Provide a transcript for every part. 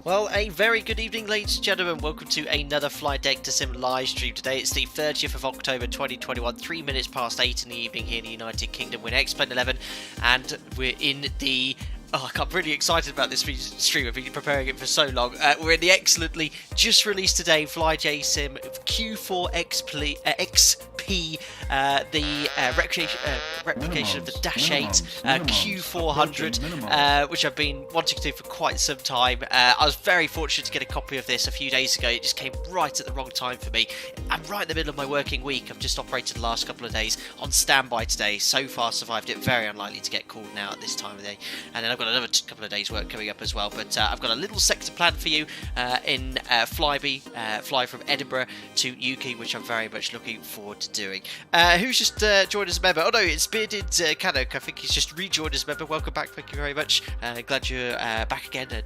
Well, a very good evening, ladies and gentlemen. Welcome to another FlyJSim live stream today. It's the 30th of October 2021, 3 minutes past 8 in the evening here in the United Kingdom. We're in X-Plane 11, and we're in the... Oh, I'm really excited about this stream. I've been preparing it for so long. We're in the excellently just released today FlyJSim Q4XP, the replication of the Dash 8 Q400, which I've been wanting to do for quite some time. I was very fortunate to get a copy of this a few days ago. It just came right at the wrong time for me. I'm right in the middle of my working week. I've just operated the last couple of days on standby today. So far survived it. Very unlikely to get called now at this time of day. And then I've got another couple of days work coming up as well, but I've got a little sector planned for you in Flybe, fly from Edinburgh to Newquay, which I'm very much looking forward to doing. Who's just joined as a member? Oh no, it's Bearded Canuck. I think he's just rejoined as a member. Welcome back, thank you very much. Glad you're back again, and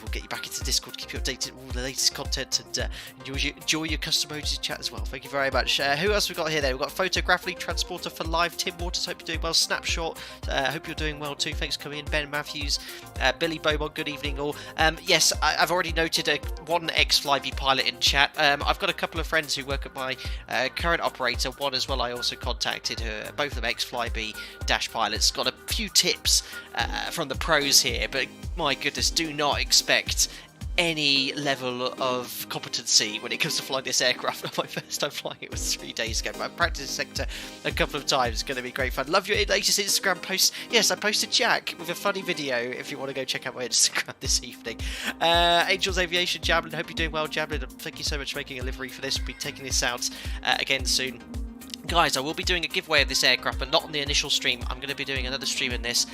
we'll get you back into Discord, keep you updated with all the latest content, and enjoy your custom emojis chat as well. Thank you very much. Who else we've got here? We've got Photograph Lead Transporter for Live, Tim Waters, hope you're doing well. Snapshot, hope you're doing well too. Thanks for coming in. Ben Matthews, Billy Beaumont, good evening all. Yes, I've already noted one ex-Flybe pilot in chat. I've got a couple of friends who work at my current operator, one as well I also contacted, both of them ex-Flybe Dash pilots. Got a few tips from the pros here, but my goodness, do not expect any level of competency when it comes to flying this aircraft. My first time flying it was 3 days ago, but I've practiced the sector a couple of times. It's going to be great fun. Love your latest Instagram posts. Yes, I posted Jack with a funny video if you want to go check out my Instagram this evening. Angels Aviation, Javelin, hope you're doing well, Javelin. Thank you so much for making a livery for this. We'll be taking this out again soon. Guys, I will be doing a giveaway of this aircraft, but not on the initial stream. I'm going to be doing another stream in this,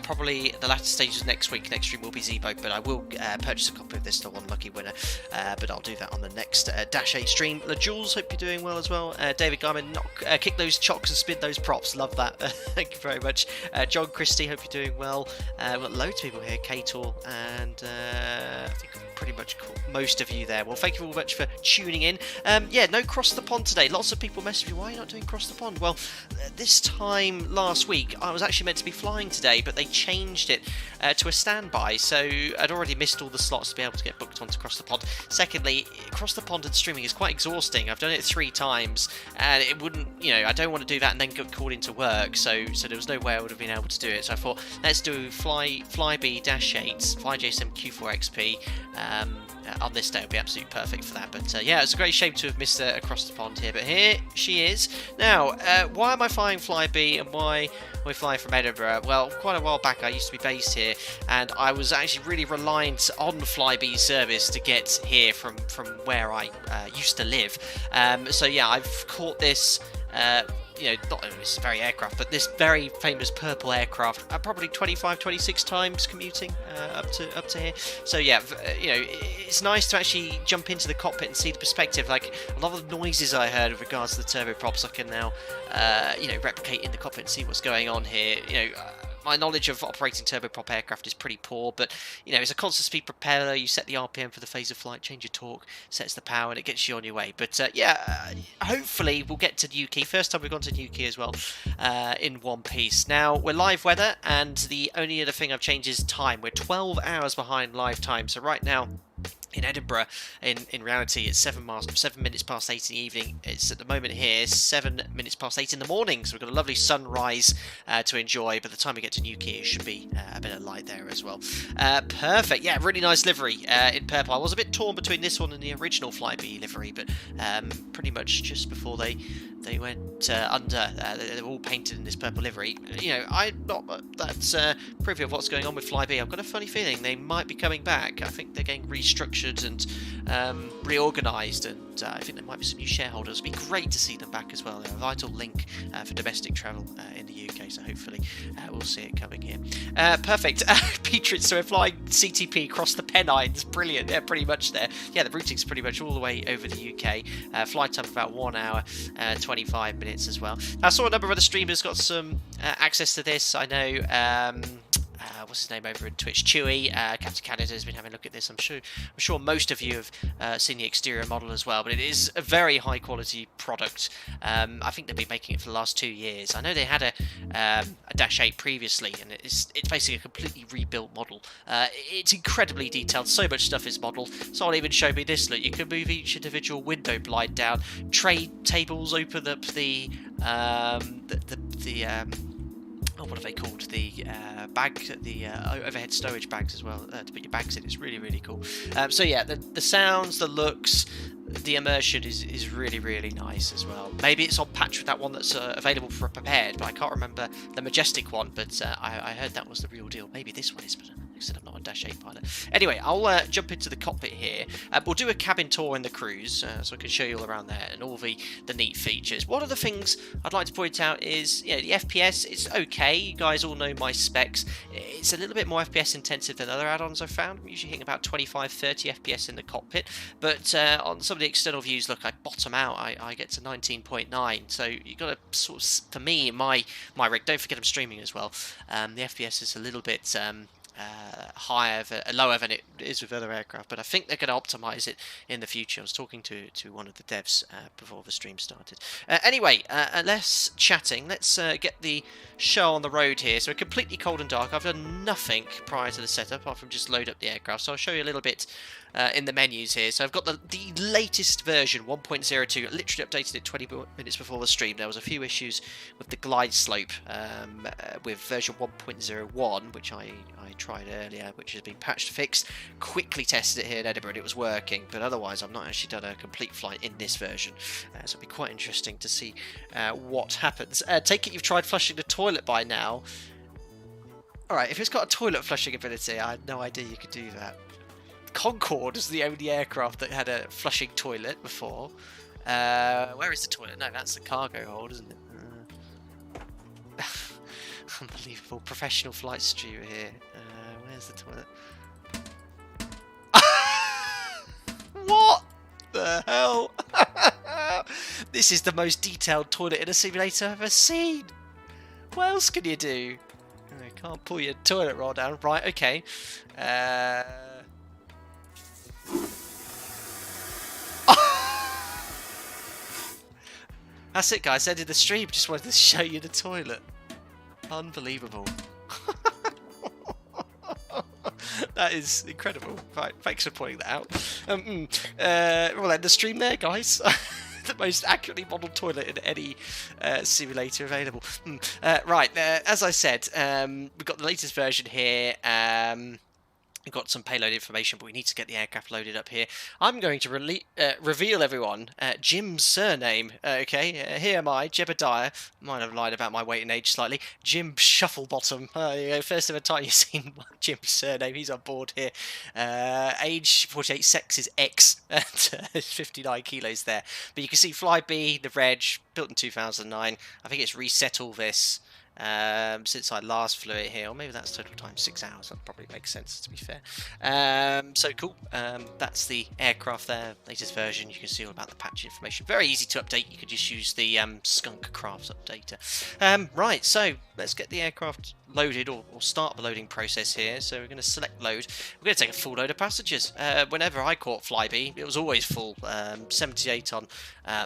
probably the latter stages next week. Next stream will be Zebo, but I will purchase a copy of this to one lucky winner. But I'll do that on the next Dash 8 stream. La Jules, hope you're doing well as well. David Garmin, kick those chocks and spin those props. Love that. Thank you very much. John Christie, hope you're doing well. We've got loads of people here. Kator, and I think pretty much most of you there. Well, thank you all much for tuning in. Yeah, no cross the pond today. Lots of people message me, why are you not doing cross the pond? Well, this time last week I was actually meant to be flying today, but they changed it to a standby, so I'd already missed all the slots to be able to get booked onto cross the pond. Secondly, cross the pond and streaming is quite exhausting. I've done it 3 times, and it wouldn't, you know, I don't want to do that and then get called into work, so there was no way I would have been able to do it. So I thought, let's do Flybe Dash 8, FlyJSim Q4XP. On this day, it'll be absolutely perfect for that. But yeah, it's a great shame to have missed across the pond here. But here she is. Now, why am I flying Flybe, and why am I flying from Edinburgh? Well, quite a while back, I used to be based here, and I was actually really reliant on Flybe's service to get here from where I used to live. So yeah, I've caught this. You know, not this very aircraft, but this very famous purple aircraft, probably 25, 26 times commuting up to here. So yeah, you know, it's nice to actually jump into the cockpit and see the perspective. Like a lot of the noises I heard with regards to the turboprops, I can now, you know, replicate in the cockpit and see what's going on here. You know, my knowledge of operating turboprop aircraft is pretty poor, but you know, it's a constant speed propeller. You set the RPM for the phase of flight, change your torque, sets the power, and it gets you on your way. But yeah, hopefully we'll get to Newquay. First time we've gone to Newquay as well, in one piece. Now we're live weather, and the only other thing I've changed is time. We're 12 hours behind live time, so right now in Edinburgh, in reality, it's 7 minutes past 8 in the evening. It's at the moment here 7 minutes past 8 in the morning, so we've got a lovely sunrise to enjoy. By the time we get to Newquay, it should be a bit of light there as well. Perfect. Yeah, really nice livery in purple. I was a bit torn between this one and the original Flybe livery, but pretty much just before they went under, they were all painted in this purple livery. You know, I'm not that privy of what's going on with Flybe. I've got a funny feeling they might be coming back. I think they're getting restructured and reorganised, and I think there might be some new shareholders. It'd be great to see them back as well. They're a vital link for domestic travel in the UK, so hopefully we'll see it coming here. Perfect. Petrit, so we're flying CTP across the Pennines. Brilliant. Yeah, pretty much there. Yeah, the routing's pretty much all the way over the UK. Flight time about 1 hour, 25 minutes as well. I saw a number of other streamers got some access to this. I know what's his name over in Twitch, Chewy, Captain Canada has been having a look at this. I'm sure most of you have seen the exterior model as well, but it is a very high quality product. I think they've been making it for the last 2 years. I know they had a Dash 8 previously, and it's basically a completely rebuilt model. It's incredibly detailed, so much stuff is modelled. Someone even showed me this. Look, you can move each individual window blind down, tray tables, open up the oh, what are they called? The overhead stowage bags as well, to put your bags in. It's really, really cool. So yeah, the sounds, the looks, the immersion is really, really nice as well. Maybe it's on patch with that one that's available for prepared, but I can't remember the Majestic one, but I heard that was the real deal. Maybe this one is, but said I'm not a Dash 8 pilot. Anyway, I'll jump into the cockpit here. We'll do a cabin tour in the cruise, so I can show you all around there and all the neat features. One of the things I'd like to point out is, you know, the FPS is okay. You guys all know my specs. It's a little bit more FPS intensive than other add-ons I've found. I'm usually hitting about 25-30 FPS in the cockpit, but on some of the external views, look, I bottom out. I get to 19.9. So you've got to sort of, for me, my rig. Don't forget I'm streaming as well. The FPS is a little bit lower than it is with other aircraft, but I think they're going to optimize it in the future. I was talking to one of the devs before the stream started. Anyway, less chatting. Let's get the show on the road here. So we're completely cold and dark. I've done nothing prior to the setup apart from just load up the aircraft. So I'll show you a little bit in the menus here. So I've got the latest version, 1.02. I literally updated it 20 minutes before the stream. There was a few issues with the glide slope with version 1.01, which I tried earlier, which has been patched, fixed. Quickly tested it here in Edinburgh and it was working, but otherwise I've not actually done a complete flight in this version. So it'll be quite interesting to see what happens. Take it you've tried flushing the toilet by now. Alright, if it's got a toilet flushing ability, I had no idea you could do that. Concorde is the only aircraft that had a flushing toilet before. Where is the toilet? No, that's the cargo hold, isn't it? Unbelievable. Professional flight streamer here. Where's the toilet? What the hell? This is the most detailed toilet in a simulator I've ever seen. What else can you do? You can't pull your toilet roll down. Right, okay. That's it, guys. Ended the stream. Just wanted to show you the toilet. Unbelievable. That is incredible. Right, thanks for pointing that out. We'll end the stream there, guys. The most accurately modelled toilet in any simulator available. Right, as I said, we've got the latest version here. We've got some payload information, but we need to get the aircraft loaded up here. I'm going to reveal everyone Jim's surname. Okay, here am I, Jebediah. Might have lied about my weight and age slightly. Jim Shufflebottom. There you go. First ever time you've seen Jim's surname. He's on board here. Age 48, sex is X. 59 kilos there. But you can see Flybe, the reg, built in 2009. I think it's reset all this. Since I last flew it here, or maybe that's total time 6 hours. That probably makes sense, to be fair. So cool. That's the aircraft there, latest version. You can see all about the patch information. Very easy to update. You could just use the Skunk Crafts updater. Right, so let's get the aircraft loaded, or start the loading process here. So we're going to select load. We're going to take a full load of passengers. Whenever I caught Flybe, it was always full. 78 on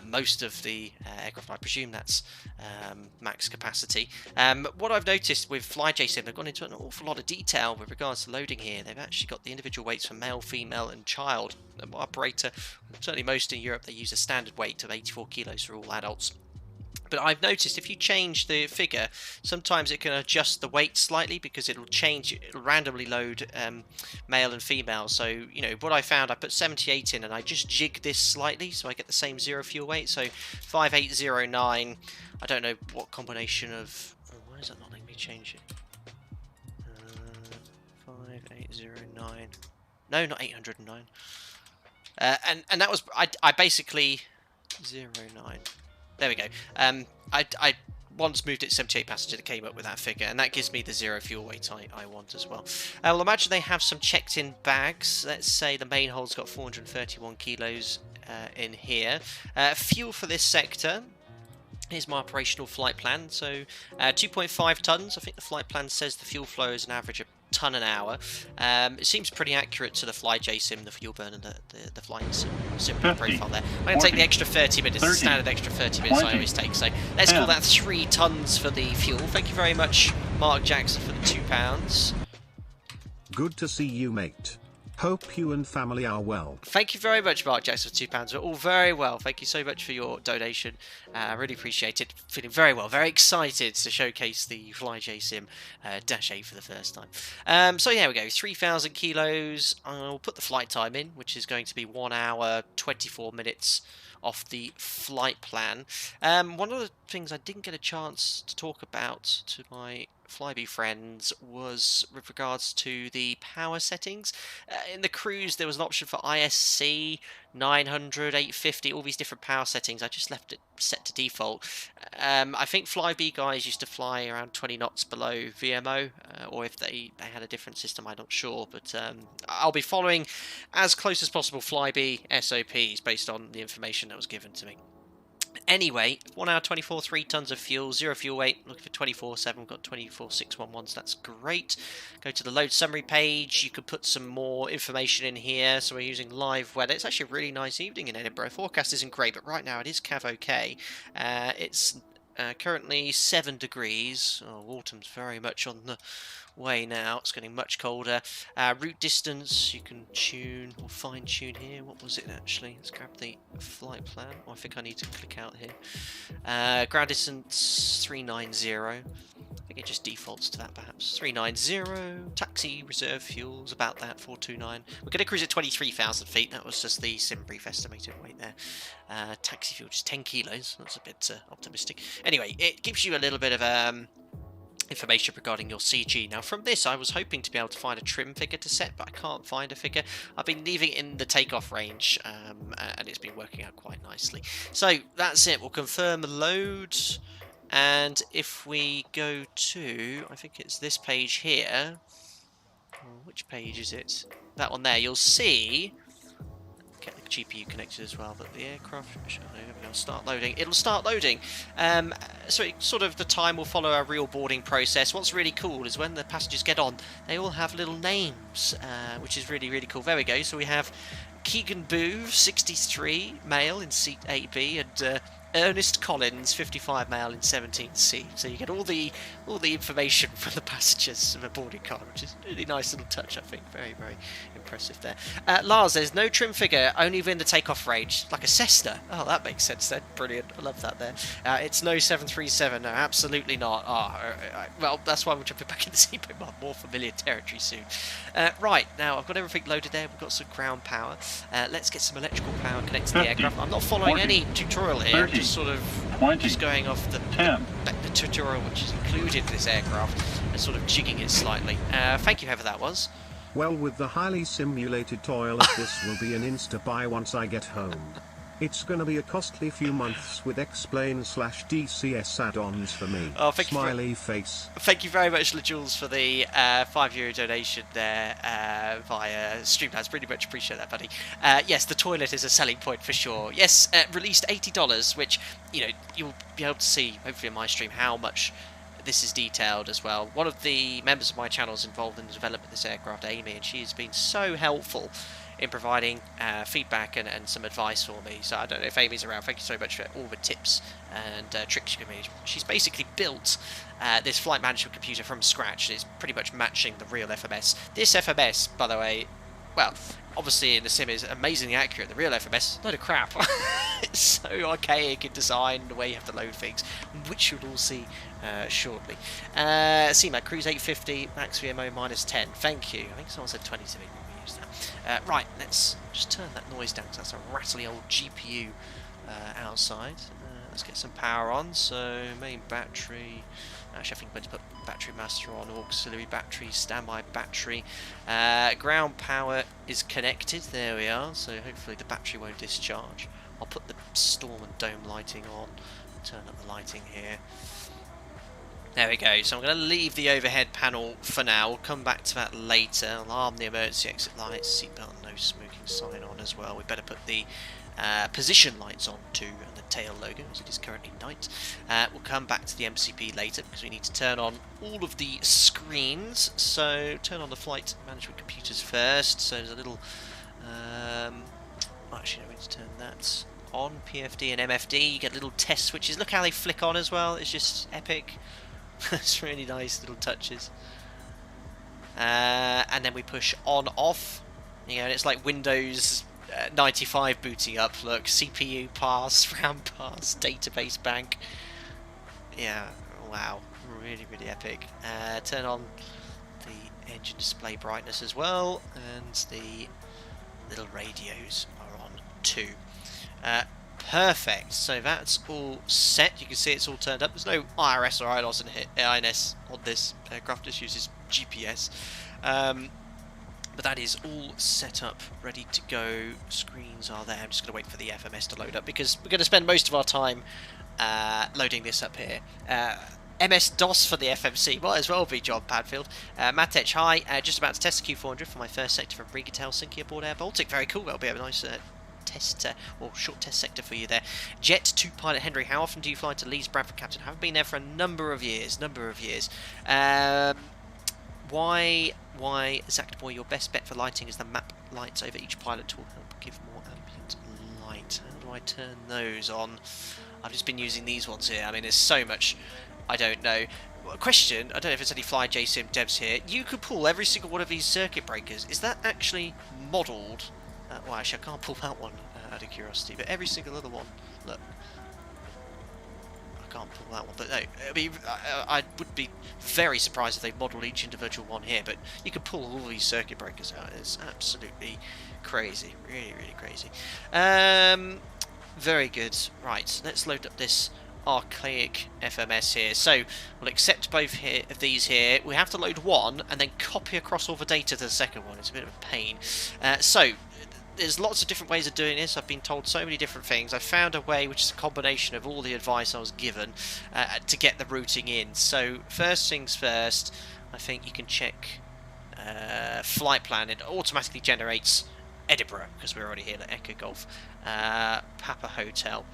most of the aircraft. I presume that's max capacity. What I've noticed with FlyJSim, they've gone into an awful lot of detail with regards to loading here. They've actually got the individual weights for male, female and child. The operator, certainly most in Europe, they use a standard weight of 84 kilos for all adults. But I've noticed if you change the figure, sometimes it can adjust the weight slightly because it'll change, it'll randomly load male and female. So, you know, what I found, I put 78 in and I just jig this slightly so I get the same zero fuel weight. So 5809, I don't know what combination of, why is that not letting me change it? 5809, no, not 809. And that was, I basically, 09. There we go. I once moved it 78 passenger that came up with that figure, and that gives me the zero fuel weight I want as well. Well, imagine they have some checked in bags. Let's say the main hold's got 431 kilos in here. Fuel for this sector. Here's my operational flight plan. So 2.5 tons. I think the flight plan says the fuel flow is an average of tonne an hour. It seems pretty accurate to the FlyJSim, the fuel burn, and the FlyJSim profile there. I'm going to take the extra 30 minutes, the standard extra 30 minutes I always take. So let's call that 3 tonnes for the fuel. Thank you very much, Mark Jackson, for the £2. Good to see you, mate. Hope you and family are well. Thank you very much, Mark Jackson, for £2. We're all very well. Thank you so much for your donation. I really appreciate it. Feeling very well, very excited to showcase the FlyJSim Dash 8 for the first time. So here we go, 3,000 kilos. I'll put the flight time in, which is going to be 1 hour, 24 minutes off the flight plan. One of the things I didn't get a chance to talk about to my Flybe friends was with regards to the power settings. In the cruise there was an option for ISC, 900, 850, all these different power settings. I just left it set to default. I think Flybe guys used to fly around 20 knots below VMO, or if they had a different system, I'm not sure, but I'll be following as close as possible Flybe SOPs based on the information that was given to me. Anyway, 1 hour 24, 3 tonnes of fuel, 0 fuel weight, looking for 24/7, got 24,611, so that's great. Go to the load summary page, you could put some more information in here. So we're using live weather. It's actually a really nice evening in Edinburgh. Forecast isn't great, but right now it is Cav OK. It's currently 7 degrees. Oh, autumn's very much on the way now. It's getting much colder. Route distance, you can tune or fine tune here. What was it actually? Let's grab the flight plan. Oh, I think I need to click out here. Ground distance 390. I think it just defaults to that perhaps. 390. Taxi reserve fuels about that 429. We're going to cruise at 23,000 feet. That was just the sim brief estimated weight there. Taxi fuel just 10 kilos. That's a bit optimistic. Anyway, it gives you a little bit of information regarding your CG. Now from this I was hoping to be able to find a trim figure to set, but I can't find a figure. I've been leaving it in the takeoff range and it's been working out quite nicely. So that's it. We'll confirm the load, and if we go to, I think it's this page here. Which page is it? That one there. You'll see, get the GPU connected as well, but the aircraft will start loading. It'll start loading. So sort of the time will follow our real boarding process. What's really cool is when the passengers get on, they all have little names, which is really, really cool. There we go. So we have Keegan Booth, 63, male in seat 8B, and Ernest Collins, 55, male in 17C. So you get all the information from the passengers of a boarding car, which is a really nice little touch, I think. Very, very impressive there. Lars, there's no trim figure, only within the takeoff range, like a Cessna. Oh, that makes sense then. Brilliant. I love that there. It's no 737. No, absolutely not. Well, that's why we're jumping back in the seatbelt, more familiar territory soon. Right, now I've got everything loaded there. We've got some ground power. Let's get some electrical power connected to the aircraft. I'm not following any tutorial here. 30, just sort of 20, just going off the tutorial which is included in this aircraft and sort of jigging it slightly. Thank you, whoever that was. Well, with the highly simulated toilet, this will be an insta buy once I get home. It's gonna be a costly few months with Explain/DCS add-ons for me. Oh, smiley face. Thank you very much, LaJules, for the €5 donation there via Streamlabs. Really much appreciate that, buddy. Yes, the toilet is a selling point for sure. Yes, released $80, which you'll be able to see hopefully in my stream how much this is detailed as well. One of the members of my channel is involved in the development of this aircraft, Amy, and she has been so helpful in providing feedback and some advice for me. So I don't know if Amy's around. Thank you so much for all the tips and tricks you give me. She's basically built this flight management computer from scratch. It's pretty much matching the real FMS. This FMS, by the way, well, obviously in the sim is amazingly accurate. The real FMS, load of crap. It's so archaic in design, the way you have to load things, which you'll all see shortly. CMAC Cruise 850, max VMO -10. Thank you. I think someone said 20 to me. Right, let's just turn that noise down because that's a rattly old GPU outside. Let's get some power on. So main battery. Actually, I think I'm going to put battery master on, auxiliary battery, standby battery. Ground power is connected. There we are. So hopefully the battery won't discharge. I'll put the storm and dome lighting on. Turn up the lighting here. There we go, so I'm going to leave the overhead panel for now. We'll come back to that later. I'll arm the emergency exit lights, seatbelt and no smoking sign on as well. We better put the position lights on too, and the tail logo, as it is currently night. We'll come back to the MCP later because we need to turn on all of the screens. So turn on the flight management computers first. So there's a little actually, I need to turn that on. PFD and MFD. You get little test switches. Look how they flick on as well. It's just epic. It's really nice little touches. And then we push on off. You know, and it's like Windows 95 booting up. Look, CPU pass, RAM pass, database bank. Yeah, wow, really, really epic. Turn on the engine display brightness as well, and the little radios are on too. Perfect. So that's all set. You can see it's all turned up. There's no IRS or INS on this aircraft. This uses GPS. But that is all set up, ready to go. Screens are there. I'm just going to wait for the FMS to load up because we're going to spend most of our time loading this up here. MS-DOS for the FMC, might as well be John Padfield. Matech, hi. Just about to test the Q400 for my first sector from Riga to Helsinki aboard Air Baltic. Very cool. That'll be a nice test or short test sector for you there. Jet 2 pilot Henry, how often do you fly to Leeds, Bradford, Captain? I haven't been there for a number of years. Why, Zact Boy, your best bet for lighting is the map lights over each pilot tool help give more ambient light. How do I turn those on? I've just been using these ones here. I mean, there's so much I don't know. Question, I don't know if there's any FlyJSim devs here. You could pull every single one of these circuit breakers. Is that actually modelled? Well, actually, I can't pull that one out of curiosity, but every single other one, look. I can't pull that one, but no, I would be very surprised if they modelled each individual one here, but you could pull all these circuit breakers out. It's absolutely crazy, really, really crazy. Very good. Right, let's load up this archaic FMS here. So we'll accept both of these here. We have to load one and then copy across all the data to the second one. It's a bit of a pain. So there's lots of different ways of doing this. I've been told so many different things. I found a way which is a combination of all the advice I was given to get the routing in. So first things first, I think you can check flight plan. It automatically generates Edinburgh because we're already here at Echo Golf Papa Hotel.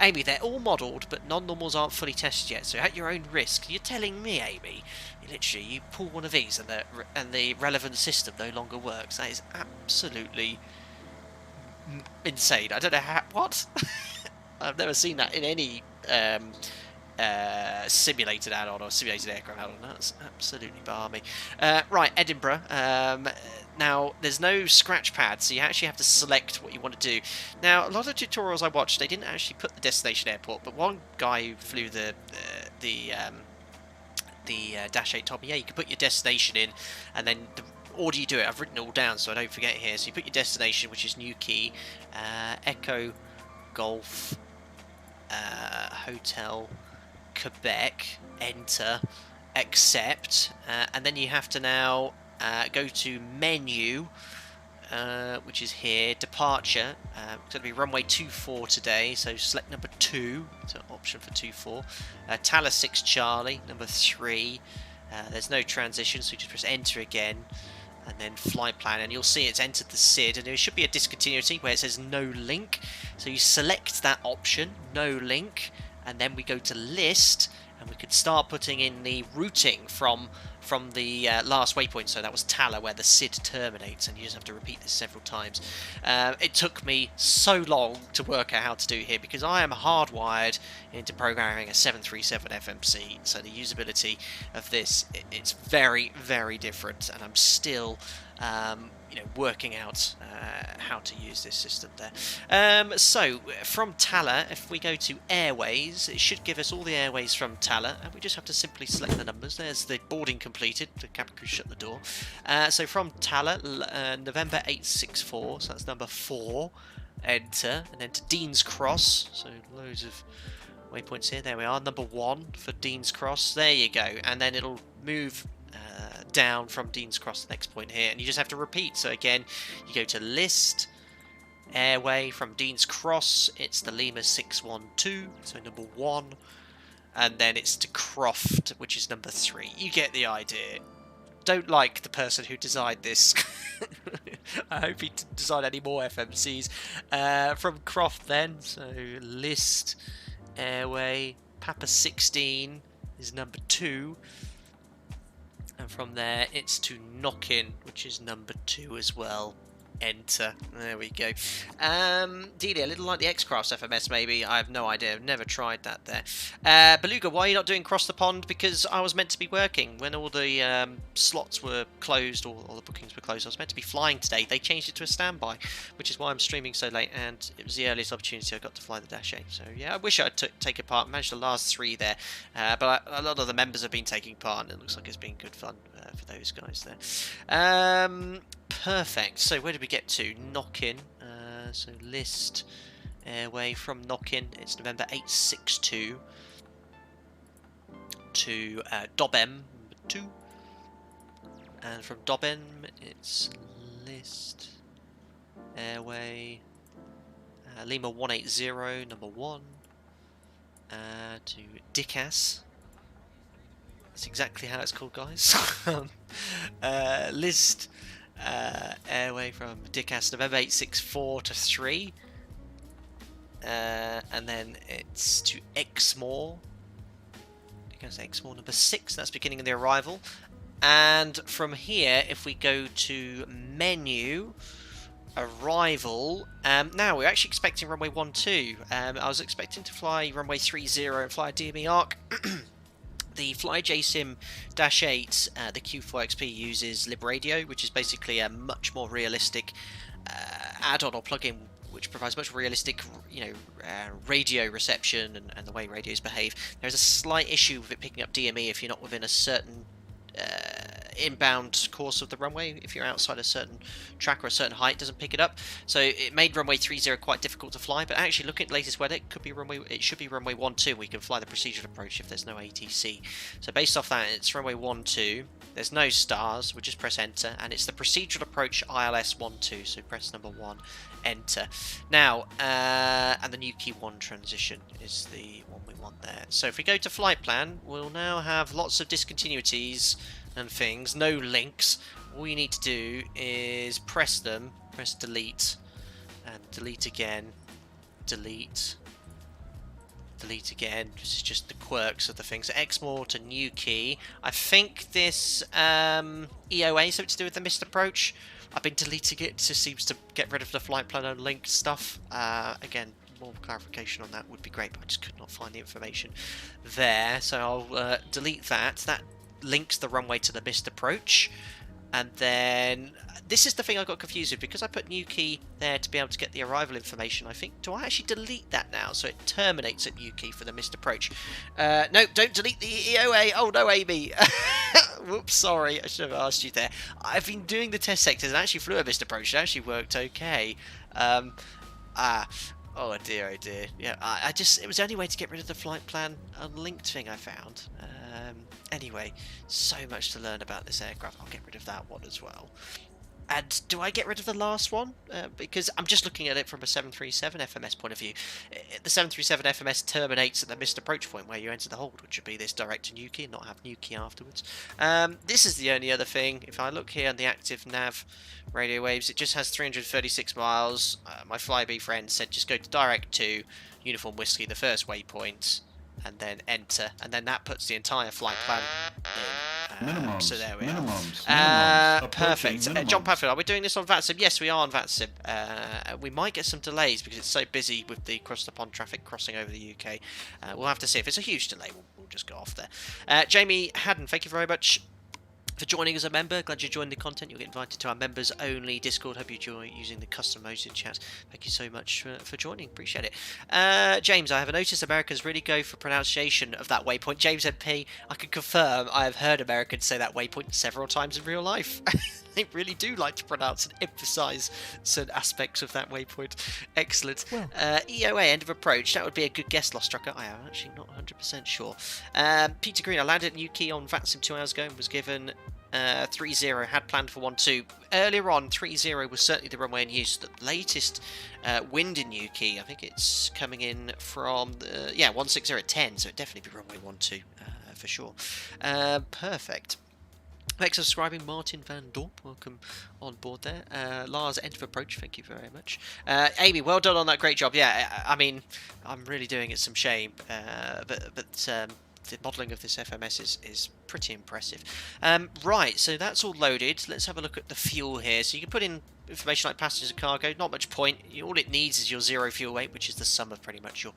Amy, they're all modelled, but non-normals aren't fully tested yet, so at your own risk. You're telling me, Amy, you pull one of these and the relevant system no longer works. That is absolutely insane. I don't know how. What? I've never seen that in any simulated add-on or simulated aircraft add-on. That's absolutely balmy. Right, Edinburgh. Now, there's no scratch pad, so you actually have to select what you want to do. Now, a lot of tutorials I watched, they didn't actually put the destination airport, but one guy who flew the Dash 8 told me, yeah, you can put your destination in, and then the order you do it, I've written it all down so I don't forget here. So you put your destination, which is Newquay, Echo Golf Hotel Quebec, enter, accept, and then you have to now go to menu, which is here, departure. It's going to be runway 24 today, so select number 2, so option for 24. Tala 6 Charlie, number 3. There's no transition, so you just press enter again, and then flight plan, and you'll see it's entered the SID, and there should be a discontinuity where it says no link. So you select that option, no link, and then we go to list, and we could start putting in the routing from the last waypoint. So that was Tala, where the SID terminates, and you just have to repeat this several times. It took me so long to work out how to do here because I am hardwired into programming a 737 FMC, so the usability of this, it's very, very different, and I'm still working out how to use this system there. So from Tala, if we go to Airways, it should give us all the airways from Tala, and we just have to simply select the numbers. There's the boarding completed, the cabin crew shut the door. So from Tala, November 864, so that's number 4, enter, and then to Dean's Cross, so loads of waypoints here. There we are, number 1 for Dean's Cross. There you go, and then it'll move down from Dean's Cross to the next point here, and you just have to repeat. So again, you go to list, airway from Dean's Cross, it's the Lima 612, so number 1, and then it's to Croft, which is number 3. You get the idea. don't like the person who designed this. I hope he didn't design any more FMCs. From Croft then, so list, airway, Papa 16 is number 2. And from there, it's to Knockin, which is number 2 as well. Enter. There we go. Delia, a little like the X-Crafts FMS, maybe. I have no idea. I've never tried that there. Beluga, why are you not doing Cross the Pond? Because I was meant to be working. When all the slots were closed, or all the bookings were closed, I was meant to be flying today. They changed it to a standby, which is why I'm streaming so late, and it was the earliest opportunity I got to fly the Dash 8. So, yeah, I wish I'd taken part. Managed the last 3 there. But a lot of the members have been taking part, and it looks like it's been good fun for those guys there. Perfect. So where did we get to? Knockin. So list airway from Knockin. It's November 862 to Dobem number 2. And from Dobem it's list airway Lima 180 number 1 to Dickas. That's exactly how it's called, guys. List airway from Dickas November 864 to 3, and then it's to Exmoor. Dickas Exmoor number 6. That's beginning of the arrival. And from here, if we go to menu arrival, now we're actually expecting runway 12. I was expecting to fly runway 30 and fly a DME arc. The FlyJSim Dash 8, the Q4XP, uses LibRadio, which is basically a much more realistic add-on or plugin, which provides much realistic, radio reception and the way radios behave. There's a slight issue with it picking up DME if you're not within a certain inbound course of the runway. If you're outside a certain track or a certain height, it doesn't pick it up. So it made runway 30 quite difficult to fly. But actually, looking at the latest weather, it should be runway 12. We can fly the procedural approach if there's no ATC. So based off that, it's runway 12. There's no stars. We'll just press enter, and it's the procedural approach ILS 12. So press number 1, enter. Now, and the Newquay 1 transition is the one we want there. So if we go to flight plan, we'll now have lots of discontinuities and things, no links. All you need to do is press them, press delete, and delete again, delete, delete again. This is just the quirks of the things. So Exmoor to Newquay. I think this EOA is something to do with the missed approach. I've been deleting it, it just seems to get rid of the flight plan unlinked stuff. Again, more clarification on that would be great, but I just could not find the information there. So I'll delete that. That links the runway to the missed approach. And then this is the thing I got confused with, because I put Newquay there to be able to get the arrival information. I think, do I actually delete that now so it terminates at Newquay for the missed approach? No, don't delete the EOA. Oh no, Amy. Whoops, sorry, I should have asked you there. I've been doing the test sectors and actually flew a missed approach. It actually worked okay. Oh dear, oh dear. Yeah, it was the only way to get rid of the flight plan unlinked thing I found. Anyway, so much to learn about this aircraft. I'll get rid of that one as well. And do I get rid of the last one? Because I'm just looking at it from a 737 FMS point of view. The 737 FMS terminates at the missed approach point where you enter the hold, which would be this direct to Newquay and not have Newquay afterwards. This is the only other thing. If I look here on the active nav radio waves, it just has 336 miles. My Flybe friend said just go to direct to Uniform Whiskey, the first waypoint, and then enter, and then that puts the entire flight plan in. So there we are. Perfect. John Padfield, are we doing this on VATSIM? Yes, we are on VATSIM. We might get some delays because it's so busy with the cross the pond traffic crossing over the UK. We'll have to see. If it's a huge delay, we'll just go off there. Jamie Haddon, thank you very much for joining as a member. Glad you joined the content. You'll get invited to our members only Discord. Hope you enjoy using the custom modes in chat. Thank you so much for joining. Appreciate it. James, I have noticed Americans really go for pronunciation of that waypoint. James MP, I can confirm I have heard Americans say that waypoint several times in real life. They really do like to pronounce and emphasise certain aspects of that waypoint. Excellent. Well, EOA, end of approach. That would be a good guess, Lost Trucker. I am actually not 100% sure. Peter Green, I landed at Newquay on VATSIM 2 hours ago and was given 30, had planned for 12. Earlier on, 30 was certainly the runway in use. The latest wind in Newquay, I think it's coming in from, 160 at 10, so it'd definitely be runway 12 for sure. Perfect. Thanks for subscribing, Martin Van Dorp. Welcome on board there. Lars, end of approach. Thank you very much. Amy, well done on that. Great job. Yeah, I mean, I'm really doing it some shame, but the modelling of this FMS is pretty impressive. Right, so that's all loaded. Let's have a look at the fuel here. So you can put in information like passengers and cargo. Not much point. All it needs is your zero fuel weight, which is the sum of pretty much your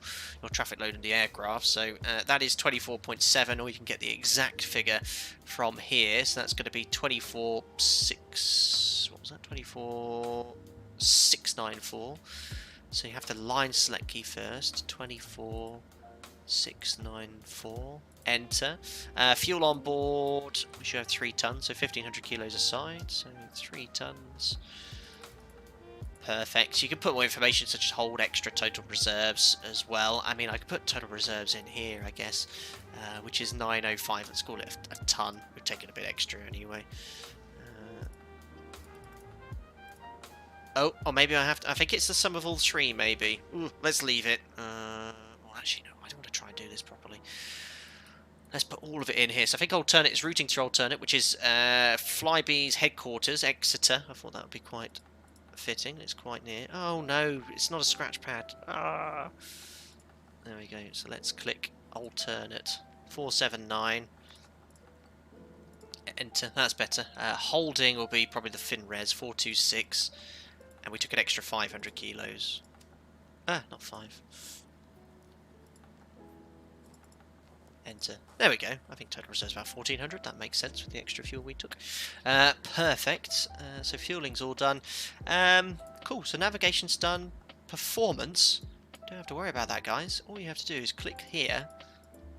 traffic load in the aircraft. So that is 24.7, or you can get the exact figure from here. So that's going to be 24.6. What was that? 24.694. So you have to line select key first. 24.694. Enter. Fuel on board. We should have 3 tons, so 1,500 kilos aside. So 3 tons. Perfect. You can put more information such as hold extra total reserves as well. I mean, I could put total reserves in here, I guess, which is 905. Let's call it a ton. We're taking a bit extra anyway. Oh, or maybe I have to. I think it's the sum of all 3, maybe. Ooh, let's leave it. Well, actually, no. I don't want to try and do this properly. Let's put all of it in here. So I think alternate is routing to alternate, which is Flybe's headquarters, Exeter. I thought that would be quite fitting. It's quite near. Oh no, it's not a scratch pad. Ah. There we go. So let's click alternate. 479. Enter. That's better. Holding will be probably the FinRes 426, and we took an extra 500 kilos. Ah, not 5. Enter. There we go. I think total reserves about 1,400. That makes sense with the extra fuel we took. Perfect. So fueling's all done. Cool. So navigation's done. Performance. Don't have to worry about that, guys. All you have to do is click here.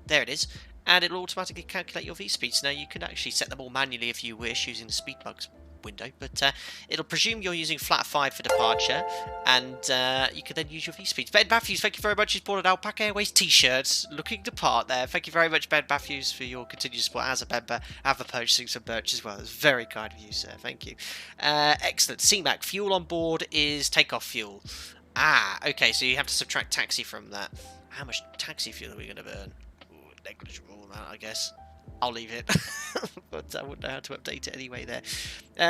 There it is. And it'll automatically calculate your V-speeds. Now, you can actually set them all manually if you wish using the speed bugs window, but it'll presume you're using flat 5 for departure, and you can then use your V-speeds. Ben Matthews, thank you very much. He's bought an Alpaca Airways t-shirt. Looking to part there. Thank you very much, Ben Matthews, for your continued support as a member and for purchasing some merch as well. It's very kind of you, sir. Thank you. Excellent. CMAC, fuel on board is takeoff fuel. Ah, okay, so you have to subtract taxi from that. How much taxi fuel are we going to burn? Ooh, negligible amount, I guess. I'll leave it, but I wouldn't know how to update it anyway there.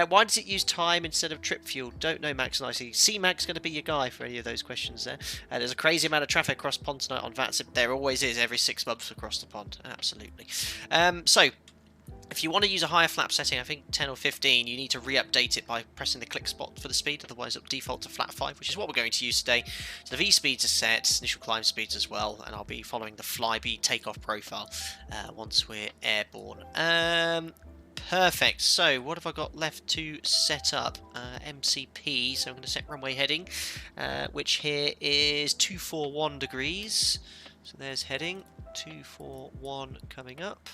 Why does it use time instead of trip fuel? Don't know, Max Nicely. C-Mac's going to be your guy for any of those questions there. There's a crazy amount of traffic across pond tonight on VATSIM. There always is every 6 months across the pond. Absolutely. So, if you want to use a higher flap setting, I think 10 or 15, you need to re-update it by pressing the click spot for the speed, otherwise it'll default to flat 5, which is what we're going to use today. So the V-speeds are set, initial climb speeds as well, and I'll be following the Flybe takeoff profile once we're airborne. Perfect. So what have I got left to set up? MCP, so I'm going to set runway heading, which here is 241 degrees. So there's heading, 241 coming up.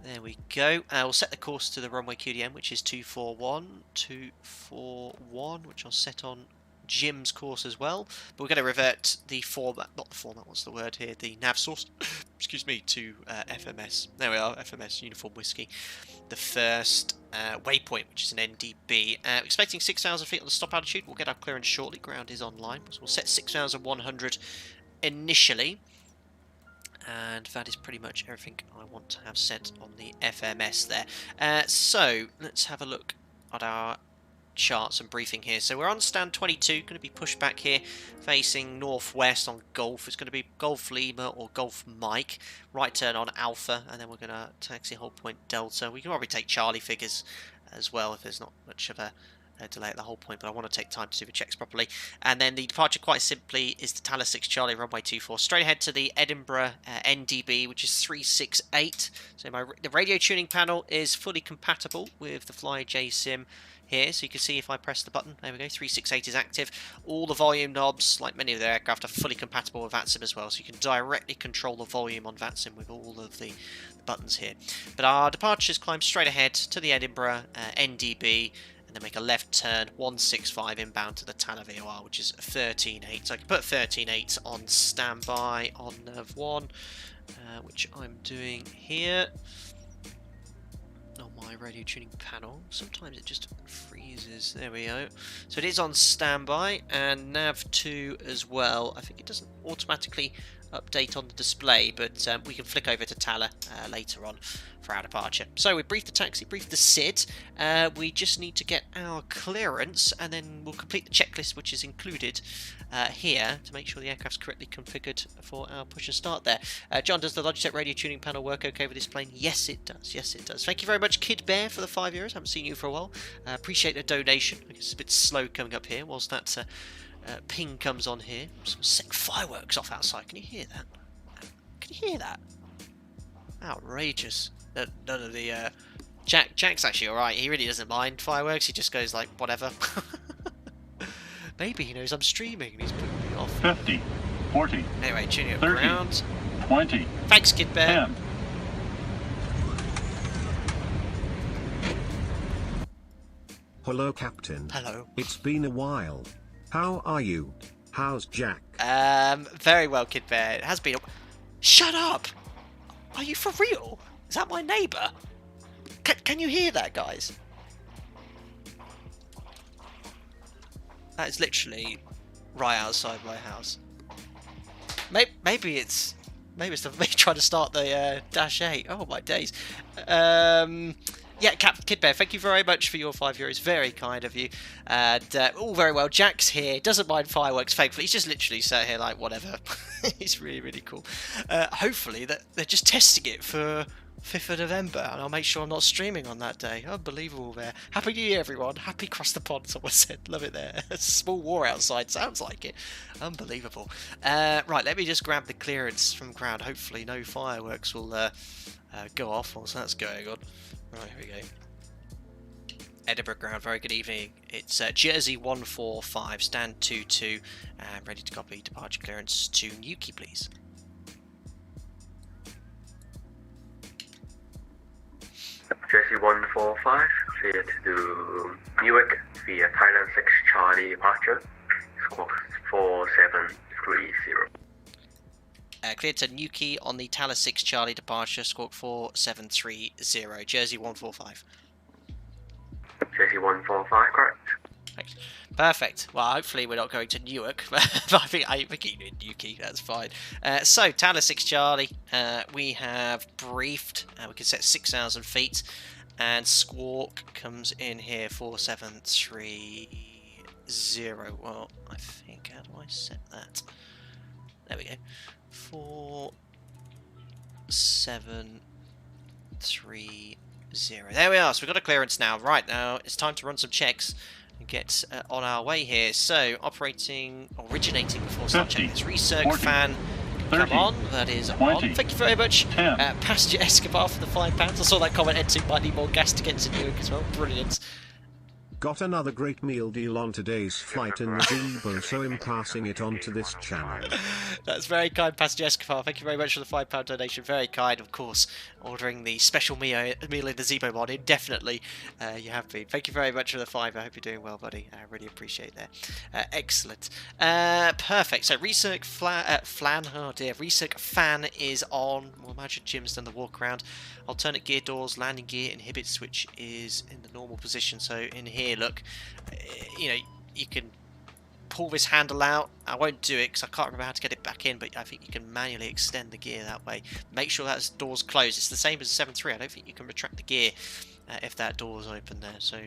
There we go. We'll set the course to the runway QDM, which is 241, which I'll set on Jim's course as well. But we're going to revert the format, not the format, what's the word here? The nav source, excuse me, to FMS. There we are, FMS, Uniform Whiskey. The first waypoint, which is an NDB. Expecting 6,000 feet on the stop altitude. We'll get our clearance shortly. Ground is online. So we'll set 6,100 initially. And that is pretty much everything I want to have set on the FMS there. So let's have a look at our charts and briefing here. So we're on stand 22, going to be pushed back here, facing northwest on Golf. It's going to be Golf Lima or Golf Mike. Right turn on Alpha, and then we're going to taxi hold point Delta. We can probably take Charlie figures as well if there's not much of a delay at the whole point, but I want to take time to do the checks properly. And then the departure, quite simply, is the Thales 6 Charlie runway 24, straight ahead to the Edinburgh NDB, which is 368. So the radio tuning panel is fully compatible with the FlyJSim here, so you can see if I press the button, there we go, 368 is active. All the volume knobs, like many of the aircraft, are fully compatible with VATSIM as well, so you can directly control the volume on VATSIM with all of the buttons here. But our departures climb straight ahead to the Edinburgh NDB, then make a left turn 165 inbound to the Tanner VOR, which is 13.8. So I can put 13.8 on standby on Nerve 1, which I'm doing here on my radio tuning panel. Sometimes it just freezes. There we go. So it is on standby, and Nav 2 as well. I think it doesn't automatically update on the display, but we can flick over to Tala later on for our departure. So we briefed the taxi, briefed the SID. We just need to get our clearance, and then we'll complete the checklist, which is included here to make sure the aircraft's correctly configured for our push and start there. John, does the Logitech radio tuning panel work okay with this plane? Yes, it does. Yes, it does. Thank you very much, Kid Bear, for the €5. Haven't seen you for a while. Appreciate the donation. I guess it's a bit slow coming up here whilst that ping comes on here. Some sick fireworks off outside. Can you hear that? Can you hear that? Outrageous. None of the Jack's actually alright. He really doesn't mind fireworks. He just goes like, whatever. Maybe he knows I'm streaming and he's putting me off. 50, 40. Anyway, tuning up 30, ground. 20. Thanks, Kid Bear. 10. Hello, Captain. Hello. It's been a while. How are you? How's Jack? Very well, Kid Bear. It has been. Shut up! Are you for real? Is that my neighbour? Can you hear that, guys? That is literally right outside my house. Maybe it's me trying to start the Dash 8. Oh my days. Yeah, Kid Bear, thank you very much for your €5. Very kind of you. And all very well. Jack's here. Doesn't mind fireworks, thankfully. He's just literally sat here like, whatever. He's really, really cool. Hopefully they're just testing it for 5th of November, and I'll make sure I'm not streaming on that day. Unbelievable there. Happy New Year, everyone. Happy Cross the Pond, someone said. Love it there. A small war outside. Sounds like it. Unbelievable. Right, let me just grab the clearance from ground. Hopefully no fireworks will go off whilst that's going on. Right, here we go. Edinburgh ground, very good evening. It's Jersey 145, stand 22, and ready to copy departure clearance to Newquay, please. Jersey 145, clear to Newark via Thailand 6 Charlie departure, squawk 4730. Cleared to Newquay on the Thales 6 Charlie departure, squawk 4730, Jersey 145. Jersey 145, correct. Thanks. Perfect. Well, hopefully we're not going to Newark, but I think you did Newquay, that's fine. So, Thales 6 Charlie, we have briefed, we can set 6,000 feet, and squawk comes in here 4730. Well, I think, how do I set that? There we go. 4730. There we are. So we've got a clearance now. Right, now it's time to run some checks and get on our way here. So originating before start checking this recirc 40, fan. 30, Come on, that is 20, on. Thank you very much, 10. Passenger Escobar for the £5. I saw that comment. Ed2 might need more gas to get to Newark as well. Brilliant. Got another great meal deal on today's flight in the Debo, so I'm passing it on to this channel. That's very kind, Passenger Escobar. Thank you very much for the £5 donation. Very kind, of course. Ordering the special meal in the Zebo mod indefinitely. You have been. Thank you very much for the £5. I hope you're doing well, buddy. I really appreciate that. Excellent. Perfect. So recirc recirc fan is on. Well, imagine Jim's done the walk around. Alternate gear doors, landing gear, inhibit switch is in the normal position. So in here, look, you know, you can pull this handle out. I won't do it because I can't remember how to get it back in, but I think you can manually extend the gear that way. Make sure that door's closed. It's the same as the 7.3. I don't think you can retract the gear if that door's open there. So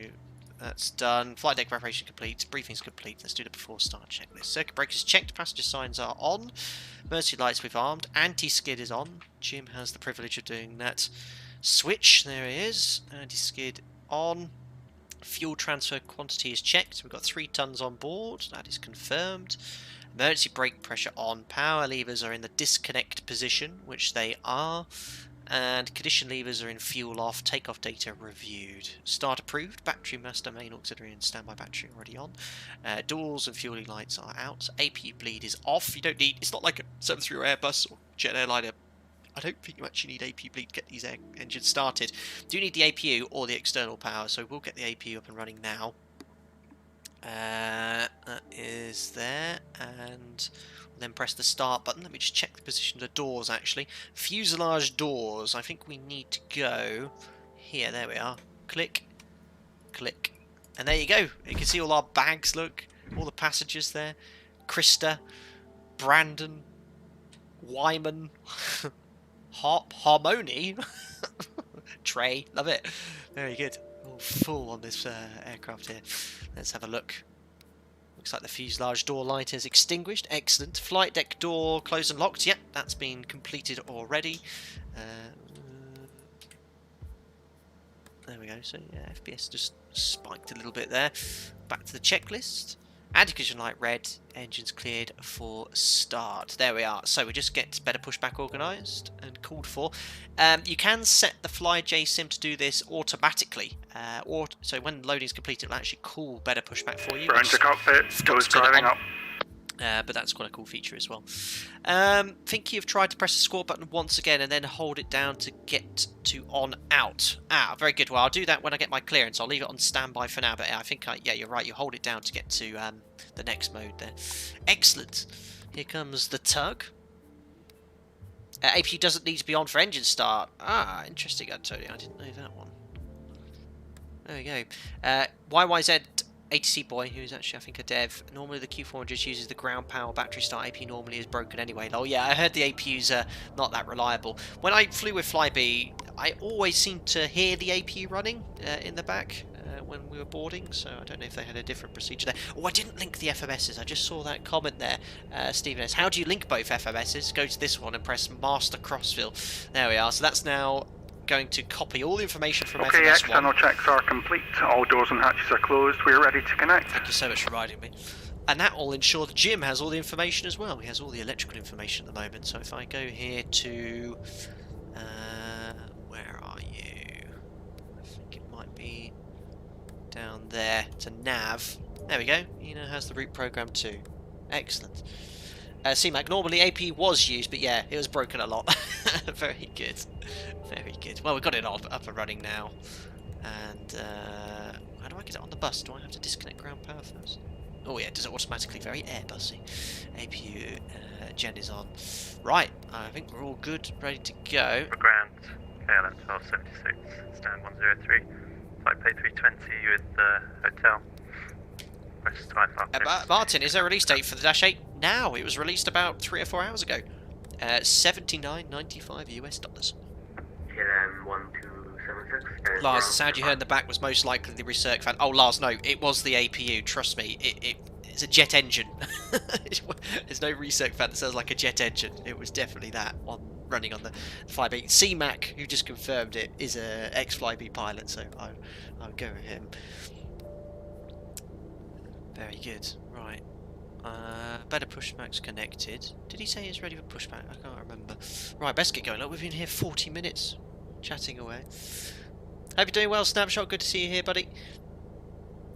that's done. Flight deck preparation complete. Briefing's complete. Let's do the before start checklist. Circuit breakers checked. Passenger signs are on. Emergency lights we've armed. Anti-skid is on. Jim has the privilege of doing that. Switch. There he is. Anti-skid on. Fuel transfer quantity is checked. We've got 3 tons on board. That is confirmed. Emergency brake pressure on. Power levers are in the disconnect position, which they are. And condition levers are in fuel off. Takeoff data reviewed. Start approved. Battery master, main auxiliary and standby battery already on. Doors and fueling lights are out. APU bleed is off. You don't need. It's not like a 7.3 or Airbus or jet airliner. I don't think you actually need APU bleed to get these engines started. Do you need the APU or the external power? So we'll get the APU up and running now. That is there, and then press the start button. Let me just check the position of the doors actually. Fuselage doors, I think we need to go here. There we are. Click, click, and there you go. You can see all our bags, look, all the passengers there. Krista, Brandon, Wyman. Harmony. Trey, love it. Very good. All full on this aircraft here. Let's have a look. Looks like the fuselage door light is extinguished. Excellent. Flight deck door closed and locked. Yep, that's been completed already. There we go. So yeah, FPS just spiked a little bit there. Back to the checklist. Anti-collision light red. Engines cleared for start. There we are. So we just get better pushback organised and called for. You can set the FlyJSim to do this automatically. So when loading is complete, it'll actually call better pushback for you. We're into cockpit. Goes driving up. But that's quite a cool feature as well. Think you've tried to press the score button once again and then hold it down to get to on out. Very good. Well, I'll do that when I get my clearance. I'll leave it on standby for now. But I think, yeah, you're right. You hold it down to get to the next mode there. Excellent. Here comes the tug. APU doesn't need to be on for engine start. Interesting, Antonio. I didn't know that one. There we go. YYZ ATC boy, who's actually I think a dev. Normally the Q400 uses the ground power battery start. APU normally is broken anyway. Oh yeah, I heard the APU's not that reliable. When I flew with Flybe, I always seemed to hear the APU running in the back when we were boarding, so I don't know if they had a different procedure there. Oh, I didn't link the FMSs. I just saw that comment there, Stephen S. How do you link both FMSs? Go to this one and press Master Crossfill. There we are. So that's now going to copy all the information from Okay, FMS1. external checks are complete. All doors and hatches are closed. We're ready to connect. Thank you so much for riding me. And that will ensure that Jim has all the information as well. He has all the electrical information at the moment. So if I go here to... where are you? I think it might be down there to nav. There we go. He now has the route program too. Excellent. CMAC, normally AP was used, but yeah, it was broken a lot. Very good. Very good. Well, we've got it up and running now. And how do I get it on the bus? Do I have to disconnect ground power first? Oh yeah, it does it automatically. Very Airbusy. APU gen is on. Right, I think we're all good, ready to go. Ground, KLM 1276, stand 103. Flight pay 320 with the hotel. West 5 Martin, is there a release date for the Dash 8? Now, it was released about 3 or 4 hours ago. $79.95 US. KLM 1276. Lars, the sound you heard in the back was most likely the recirc fan. Oh, Lars, no, it was the APU. Trust me, it's a jet engine. There's no recirc fan that sounds like a jet engine. It was definitely that one running on the Flybe. CMAC, who just confirmed it, is a ex-Flybe pilot, so I'll go with him. Very good. Right. Better pushback's connected. Did he say he's ready for pushback? I can't remember. Right, best get going. Look, we've been here 40 minutes, chatting away. Hope you're doing well, Snapshot. Good to see you here, buddy.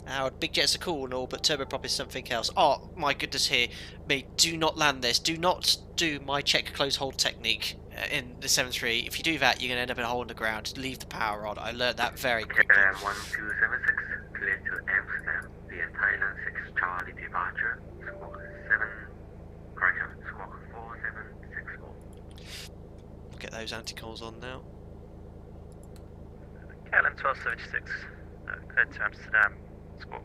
Our big jets are cool and all, but turboprop is something else. Oh, my goodness, here. Me, do not land this. Do not do my check, close, hold technique in the 7.3. If you do that, you're going to end up in a hole in the ground. Leave the power on. I learned that very quickly. KLM 1276, clear to Amsterdam via Thailand 6 Charlie departure. Squawk 7, correction, squawk 4764. Get those anti-calls on now. KLM 1276, cleared to Amsterdam, squawk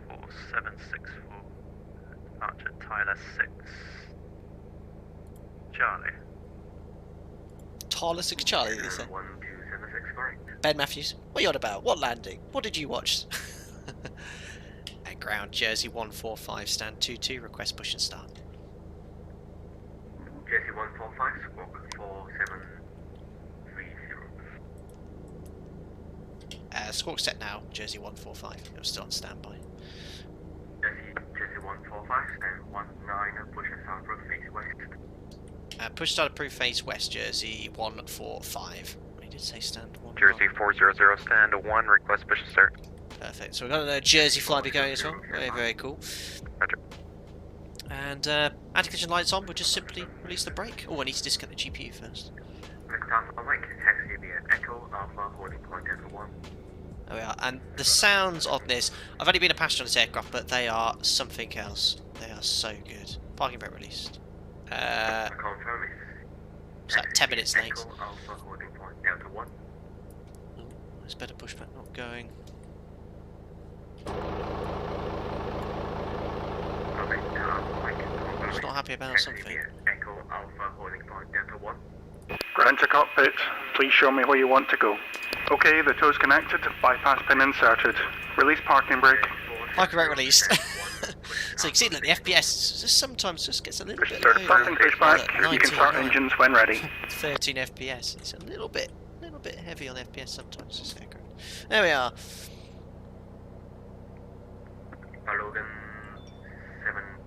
4764, departure Tyler 6, Charlie. Tyler 6 Charlie, they say. 1276, correct. Ben Matthews, what are you on about? What landing? What did you watch? At ground, Jersey 145, stand 22, request push and start. Jersey 145, squawk 4730. Squawk set now, Jersey 145. It was still on standby. Jersey 145, stand 19, push and start, approve face west. Push start approved face west, Jersey 145. We did say stand 1. Jersey 400, stand 1, request push and start. Perfect. So we've got a Jersey Flybe going as well. Very, very cool. Roger. And anti-collision lights on. We'll just simply release the brake. Oh, I need to disconnect the GPU first. Next Alpha Mike, taxi via Echo Alpha, holding point Delta 1. There we are. And the sounds of this, I've only been a passenger on this aircraft, but they are something else. They are so good. Parking brake released. Confirm It's like 10 minutes late. Echo Alpha, holding point Delta 1. Oh, there's better pushback not going. Alpha Mike, confirm Just not happy about taxi something. via Echo Bravo Alpha holding for Delta 1. Ground to cockpit. Please show me where you want to go. Okay, the tow's connected. Bypass pin inserted. Release parking brake. Parking brake released. So you can see that the FPS just sometimes just gets a little bit Starting low. pushback. You can start engines when ready. 13 FPS. It's a little bit heavy on FPS sometimes. This aircraft. There we are. Logan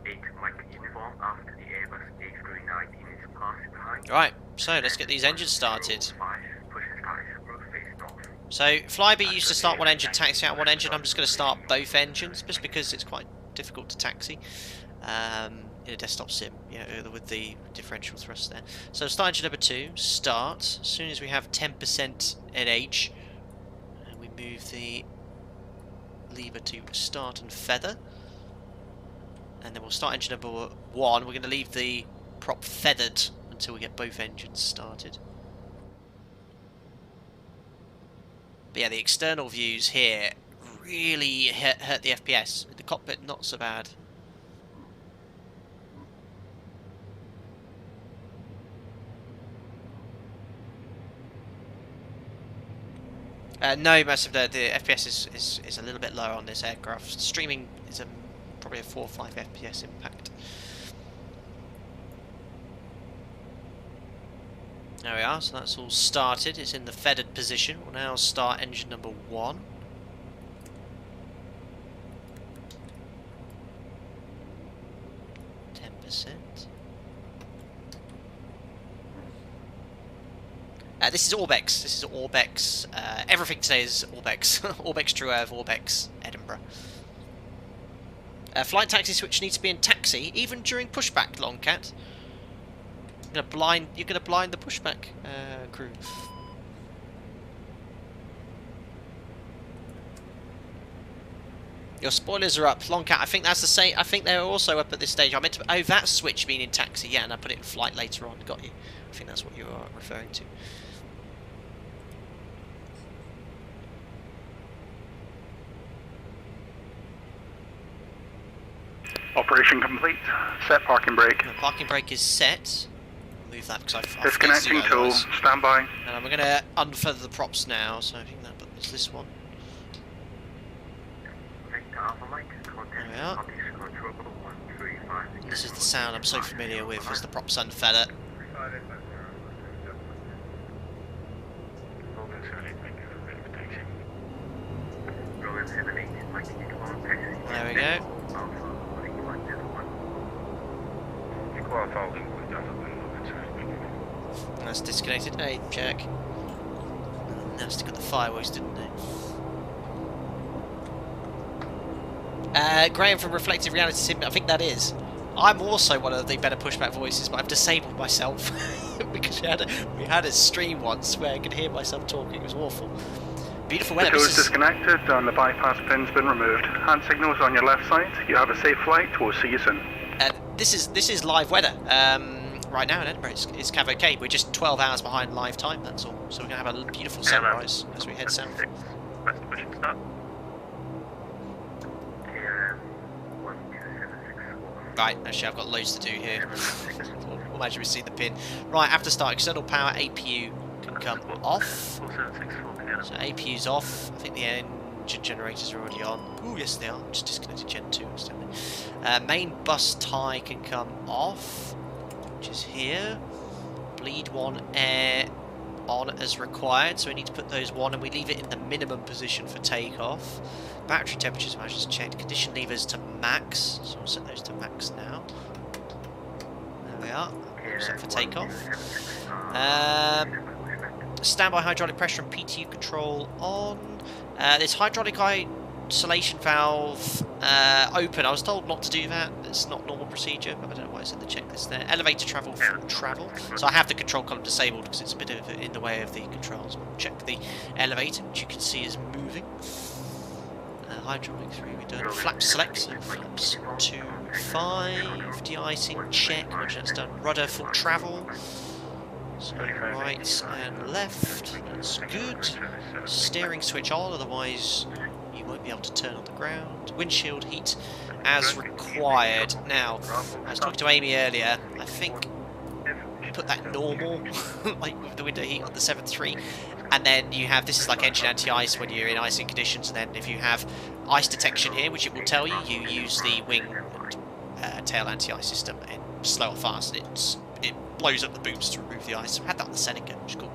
7-8 Mike uniform after the Airbus A319 is passed behind. Right. So let's get these engines started. 5 pushes ties roof face north. So Flybe used to start one engine, taxi out one engine. I'm just going to start both engines just because it's quite difficult to taxi in a desktop sim, you know, with the differential thrust there. So start engine number 2, start. As soon as we have 10% NH, and we move the lever to start and feather, and then we'll start engine number 1. We're going to leave the prop feathered until we get both engines started. But yeah, the external views here really hurt the FPS. The cockpit, not so bad. No, most of the FPS is a little bit lower on this aircraft. Streaming is probably a 4 or 5 FPS impact. There we are, so that's all started. It's in the feathered position. We'll now start engine number 1. This is Orbex. This is Orbex. Everything today is Orbex. Orbex Truev, Orbex Edinburgh. Flight taxi switch needs to be in taxi, even during pushback, Longcat. You're gonna blind the pushback crew. Your spoilers are up, Longcat. I think that's the same. I think they're also up at this stage. I meant to. Oh, that switch being in taxi. Yeah, and I put it in flight later on. Got you. I think that's what you are referring to. Operation complete. Set parking brake. The parking brake is set. I'll move that because I've disconnecting tool. Stand by. And I'm going to unfeather the props now. So I think that is this one. There we are. This is the sound I'm so familiar with as the props unfeather. There we go. That's disconnected. Hey, check. Now stick got the fireworks, didn't they? Graham from Reflective Reality Sim, I think that is. I'm also one of the better pushback voices, but I've disabled myself because we had a stream once where I could hear myself talking. It was awful. Beautiful weather. The tow is disconnected and the bypass pin's been removed. Hand signals on your left side. You have a safe flight. We'll see you soon. This is live weather. Right now in Edinburgh, it's Cav OK. We're just 12 hours behind live time. That's all. So we're gonna have a beautiful sunrise as we head south. West pushing start. Right, actually I've got loads to do here. Imagine we see the pin. Right, after start, external power APU can come off. So APU's off. I think the engine generators are already on. Ooh, yes they are. Just disconnected Gen 2 incidentally. Main bus tie can come off, which is here. Bleed 1 air on as required, so we need to put those 1 and we leave it in the minimum position for takeoff. Battery temperatures, I just checked. Condition levers to max, so we'll set those to max now. There we are. Set for takeoff. Standby hydraulic pressure and PTU control on. This hydraulic isolation valve open. I was told not to do that. It's not normal procedure, but I don't know why it's in the checklist there. Elevator travel for travel. So I have the control column disabled because it's a bit of in the way of the controls. We'll check the elevator, which you can see is moving. Hydraulic 3, we've done flap select, so flaps 2, 5, de-icing check, which that's done. Rudder full travel, so right and left, that's good. Steering switch on, otherwise you won't be able to turn on the ground. Windshield heat as required. Now, I was talking to Amy earlier, I think put that normal, like with the window heat on the 7.3, and then you have, this is like engine anti-ice when you're in icing conditions, and then if you have ice detection here, which it will tell you, you use the wing and tail anti-ice system in slow or fast, and it blows up the booms to remove the ice. I had that on the setting, which is cool.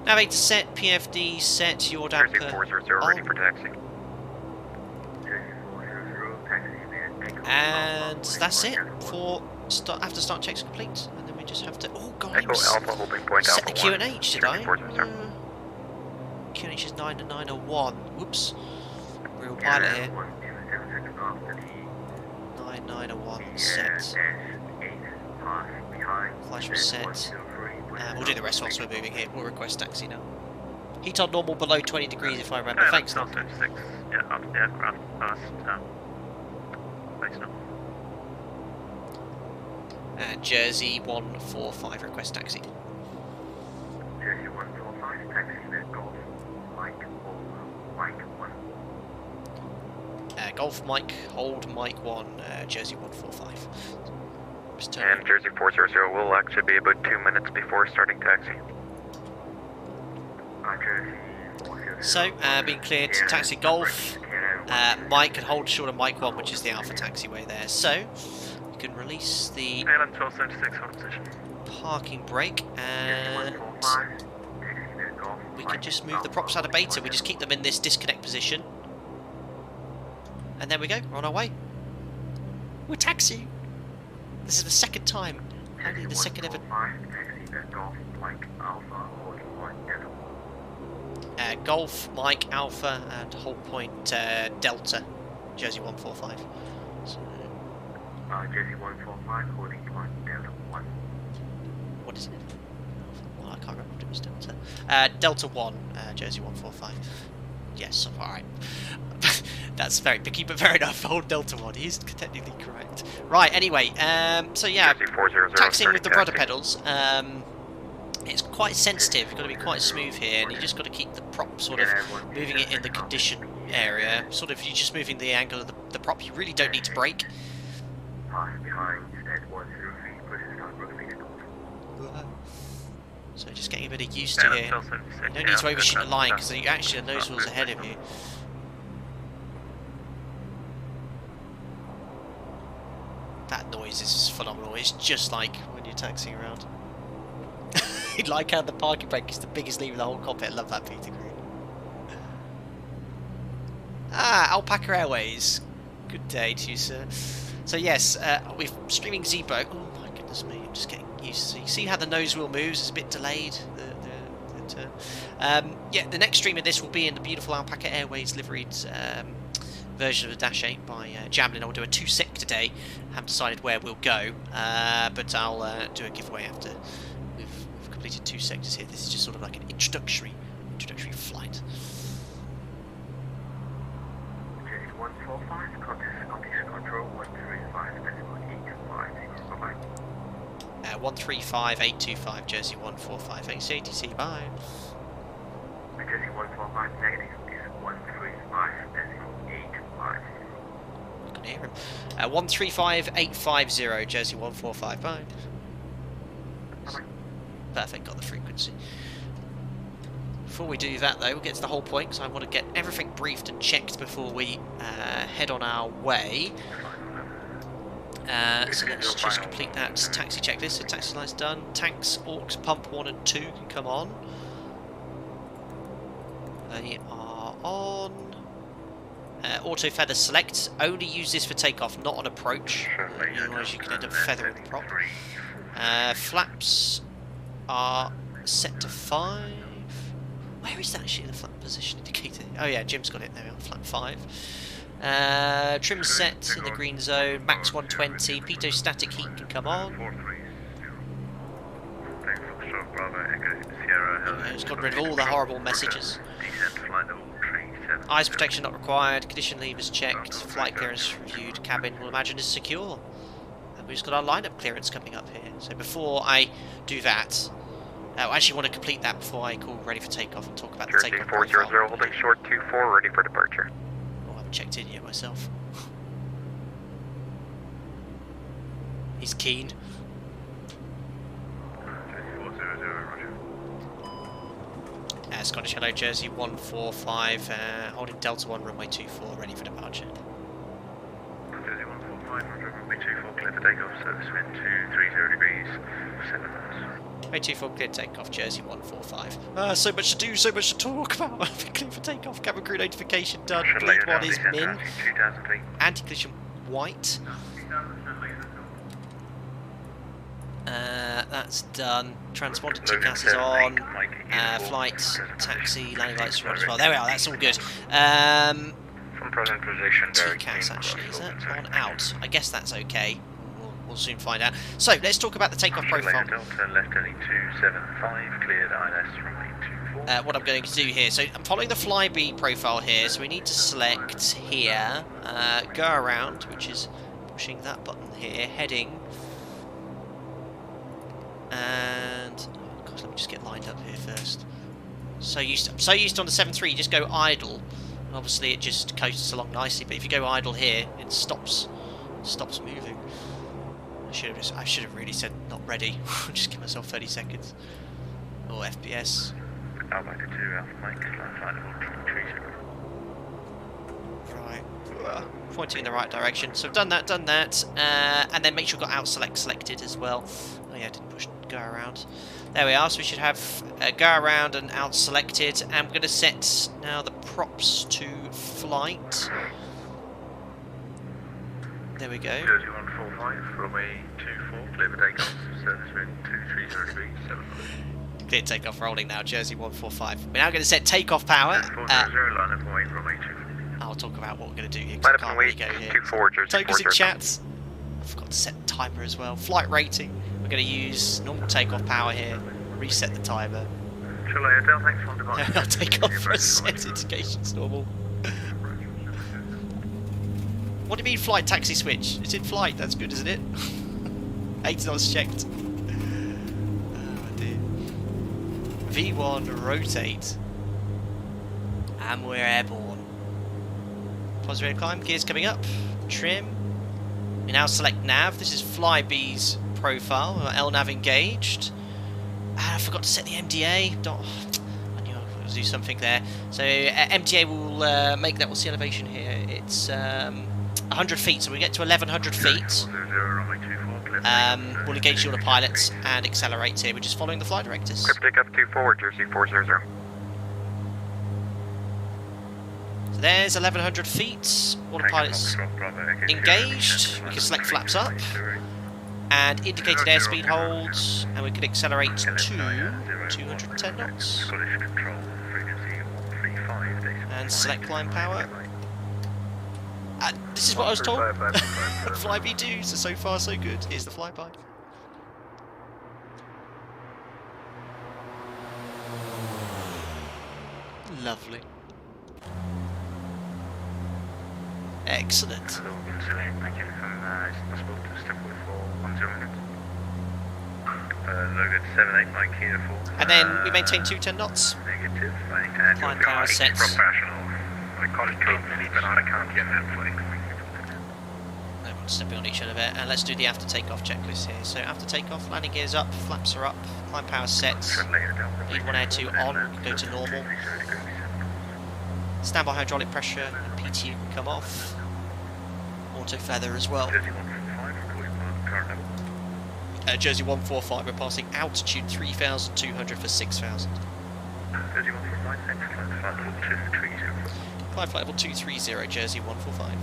Navigator set, PFD set, your damper Jersey 400 ready for taxi. and that's it for after start checks complete, and then we just have to. Oh god, Echo Alpha holding point set Alpha the 1. QNH, did I? Jersey 400. QNH is 90901. Whoops, real pilot here. 9901 set. Flash was set. We'll do the rest whilst we're moving here. We'll request taxi now. Heat on normal below 20 degrees if I remember. Thanks. Still 36. Yeah, around past. Thanks, no. Jersey 145 request taxi. Jersey 145, taxi with Golf, Mike, hold, Mike 1. Golf Mike, hold Mike 1, Jersey 145. And Jersey 400 will actually be about 2 minutes before starting taxi. Jersey 400. So, being cleared to taxi Golf, Mike and hold short of Mike 1, which is the Alpha taxiway there. So, we can release the Airline 1276 hold position. parking brake, and we can just move the props out of beta. We just keep them in this disconnect position. And there we go, we're on our way. We're taxiing. This is the second time, only the second ever. Golf, Mike, Alpha, and hold point Delta, Jersey 145. So, Jersey 145, holding point Delta 1. what is it? Well, I can't remember what it was. Delta. Delta 1, Jersey 145. Yes, alright. That's very picky, but fair enough. Hold Delta 1. He's technically correct. Right, anyway, so yeah, Jersey 400 taxiing with the starting rudder pedals. It's quite sensitive. You've got to be quite smooth here, and you just got to keep the prop sort of moving it in the condition area. Sort of, you're just moving the angle of the prop. You really don't need to brake. So just getting a bit of used to here. You don't need to overshoot the line because you actually the nose wheel's ahead of you. That noise is phenomenal. It's just like when you're taxiing around. Like how the parking brake is the biggest lever in the whole cockpit. I love that, Peter Green. Alpaca Airways. Good day to you, sir. So yes, we're streaming Z-Boat. Oh my goodness me, I'm just getting used to. You see how the nose wheel moves? It's a bit delayed. The turn. Yeah, the next stream of this will be in the beautiful Alpaca Airways liveried version of the Dash 8 by Jamlin. I'll do a 2-sec today. I haven't decided where we'll go, but I'll do a giveaway after we've completed 2 sectors here. This is just sort of like an introductory flight. 145, condition control 135.85. 135.825, Jersey 145, thanks ATC, bye. Jersey 145 negative is 135.85. I can hear him. 135.850, Jersey 145, bye. Perfect, got the frequency. Before we do that though, we'll get to the whole point because I want to get everything briefed and checked before we head on our way. So let's just complete that taxi checklist. So taxi light's done. Tanks, aux, pump 1 and 2 can come on. They are on. Auto feather select. Only use this for takeoff, not on approach. Otherwise you can end up feathering the prop. Flaps are set to 5. Where is that actually, the flap position indicator? Oh yeah, Jim's got it there, on flap 5. Trim set in the green zone, max 120, pitot static heat can come on. It's got rid of all the horrible messages. Eyes protection not required, condition levers checked, flight clearance reviewed, cabin we'll imagine is secure. And we've just got our lineup clearance coming up here. So before I do that, I actually want to complete that before I call ready for takeoff and talk about the takeoff profile. 400 holding short 24, ready for departure. Oh, I haven't checked in yet myself. Scottish Hello, Jersey 145, holding Delta 1, runway 24, ready for departure. Jersey 145, runway 24, clear for takeoff, service wind 230 degrees, 7 knots. Runway 24, clear takeoff, Jersey 145. So much to do, so much to talk about. Clear for takeoff, cabin crew notification done. Lead 1 is min. Anti-collision white. That's done. Transponder TCAS is on. Flight, taxi, landing lights are on as well. There we are, that's all good. From present position, TCAS actually, is that on out? I guess that's okay. We'll soon find out. So, let's talk about the takeoff profile. Delta left heading 275, cleared ILS runway 24. What I'm going to do here. So, I'm following the Flybe profile here, so we need to select here, go around, which is pushing that button here, heading. And oh gosh, let me just get lined up here first. I'm so used to on the 7.3, you just go idle, and obviously it just coasts along nicely. But if you go idle here, it stops moving. I should have really said not ready. Just give myself 30 seconds. Or FPS. Alpha 2, Alpha Mike, flight level 30. Right. Pointing in the right direction. So I've done that, and then make sure you've got out select selected as well. Oh yeah, I didn't push go around. There we are, so we should have go around and out selected, and we're going to set now the props to flight. There we go. Jersey 145, runway 24, clear for takeoff, service wind 230 degrees, 7 knots. Clear takeoff rolling now, Jersey 145. We're now going to set takeoff power. 400, line of way, runway 24. I'll talk about what we're going to do here, Line because I up and can't really wait, go here. Q4, Jersey Tokens in 40. chats. I forgot to set the timer as well. Flight rating. We're going to use normal takeoff power here. Reset the timer. Chile Hotel, thanks for departure. I'll take off for a set indications normal. What do you mean flight taxi switch? It's in flight, that's good, isn't it? 8 knots checked. Oh dear. V1 rotate. And we're airborne. Positive climb, gears coming up. Trim. We now select nav. This is Flybe's profile. LNAV engaged. And I forgot to set the MDA. I knew I was do something there. So MDA will make that. What's the elevation here? It's 100 feet. So we get to 1100 feet. We'll engage the autopilots and accelerate here. We're just following the flight directives. Cryptic up to forward, Jersey 400. So there's 1100 feet. Autopilots engaged. We can select flaps up. And indicated airspeed holds, and we can accelerate to 210 knots. And select climb power. This is what I was told. Flybe do, so far so good. Here's the flyby. Lovely. Excellent. And then we maintain 210 knots. Negative. Climb power sets. Professional. I call it code sleep, but I can't get that flight. Everyone's stepping on each other there. And let's do the after takeoff checklist here. So after takeoff, landing gears up, flaps are up, climb power sets. Lead 1 air 2 on, go to normal. Standby hydraulic pressure and PTU can come off. Auto feather as well. Jersey 145, we're passing altitude 3,200 for 6,000. Jersey 145, excellent. Flight level 230. Climb flight level 230, Jersey 145.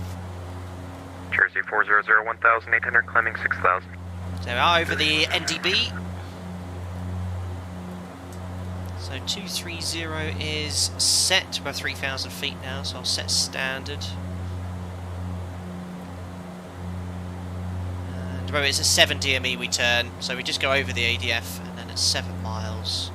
Jersey 400, 1,800, climbing 6,000. So we are over the NDB. So 230 is set above 3,000 feet now, so I'll set standard. And remember, it's a 7 DME we turn, so we just go over the ADF, and then it's 7 miles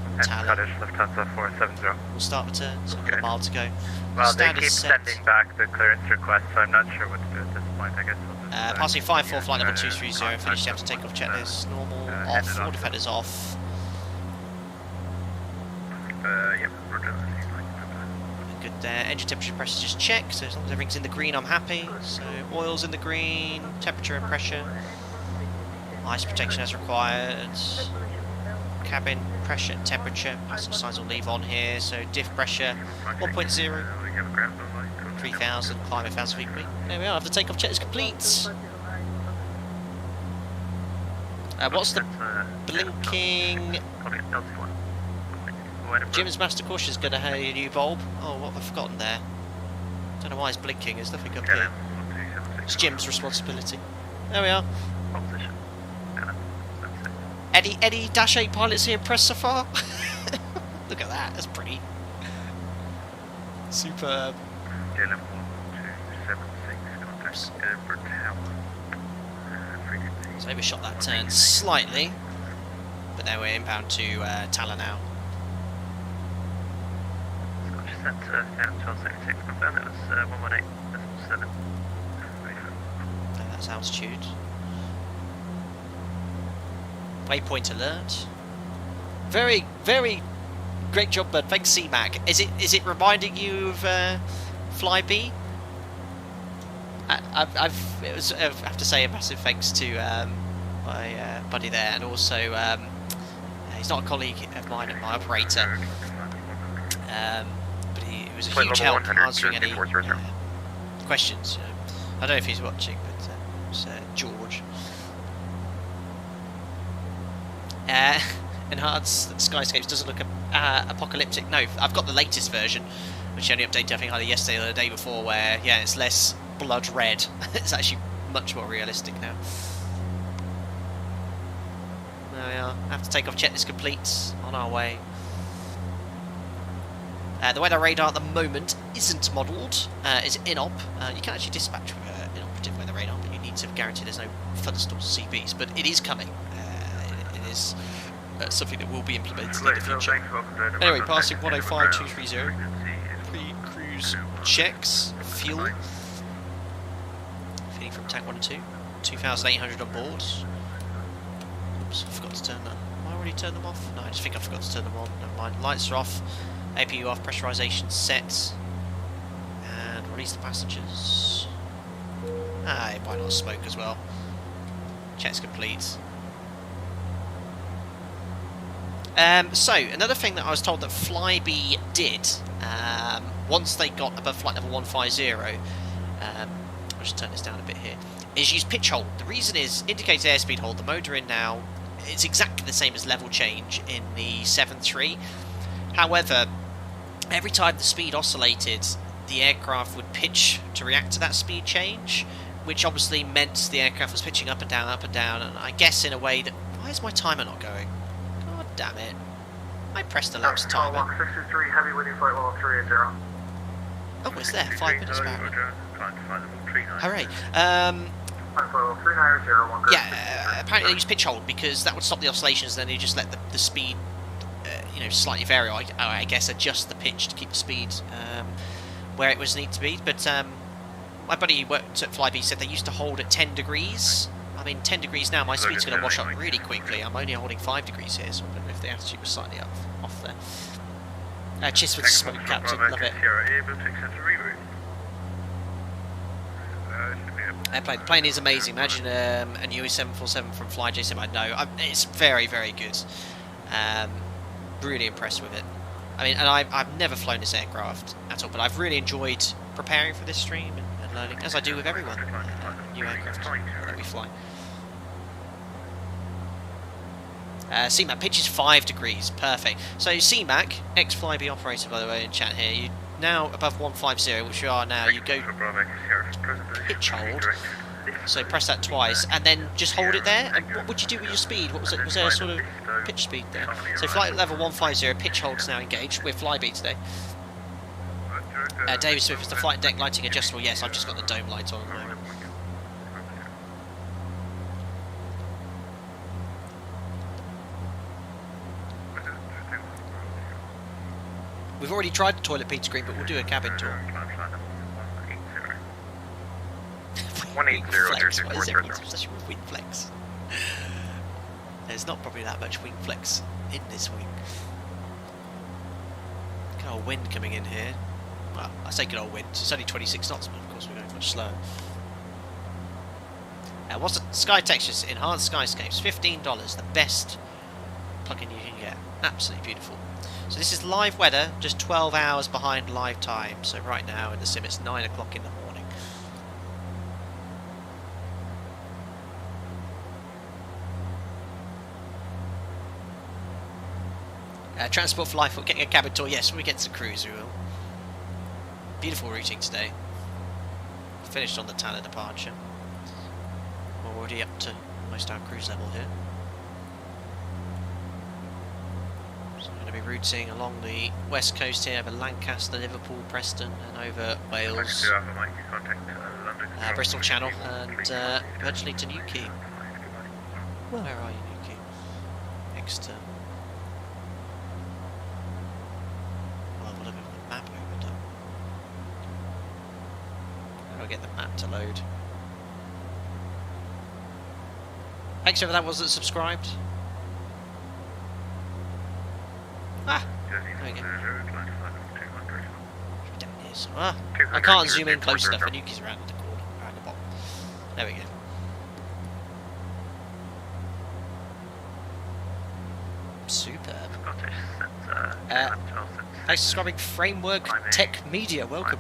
from Tallinn. Lufthansa 470. We'll start the turn, so another mile to go. Well, they Standard keep set. sending back the clearance request, so I'm not sure what to do at this point. I guess we'll just, Passing 5-4, flight level 230, finish after takeoff checklist, normal, off, all defenders off. Yep, roger. Good there. Engine temperature pressure just checked, so as long as everything's in the green, I'm happy. So oil's in the green, temperature and pressure. Ice protection as required. cabin pressure and temperature. Passenger signs will leave on here. So diff pressure 1.0, 3,000, climb 1,000 feet per week. There we are. The takeoff check is complete. What's the blinking? Jim's master caution is going to have a new bulb. Oh, what have I forgotten there? Don't know why it's blinking. There's nothing up here. It's Jim's responsibility. There we are. Any Dash 8 pilots here impressed so far? Look at that. That's pretty. Superb. So overshot that turn slightly, but now we're inbound to Tala now. Centre, 1276, confirm that was 118.7. That's altitude. Waypoint alert. Very, very great job, bud. Thanks, CMAC. Is it reminding you of Flybe? I have to say a massive thanks to my buddy there, and also he's not a colleague of mine, my operator, but he was a huge help answering any questions. I don't know if he's watching, but it's George. Enhanced Skyscapes doesn't look apocalyptic. No, I've got the latest version, which only updated I think either yesterday or the day before, where yeah, it's less blood red. It's actually much more realistic now. There we are. I have to take off checklist complete. On our way. The weather radar at the moment isn't modelled. It's INOP. You can actually dispatch with an inoperative weather radar, but you need to guarantee there's no thunderstorms or CBs. But it is coming. It is something that will be implemented in the future. Anyway, passing 105.230. Pre-cruise checks. Fuel. Feeding from tank 1 and 2. 2,800 on board. Oops, I forgot to turn that. Have I already turned them off? No, I just think I forgot to turn them on. Never mind. Lights are off. APU off. Pressurization set. And release the passengers. Ah, why not smoke as well? Checks complete. So, another thing that I was told that Flybe did, once they got above flight level 150, I'll just turn this down a bit here, is use pitch hold. The reason is, indicates airspeed hold, the mode we're in now, it's exactly the same as level change in the 7.3. However, every time the speed oscillated, the aircraft would pitch to react to that speed change, which obviously meant the aircraft was pitching up and down, and I guess in a way that... Why is my timer not going? God damn it. I pressed the lapse timer. 63, heavy within flight level 30. Oh, it's there. 5 minutes back. Hooray. Yeah, apparently they use pitch hold because that would stop the oscillations, then you just let the speed, you know, slightly vary. I guess adjust the pitch to keep the speed where it was need to be. But my buddy who worked at Flybe said they used to hold at 10 degrees. I mean, 10 degrees now, my speed's going to wash up really quickly. I'm only holding 5 degrees here, so I don't know if the altitude was slightly off there. Cheers for the smoke, Captain. Love it. The plane is amazing. Imagine a Newquay 747 from FlyJSim. I know. It's very, very good. Really impressed with it. I mean, and I've never flown this aircraft at all, but I've really enjoyed preparing for this stream and learning, as I do with everyone. New aircraft that we fly. CMAC pitch is 5 degrees, perfect. So CMAC, ex-Flybe operator by the way in chat here, you now above 150, which you are now, you go pitch hold, so press that twice, and then just hold it there, and what would you do with your speed? What was it? Was there a sort of pitch speed there? So flight level 150, pitch hold's now engaged with Flybe today. David Smith, is the flight deck lighting adjustable? Yes, I've just got the dome light on at the moment. We've already tried the toilet pizza screen, but we'll do a cabin tour. Wing flex. Why is everyone such a wing flex? There's not probably that much wing flex in this wing. Good old wind coming in here. Well, I say good old wind. It's only 26 knots, but of course we're going much slower. What's the sky textures? Enhanced skyscapes, $15. The best plug-in you can get. Absolutely beautiful. So this is live weather, just 12 hours behind live time. So right now in the sim it's 9 o'clock in the morning. Transport for life, we're getting a cabin tour. Yes, when we get to the cruise we will. Beautiful routing today. Finished on the Tanner departure. We're already up to almost our cruise level here. So I'm going to be routing along the west coast here over Lancaster, Liverpool, Preston and over Wales, Bristol Channel and eventually to Newquay. Where are you, Newquay? Exeter. Well, what have the map opened up? How do I get the map to load? Thanks whoever that was that subscribed. Ah! There we go. Down here somewhere. I can't zoom in close enough, and Yuki's around the corner, around the bottom. There we go. Superb. Thanks for subscribing, Framework Tech Media, welcome.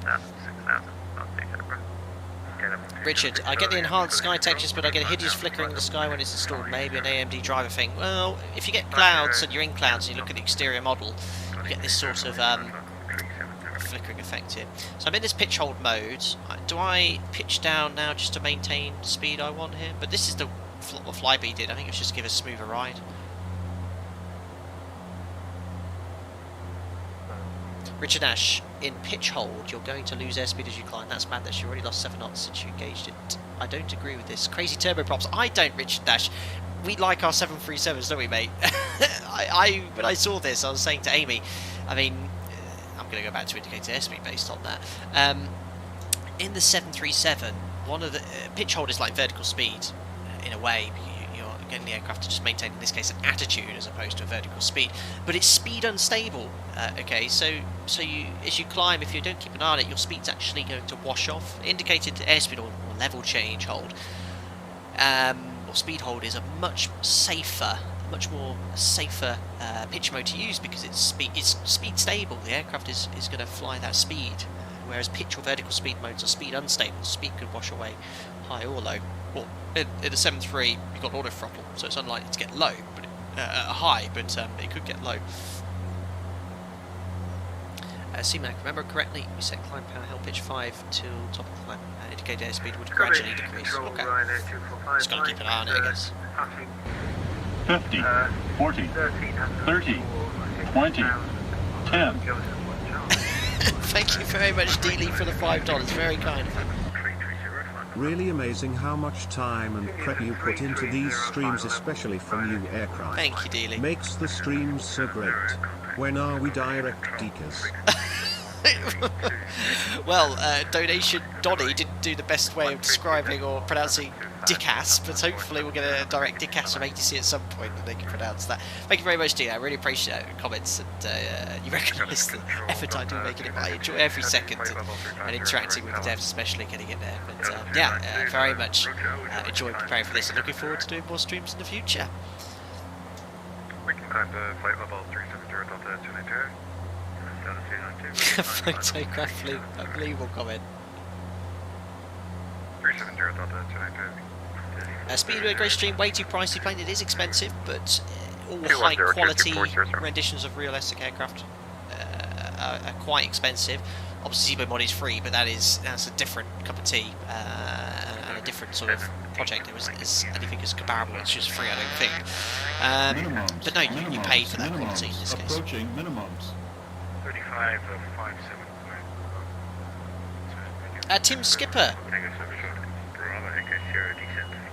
Richard, I get the enhanced sky textures, but I get a hideous flickering in the sky when it's installed. Maybe an AMD driver thing. Well, if you get clouds and you're in clouds and you look at the exterior model, you get this sort of flickering effect here. So I'm in this pitch hold mode. Do I pitch down now just to maintain the speed I want here? But this is what Flybe did. I think it was just to give a smoother ride. Richard Ash, in pitch hold, you're going to lose airspeed as you climb. That's madness. You already lost 7 knots since you engaged it. I don't agree with this. Crazy turboprops. I don't, Richard Ash. We like our 737s, don't we, mate? When I saw this, I was saying to Amy, I mean, I'm going to go back to indicated airspeed based on that. In the 737, one of the pitch hold is like vertical speed, in a way. You're getting the aircraft to just maintain, in this case, an attitude as opposed to a vertical speed. But it's speed unstable. Okay, so you, as you climb, if you don't keep an eye on it, your speed's actually going to wash off. Indicated airspeed or level change hold, or speed hold, is a much more safer pitch mode to use because it's speed stable. The aircraft is going to fly that speed, whereas pitch or vertical speed modes are speed unstable. Speed could wash away high or low. Well, in the 7.3 you've got auto throttle, so it's unlikely to get low, but high, but it could get low. CMAC, remember correctly, you set climb power held pitch 5 till top of climb. Indicated airspeed would gradually decrease. Okay. Just got to keep an eye on it, I guess. 50, 40, 30, 20, 10. Thank you very much, Dealey, for the $5. Very kind of you. Really amazing how much time and prep you put into these streams, especially for new aircraft. Thank you, Dealey. Makes the streams so great. When are we direct deckers? Well, Donation Donny didn't do the best way of describing or pronouncing Dickass, but hopefully we'll get a direct Dickass from ATC at some point and they can pronounce that. Thank you very much, Dean. I really appreciate your comments, and you recognise the effort I do making it. I enjoy every second and interacting with the devs, especially getting in there. But yeah, very much enjoying preparing for this and looking forward to doing more streams in the future. We can climb the flight level 370 Delta 292. Photograph flew, unbelievable comment. 370 Delta 292. Speedway Grey Stream, way too pricey plane. It is expensive, but all high quality renditions of realistic aircraft are quite expensive. Obviously Zibo mod is free, but that's a different cup of tea and a different sort of project. It was anything as comparable. It's just free, I don't think. But no, you pay for that quality in this case. Approaching minimums. 35 of 57. Tim Skipper.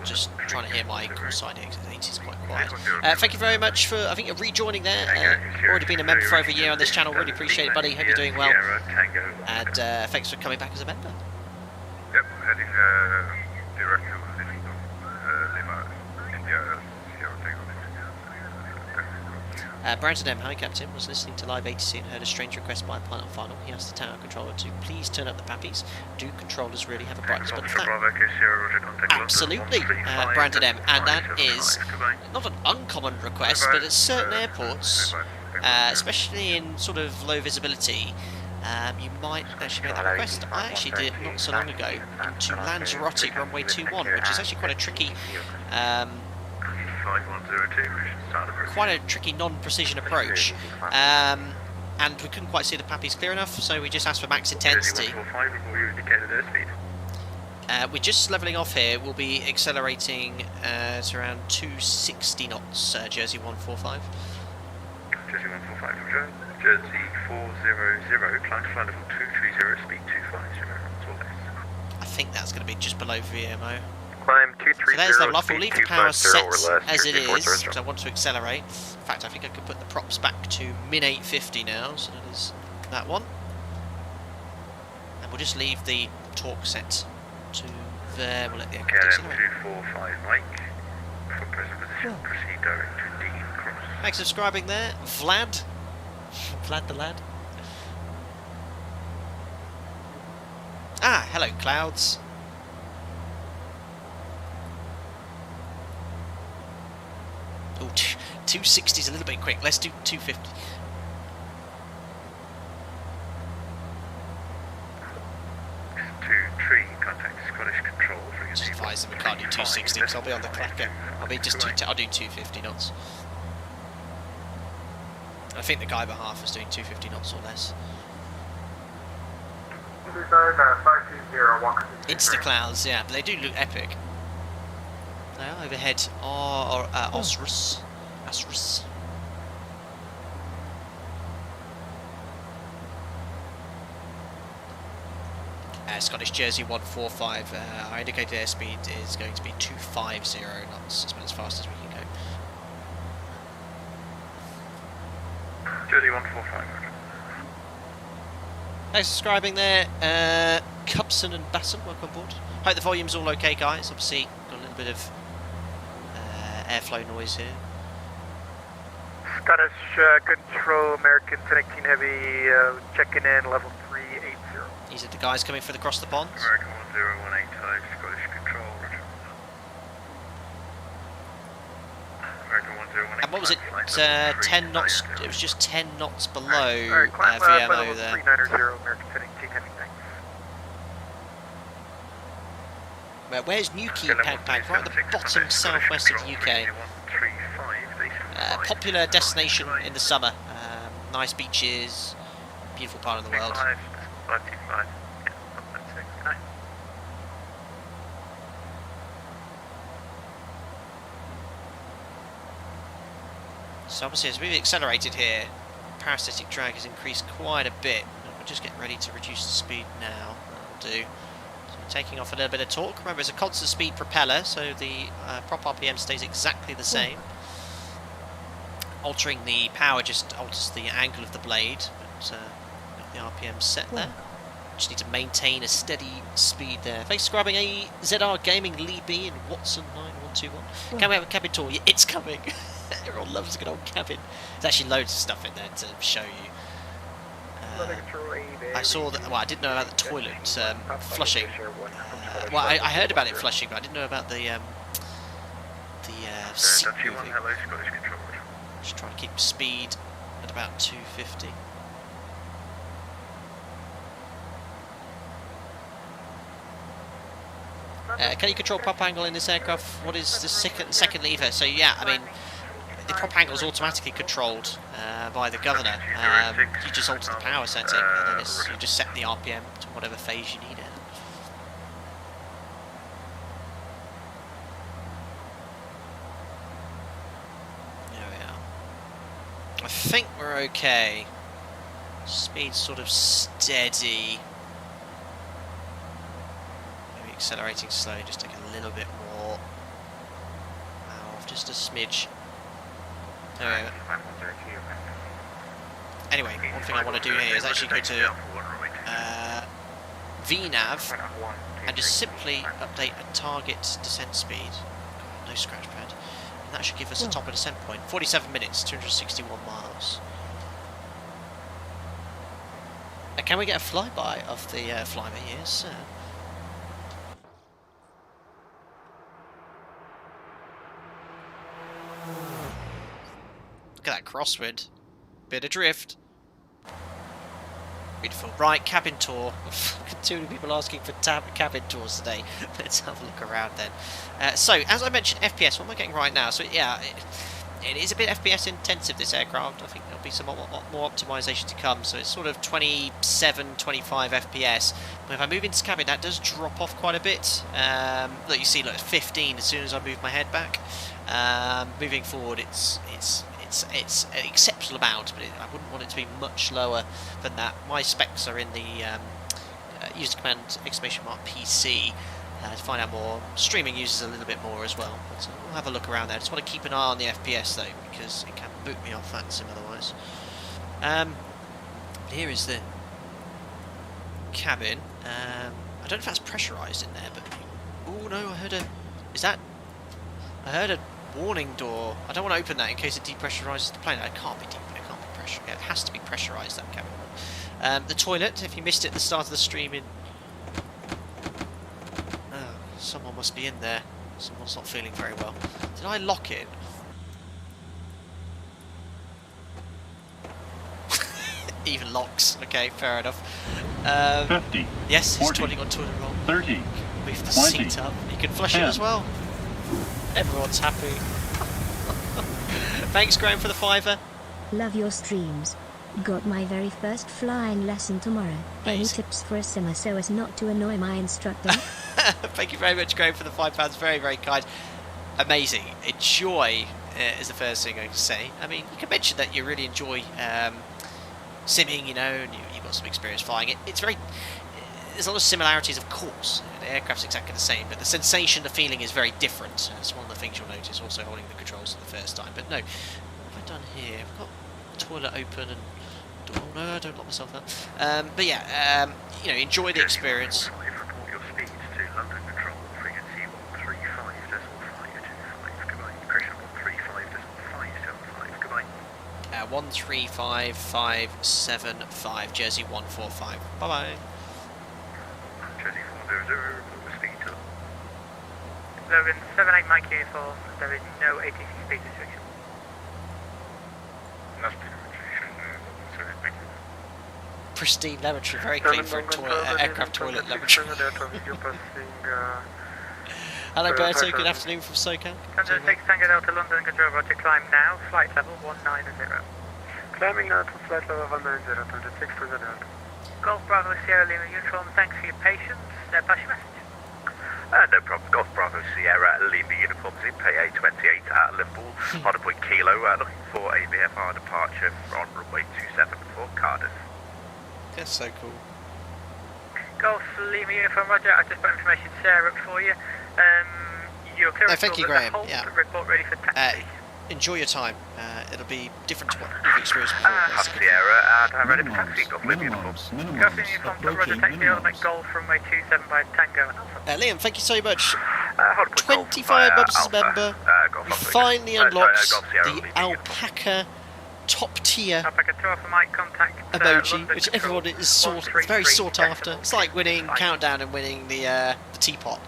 Just trying to hear my call sign here because it is quite quiet. Thank you very much for, I think, you're rejoining there. Already been a member for over a year on this channel. Really appreciate it, buddy. Hope you're doing well. And thanks for coming back as a member. Yep, heading direct to Lima, India, Brandon M, hi Captain, was listening to Live ATC and heard a strange request by a pilot on final. He asked the tower controller to please turn up the pappies. Do controllers really have a brightness button for that? Absolutely, Brandon M, and that is not an uncommon request, but at certain airports, especially in sort of low visibility, you might actually make that request. I actually did it not so long ago into Lanzarote runway 21, which is actually quite a tricky non-precision approach, and we couldn't quite see the pappies clear enough, so we just asked for max intensity. We're just levelling off here. We'll be accelerating at around 260 knots, Jersey 145. Jersey 145, Jersey 400, climb to flight level 230, speed 250 knots or less. I think that's going to be just below VMO. Climb 230, so there's level off. We'll leave the power set as it is, because I want to accelerate. In fact, I think I could put the props back to min 850 now, so that is that one. And we'll just leave the torque set to there. We'll let the aircraft accelerate. 245 Mike, for present position, proceed direct to D cross. Thanks for subscribing there, Vlad. Vlad the lad. Ah, hello clouds. Oh, 260 is a little bit quick. Let's do 250. To tree, contact Scottish control. Just advise them we can't do 260 because I'll be on the clacker. I'll do 250 knots. I think the guy behalf is doing 250 knots or less. Insta clouds, yeah, but they do look epic. Now overhead are Osrus. Scottish Jersey 145. Our indicated airspeed is going to be 250 knots. It's about as fast as we can go. Jersey 145. Thanks for subscribing there, Cubson and Basson. Welcome aboard. Hope the volume's all okay, guys. Obviously, got a little bit of airflow noise here. Scottish Control, American 1018 Heavy, checking in, level 380. These are the guys coming for the cross the pond. American 10185, Scottish Control, roger. American 10185. And what was it? 10 knots. It was just 10 knots below Climb, VMO there. 390, American 1018 Heavy, thanks. Where's Newquay, Pack? Right at the bottom southwest of the UK. Popular destination in the summer. Nice beaches, beautiful part of the world. So obviously as we've accelerated here, parasitic drag has increased quite a bit. We're just getting ready to reduce the speed now. That'll do. So we're taking off a little bit of torque. Remember, it's a constant speed propeller, so the prop RPM stays exactly the same. Altering the power just alters the angle of the blade, but got the RPM set there. Just need to maintain a steady speed there. Thanks for grabbing a ZR Gaming Lee B and Watson 9121. Can we have a cabin tour? Yeah, it's coming. Everyone loves a good old cabin. There's actually loads of stuff in there to show you. I saw that. Well, I didn't know about the toilet flushing. Well, I heard about it flushing, but I didn't know about the seat moving. Just trying to keep speed at about 250. Can you control prop angle in this aircraft? What is the second lever? So yeah, I mean, the prop angle is automatically controlled by the governor. You just alter the power setting, and then you just set the RPM to whatever phase you need it. There we are. I think we're okay. Speed's sort of steady. Maybe accelerating slow, just take a little bit more. Off just a smidge. There we go. Anyway, one thing I want to do here is actually go to VNav and just simply update a target descent speed. No scratch pad. And that should give us a top of descent point. 47 minutes, 261 miles. Can we get a flyby of the Flybe? Yes, sir. Look at that crosswind. Bit of drift. Beautiful. Right, cabin tour. Too many people asking for cabin tours today. Let's have a look around then. So, as I mentioned, FPS, what am I getting right now? So, yeah, it is a bit FPS intensive, this aircraft. I think there'll be some more optimization to come. So, it's sort of 27, 25 FPS. But if I move into cabin, that does drop off quite a bit. Look, you see, look, 15 as soon as I move my head back. Moving forward, it's an exceptional amount, but I wouldn't want it to be much lower than that. My specs are in the user command !PC to find out more. Streaming uses a little bit more as well, but we'll have a look around there. I just want to keep an eye on the FPS though, because it can boot me off FlyJSim otherwise. Here is the cabin. I don't know if that's pressurised in there, but oh no, I heard a warning door. I don't want to open that in case it depressurises the plane. It can't be pressurised. It has to be pressurised, that cabin. The toilet, if you missed it at the start of the stream, someone must be in there. Someone's not feeling very well. Did I lock it? Even locks. Okay, fair enough. 50. Yes, 40, it's toilet on toilet roll. 30. Move the 20, seat up. You can flush 10. it as well. Everyone's happy. Thanks, Graham, for the $5. Love your streams. Got my very first flying lesson tomorrow. Any Amazing. tips for a simmer so as not to annoy my instructor? Thank you very much, Graham, for the £5. Very, very kind. Amazing. Enjoy is the first thing I can say. I mean, you can mention that you really enjoy simming, you know, and you've got some experience flying it. It's very... There's a lot of similarities, of course. The aircraft's exactly the same, but the sensation, the feeling is very different. That's one of the things you'll notice, also holding the controls for the first time. But no, what have I done here? I've got the toilet open and... Oh no, I don't lock myself out. But yeah, you know, enjoy the experience. Report your speeds to London Control, frequency 135.525, goodbye. Pressure 135.525, goodbye. 135575, Jersey 145. Bye bye. Jersey 400, report the speed to Logan 78 Mike uniform, there is no ATC speed restriction. Pristine laboratory, very clean for a aircraft toilet laboratory. Hello Berto, good afternoon from SoCal. Thunder 6 Tango Delta London Control, roger, climb now, flight level 190. Climbing now to flight level 190, Thunder 6 Tango Delta. Golf Bravo Sierra Lima uniform, thanks for your patience. Pass your message. no problem. Golf Bravo Sierra Lima uniform, ZPA 28 at Liverpool, Harding Point Kilo, looking for a VFR departure on runway 27 for Cardiff. That's so cool. Golf Lima uniform, roger, I just put information to Sarah up for you. You're clear. Thank you, Graham. Yeah. Report ready for taxi. Enjoy your time. It'll be different to what you've experienced before. Have Sierra and I'm ready for taxi. Golf Lima uniform. Golf Lima uniform, roger, taxi ultimate Golf runway 27 by Tango and Alpha. Liam, thank you so much. 25 members as a member. We finally unlocked the Alpaca top tier Alpaca 2 Alpha Mike, contact emoji, which everyone is very sought after. It's like winning Countdown and winning the teapot.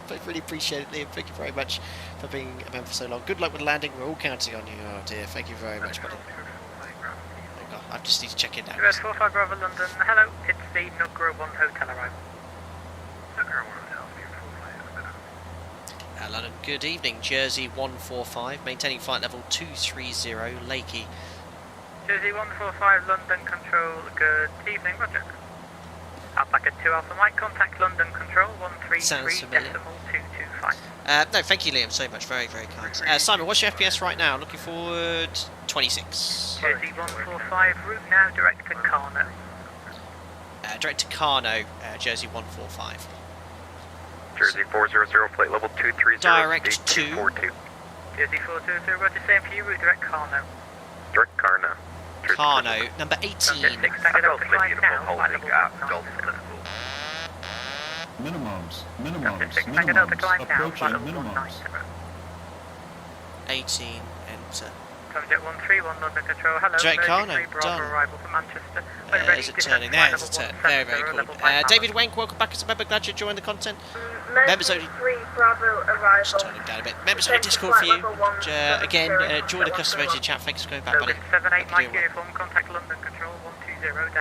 I really appreciate it, Liam. Thank you very much for being a member for so long. Good luck with landing. We're all counting on you. Oh dear, thank you very much, buddy. Oh God, I just need to check in now. US 45 Bravo London, hello, it's the Newquay 1 hotel arrival. London, good evening. Jersey 145, maintaining flight level 230, Lakey. Jersey 145, London Control, good evening, roger. Alpaca 2 Alpha Mike, contact London Control 133.225. No, thank you, Liam, so much. Very, very kind. Simon, what's your FPS right now? Looking forward, 26. Jersey 145, route now direct to Carno. Direct to Carno, Jersey 145. Jersey 400, plate level 230. Direct to Jersey 400, roger, same for you, route direct Carno. Direct Carno. Carno, number 18. Golf Lima uniform holding at Golf Liverpool. Minimums, Delta climb now, approaching flight level minimums. 190. 18, enter. Subject 131 London Control. Hello. Direct car, no, Bravo done. arrival from Manchester. When ready, There's a descend turning to there, flight there's a level turn. Very, very 170, cool. level 5 David Wenk, welcome back as a member. Glad you joined the content. Members only. Bravo arrival. Just turn him down a bit. Members only Discord for you. Again, join the customer engine chat. Thanks for going back, buddy. 78 Mike Doing well. uniform. Contact London Control 120 decimal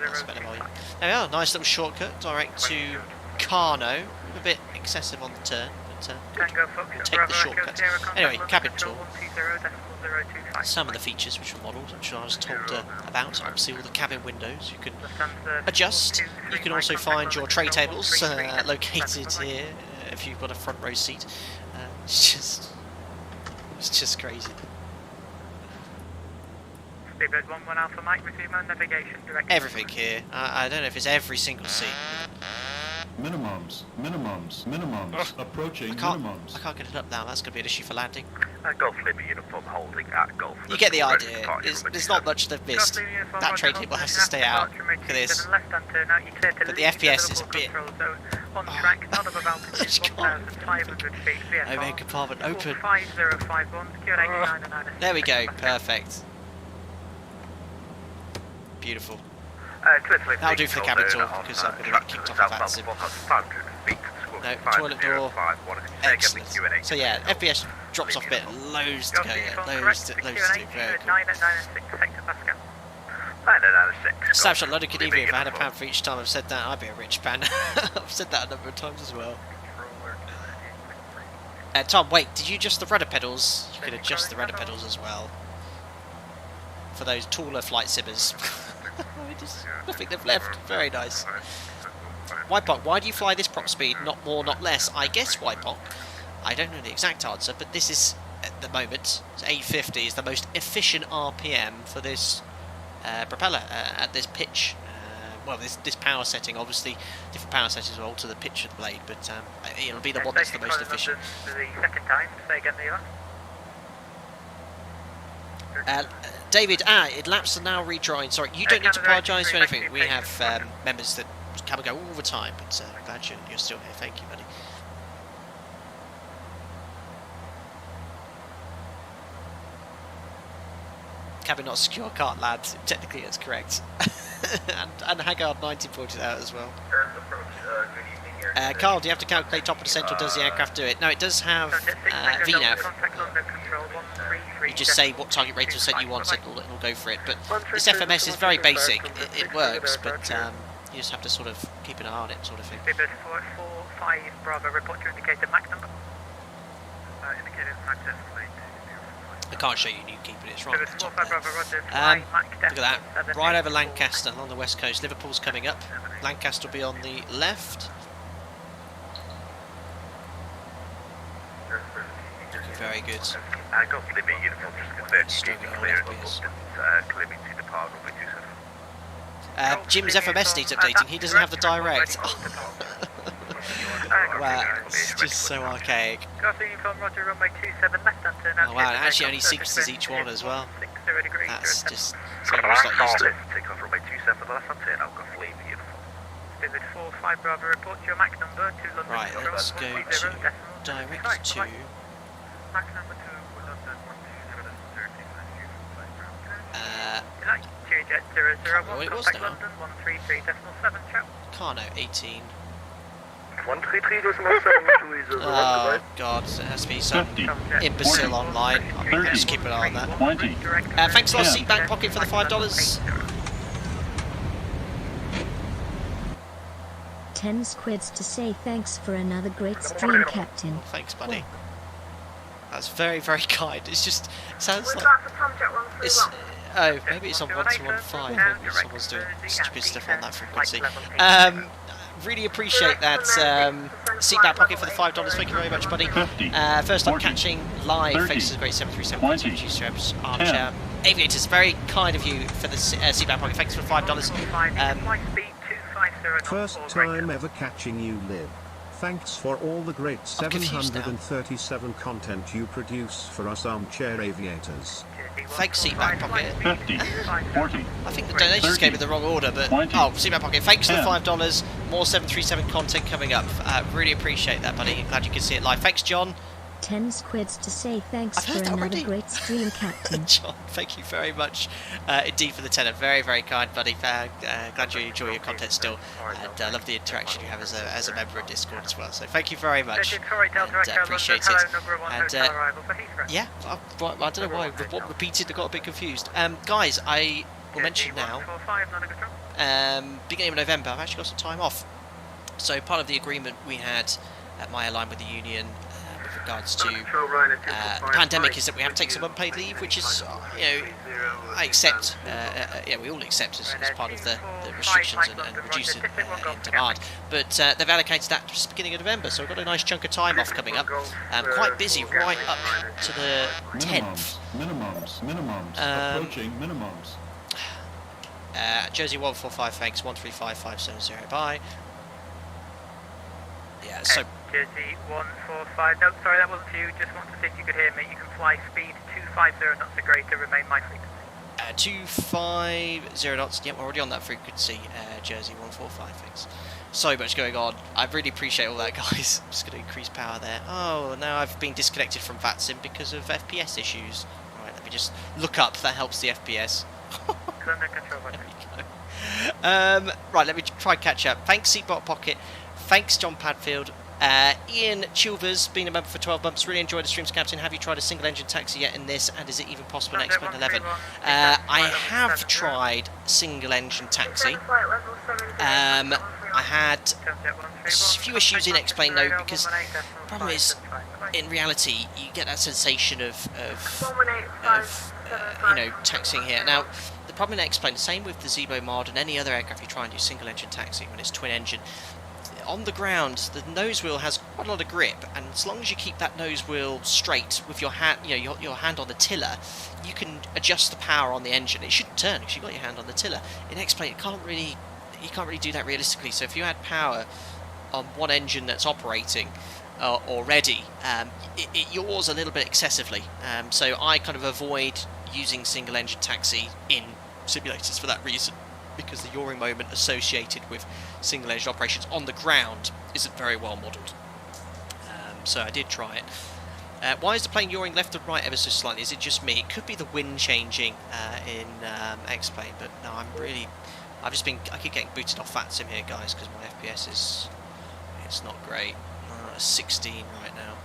That's better 025. volume. There we are, nice little shortcut direct to Carno. A bit excessive on the turn, but Tango Fox, we'll take the Bravo Echo shortcut. Sierra, contact Anyway, London cabin Control tour. 120 decimal 025. Some of the features which were modelled, which I was told about. Obviously, all the cabin windows you can Lufthansa adjust. 423 You can also Mike, find contact your London tray Control tables 133 located decimal here if you've got a front row seat. It's just crazy. Speedbird 11 Alpha Mike, resume on navigation direction. Everything here. I don't know if it's every single seat. Minimums. Approaching I can't get it up now. That's going to be an issue for landing. Golf Lima uniform holding at Golf. You get the Lima, idea. departure from There's not much they've missed. Crossing uniform, That Roger, tray table has to stay out. Look at this. Left hand turn out, you clear to But the leave FPS is a available bit- control zone. On track, not above altitude, I can't. 1,500 feet. VFR. Overhead compartment open. 5051, Q89 and 96. There we go. Perfect. Beautiful. That'll do for the cabin tour, because I'm going to get kicked off of that sim. No, toilet door. Excellent. So yeah, FPS drops off a bit. Loads to go yet. Loads to do. Very cool. 9 at 9 and 6 hectopascal. Snapshot London, good evening. If I had a pound for each time I've said that, I'd be a rich man. I've said that a number of times as well. Tom, wait, did you adjust the rudder pedals? You could adjust the rudder pedals as well. For those taller flight simmers. Nothing they've left. Very nice. Wypock, why do you fly this prop speed? Not more, not less. I guess, Wypock. I don't know the exact answer, but this is, at the moment, 850 is the most efficient RPM for this propeller at this pitch. Well, this power setting, obviously, different power settings will alter the pitch of the blade, but it'll be the one that's the most efficient. For the second time, say again the David, it lapsed and now rejoined. Sorry, you don't need to apologise for anything. We have members that come and go all the time, but glad you're still here. Thank you, buddy. Cabin not secure, can't land. Technically, that's correct. and Haggard90 pointed out as well. Carl, do you have to calculate top of descent, or does the aircraft do it? No, it does have VNAV. You just say what target rate of descent you want, and it'll go for it. But this FMS is very basic. It works, but you just have to sort of keep an eye on it, sort of thing. 445 Bravo, report your indicator Mach number. Indicator Mach I can't show you Newquay, but it's right at the top there. Bravo, Roger, Look at that, right over Lancaster along the west coast. Liverpool's coming up. Lancaster will be on the left. Looking very good. Golf Lima uniform just confirmed clear at London, clearing to depart runway 27. Jim's FMS needs updating. He doesn't have the direct. Wow, it's just so archaic. Oh wow, it actually only sequences each one as well. That's just so I'm just not used to. Takeoff runway 27, the left hand turn out, Golf Lima uniform. Visit 45 Bravo, report your Mach number to London. Right, let's go to direct to. Mach number to London 120.005. Well, it was now. London 133.7 chap. Carno 18. 133.7. Oh god, it has to be some 50. imbecile online. I'll just keep an eye on that. 20. Thanks a lot, Seatback Pocket, for the $5. 10 squids to say thanks for another great stream, Captain. Oh, thanks, buddy. That's very, very kind. It's just, it sounds like it's. Oh, maybe it's on 1215. Maybe someone's doing stupid stuff on that frequency. Really appreciate that, Seatback Pocket, for the $5. Thank you very much, buddy. 50. First up, 40, catching live. 30, Thanks to the great 737 20, producer Armchair Aviators. Very kind of you for the Seatback Pocket. Thanks for the $5. First time ever catching you live. Thanks for all the great confused now. 737 content you produce for us armchair aviators. Thanks, Seatback Pocket. 50. 40. I think the donations 30, came in the wrong order, but 20, oh, Seatback Pocket, thanks for the 10. $5. More 737 content coming up. Really appreciate that, buddy. Glad you can see it live. Thanks, John. 10 squids to say thanks I've for heard that another already. great stream, Captain. John, thank you very much indeed for the tenner. Very, very kind, buddy. Glad you enjoy your content still, and I love the interaction you have as a member of Discord as well. So thank you very much, and appreciate it. And yeah, I don't know why what repeated. I got a bit confused. Guys, I will mention now. Beginning of November, I've actually got some time off. So part of the agreement we had at my Airline with the union with regards to the pandemic is that we have to take some unpaid leave, which is, I accept, we all accept as part of the restrictions and reducing in demand. But they've allocated that just beginning of November, so I've got a nice chunk of time off coming up. Quite busy right up to the 10th. Minimums. Approaching minimums. Jersey 145, thanks. 135570, bye. Yeah, so. Jersey 145, no, sorry, that wasn't for you. Just want to see if you could hear me. You can fly speed 250 knots or greater, remain my frequency. 250 knots, yep, we're already on that frequency. Jersey 145, thanks. So much going on. I really appreciate all that, guys. I'm just going to increase power there. Oh, now I've been disconnected from FlyJSim because of FPS issues. Right, let me just look up. That helps the FPS. There we go. Right, let me try and catch up. Thanks, Seatbelt Pocket. Thanks, John Padfield. Ian Chilvers, been a member for 12 months. Really enjoyed the streams, Captain. Have you tried a single engine taxi yet in this? And is it even possible in X-Men 11? I have tried single engine taxi. I had a few issues in X-Plane though, because the problem is, in reality, you get that sensation of taxiing here. Now, the problem in X-Plane, the same with the Zebo Mod and any other aircraft you try and do single engine taxi when it's twin engine. On the ground, the nose wheel has quite a lot of grip, and as long as you keep that nose wheel straight with your hand, your hand on the tiller, you can adjust the power on the engine. It shouldn't turn because you've got your hand on the tiller. In X-Plane, you can't really do that realistically. So if you add power on one engine that's operating already, it yaws a little bit excessively. So I kind of avoid using single engine taxi in simulators for that reason, because the yawing moment associated with single engine operations on the ground isn't very well modelled. So I did try it. Why is the plane yawing left and right ever so slightly? Is it just me? It could be the wind changing in X-Plane, but no, I keep getting booted off FlyJSim here, guys, because my FPS it's not great. 16 right now.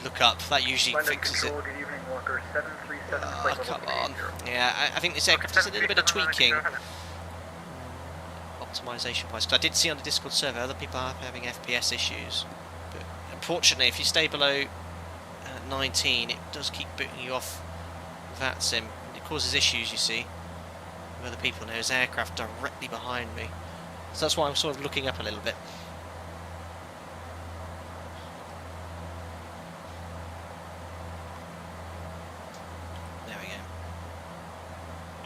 Look up, that usually fixes it. Come on. Yeah, I think this aircraft has a little bit of tweaking. Optimization wise, because I did see on the Discord server other people are having FPS issues. But unfortunately, if you stay below 19, it does keep booting you off FlyJSim. It causes issues, you see, with other people. And there's aircraft directly behind me. So that's why I'm sort of looking up a little bit.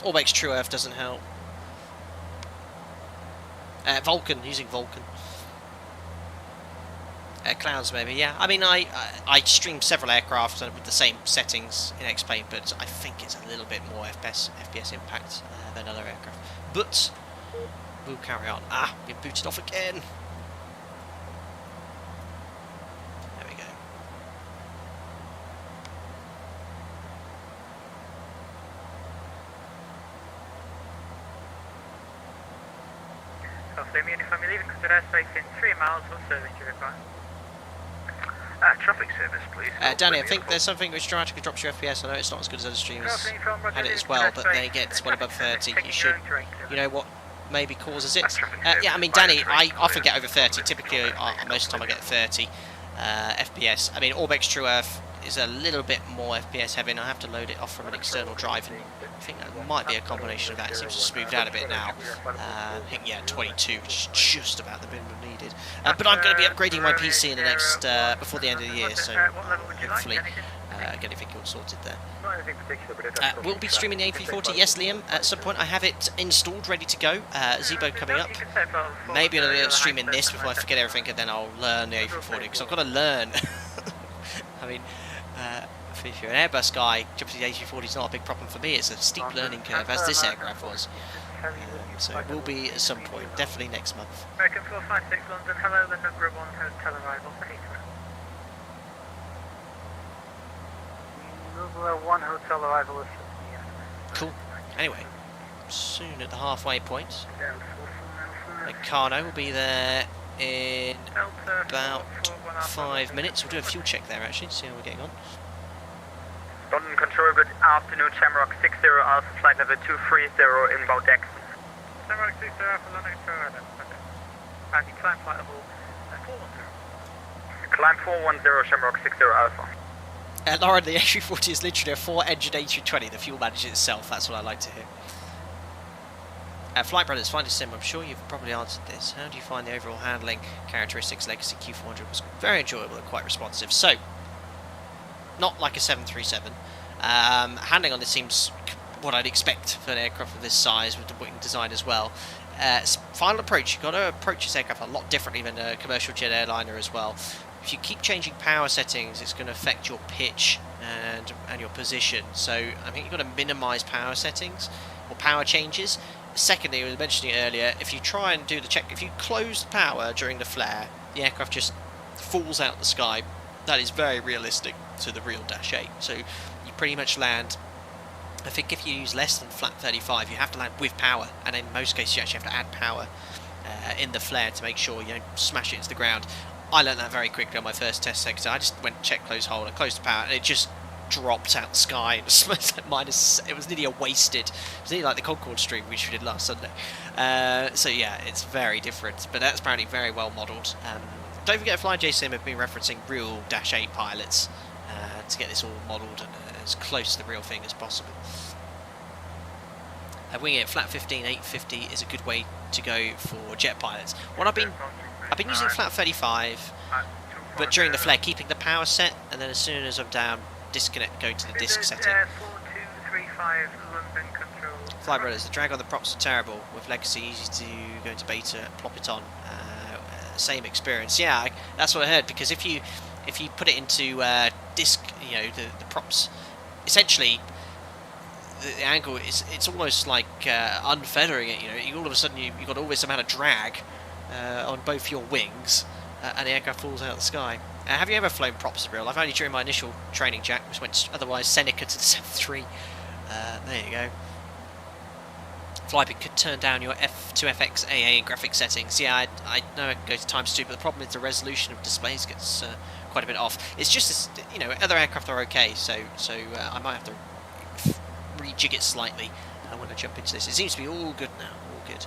All makes True Earth doesn't help. Vulcan, using Vulcan. Clouds maybe, yeah. I mean, I stream several aircraft with the same settings in X-Plane, but I think it's a little bit more FPS impact than other aircraft. But we'll carry on. Been booted off again. There we go. If I'm leaving consider airspace in 3 miles, what service do you require? Traffic service, please. Danny, I think there's something which dramatically drops your FPS. I know it's not as good as other streamers had it as well, but they get well above 30. You should, you know what maybe causes it? Yeah, I mean, Danny, I often get over 30. Typically, most of the time I get 30 FPS. I mean, Orbex True Earth is a little bit more FPS heavy, and I have to load it off from an external drive, and I think that might be a combination of that. It seems to smoothed out a bit now. I think, yeah, 22, which is just about the minimum needed. But I'm going to be upgrading my PC in the next, before the end of the year, so hopefully get everything all sorted there. We'll be streaming the A340, yes, Liam, at some point. I have it installed, ready to go. Zebo coming up. Maybe I'll stream in this before I forget everything, and then I'll learn the A340, because I've got to learn. I mean, if you're an Airbus guy, jumping to the A340 is not a big problem for me. It's a steep learning curve, as this aircraft was. So it will be at some point, definitely next month. American 456 London, hello, the number 1 hotel arrival for Heathrow. 1 hotel arrival is Cool. Anyway, soon at the halfway point. Meccano will be there in about 5 minutes. We'll do a fuel check there actually to see how we're getting on. London Control, good afternoon, Shamrock 60 Alpha, flight level 230 inbound deck. Shamrock 60 Alpha, London Control, and you climb flight level 410. Climb 410, Shamrock 60 Alpha. Lauren, the A340 is literally a 4-engine A320. The fuel manages itself. That's what I like to hear. Flight Brothers, FlyJSim, I'm sure you've probably answered this. How do you find the overall handling characteristics? Legacy Q400 was very enjoyable and quite responsive. So, not like a 737. Handling on this seems what I'd expect for an aircraft of this size with the wing design as well. Final approach, you've got to approach this aircraft a lot differently than a commercial jet airliner as well. If you keep changing power settings, it's going to affect your pitch and your position. So I think you've got to minimise power settings or power changes. Secondly, I was mentioning it earlier, if you try and do the check, if you close the power during the flare, the aircraft just falls out the sky. That is very realistic to the real Dash 8. So you pretty much land, I think if you use less than flat 35, you have to land with power, and in most cases you actually have to add power in the flare to make sure you don't smash it into the ground. I learned that very quickly on my first test sector. I just went and checked close hold and closed the power, and it just dropped out the sky. It was nearly a wasted. It was nearly like the Concorde stream which we did last Sunday. So yeah, it's very different, but that's apparently very well modelled. Don't forget, FlyJSim have been referencing real Dash 8 pilots to get this all modelled and as close to the real thing as possible. Winging it flat 15, 850 is a good way to go for jet pilots. I've been using flat 35, but during the flare, keeping the power set, and then as soon as I'm down, disconnect, go to the disc setting. 4235 London Control. Flybe Brothers, the drag on the props are terrible. With Legacy, easy to go into beta, plop it on. Same experience. Yeah, that's what I heard. Because if you put it into disc, the props, essentially the angle is almost like unfeathering it. You all of a sudden you've got all this amount of drag on both your wings, and the aircraft falls out of the sky. Have you ever flown props in real life? Only during my initial training, Jack, which went otherwise Seneca to the 7.3. There you go. Flybe could turn down your F2FX AA in graphic settings. Yeah, I know it goes to times 2, but the problem is the resolution of displays gets quite a bit off. It's just this, other aircraft are okay, so I might have to rejig it slightly when I jump into this. It seems to be all good now, all good.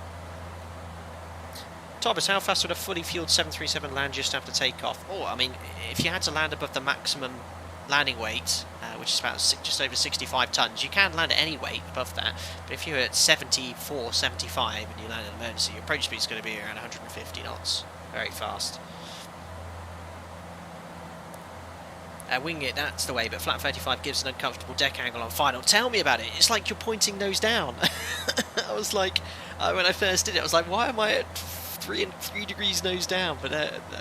Thomas, how fast would a fully fueled 737 land just after takeoff? Oh, I mean, if you had to land above the maximum landing weight, which is about just over 65 tons, you can land at any weight above that, but if you're at 74, 75 and you land at emergency, your approach speed is going to be around 150 knots. Very fast. Wing it, that's the way, but flat 35 gives an uncomfortable deck angle on final. Tell me about it. It's like you're pointing nose down. I was like, when I first did it, I was like, why am I at 3 degrees nose down? But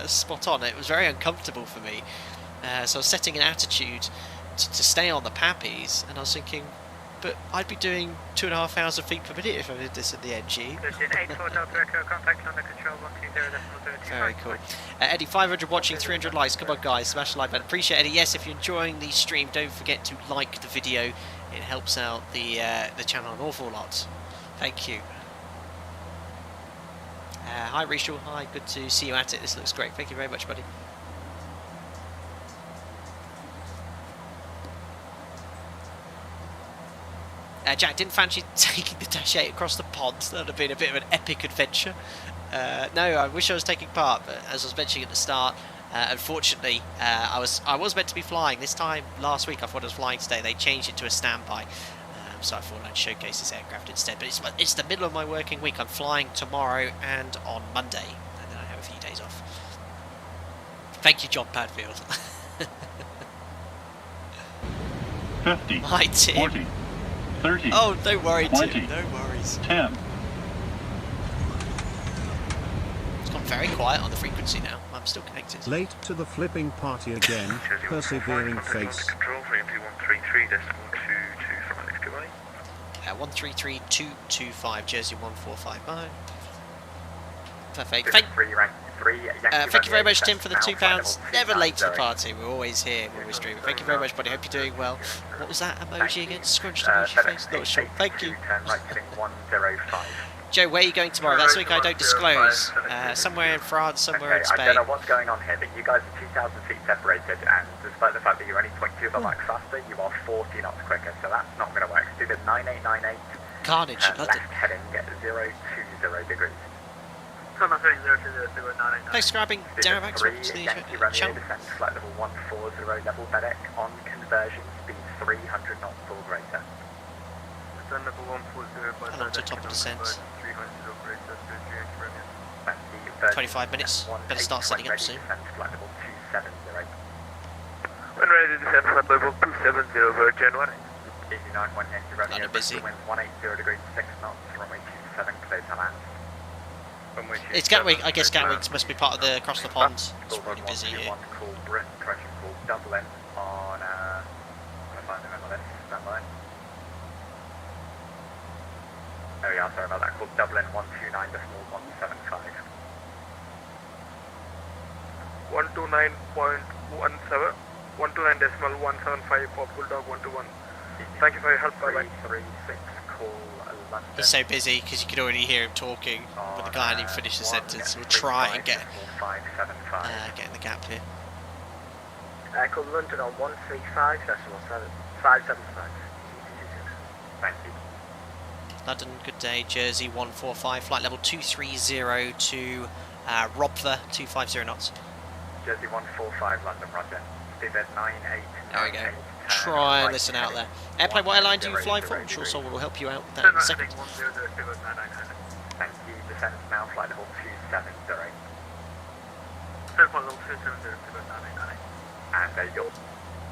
spot on. It was very uncomfortable for me. So I was setting an attitude to stay on the pappies, and I was thinking, but I'd be doing 2,500 feet per minute if I did this at the NG. Very cool. Eddie, 500 watching, 300 likes. Come on, guys, smash the like button. Appreciate it, Eddie. Yes, if you're enjoying the stream, don't forget to like the video. It helps out the channel an awful lot. Thank you. Hi, Rachel. Hi, good to see you at it. This looks great. Thank you very much, buddy. Jack, didn't fancy taking the Dash 8 across the pond. That would have been a bit of an epic adventure. No, I wish I was taking part, but as I was mentioning at the start, unfortunately, I was meant to be flying. This time last week I thought I was flying today. They changed it to a standby, so I thought I'd showcase this aircraft instead. But it's the middle of my working week. I'm flying tomorrow and on Monday, and then I have a few days off. Thank you, John Padfield. 50. Hi, Tim. 40. 30. Oh, don't worry, 20, Tim. No worries. 10. It's gone very quiet on the frequency now. I'm still connected. Late to the flipping party again, persevering face. Control 133.225 from Newquay. 133.225, Jersey 1459. Perfect. 3 rank 380. Thank you very much, Tim, for the £2. Never late to the party. We're always here, we're always streaming. Thank you very much, buddy. Hope you're doing well. What was that emoji again? Scrunched emoji face? Not sure. Thank you. Joe, where are you going tomorrow? That's something I don't disclose. Somewhere in France, somewhere in Spain. I don't know what's going on here, but you guys are 2,000 feet separated, and despite the fact that you're only 0.2 of a Mach faster, you are 40 knots quicker, so that's not going to work. Do the 9898. Carnage, London. Left heading 020 degrees. Thanks for grabbing Darabax to the channel. Descent, flight level 140, level FedEx, on conversion, speed 300 knots or greater. And on to top of descent. 25 minutes. Better start setting up soon. Flight level 270. When ready to descend, flight level 270, Virgin 1. 89, 180, Romeo, busy. Wind 180 degrees, 6 knots, runway 27, clear to land. It's Gatwick. I guess Gatwick must be part of the across the pond. It's really busy here. One call Brit, correction call Dublin on, I'm going to find the MLS, stand by. There we are, sorry about that, call Dublin 129.175. 129.17, 129.175 for Bulldog 121. Thank you for your help, bye-bye. 336, call London. He's so busy because you can already hear him talking, but the guy hadn't even finished the sentence. We'll try and get in the gap here. Call London on 135.575. Thank you. London, good day. Jersey 145, flight level 230 to Robver 250 knots. Jersey 145, London, roger. Speed at 98. There we go. Try and listen out there. Airplane, what airline do you fly for? I'm sure someone will help you out with that in a second. Thank you. Descent now, flight level 270. And there you go. Oh,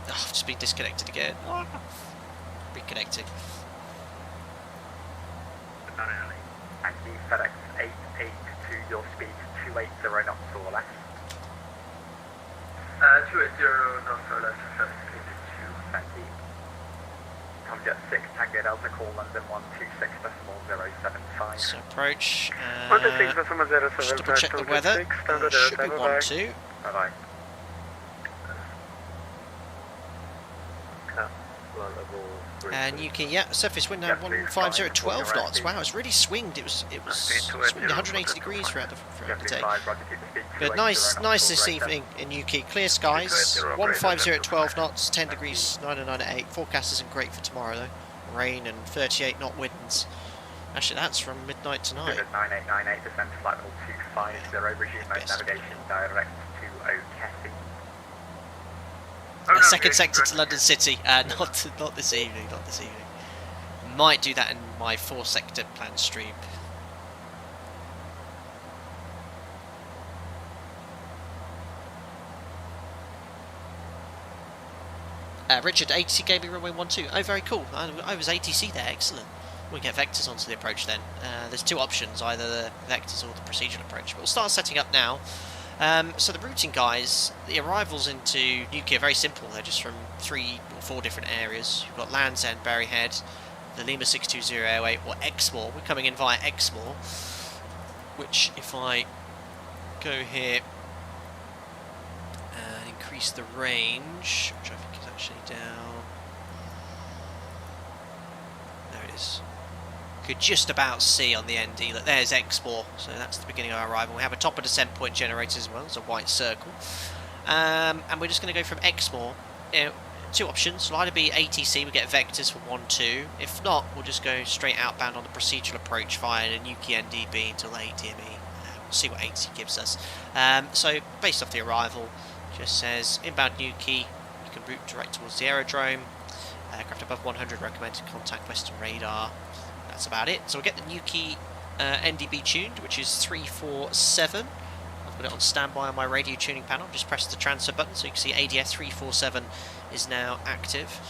I've just been disconnected again. Oh. Reconnecting. Thank you. FedEx 882, your speed 280 knots or less. 280 knots or less. Thank you. Comjet 6, Tango Delta, call London 126.075. So approach. 126.075. Just double check the weather. Should be 1-2. Bye bye. Newquay, yeah, surface wind now 150 at 12 knots. Wow, it's really swinged. It was swinged 180 degrees throughout the day. But nice this evening in Newquay. Clear skies, 150 at 12 knots, 10 degrees, 909 at 8. Forecast isn't great for tomorrow though. Rain and 38 knot winds. Actually, that's from midnight tonight. 9898, descent flight level 250, resume mode navigation direct to O'Kessie. Second sector to London City. Not this evening. Not this evening. Might do that in my 4-sector plan stream. Richard, ATC gaming runway 12. Oh, very cool. I was ATC there. Excellent. We get vectors onto the approach then. There's two options, either the vectors or the procedural approach. But we'll start setting up now. So the routing guys, the arrivals into Newquay are very simple. They're just from 3 or 4 different areas. You've got Land's End, Berryhead, the Lima 62008 or Exmoor. We're coming in via Exmoor, which if I go here and increase the range, which I think is actually down. There it is. Could just about see on the ND. Look, there's Exmoor, so that's the beginning of our arrival. We have a top of descent point generator as well. There's a white circle, and we're just going to go from Exmoor. Two options. It'll either be ATC, we get vectors for 1-2. If not, we'll just go straight outbound on the procedural approach via the Newquay NDB until ATME. We'll see what ATC gives us. So based off the arrival, just says inbound Newquay. You can route direct towards the aerodrome. Aircraft above 100 recommended contact western radar. That's about it. So we'll get the Newquay NDB tuned, which is 347. I've got it on standby on my radio tuning panel. Just press the transfer button so you can see ADS 347 is now active.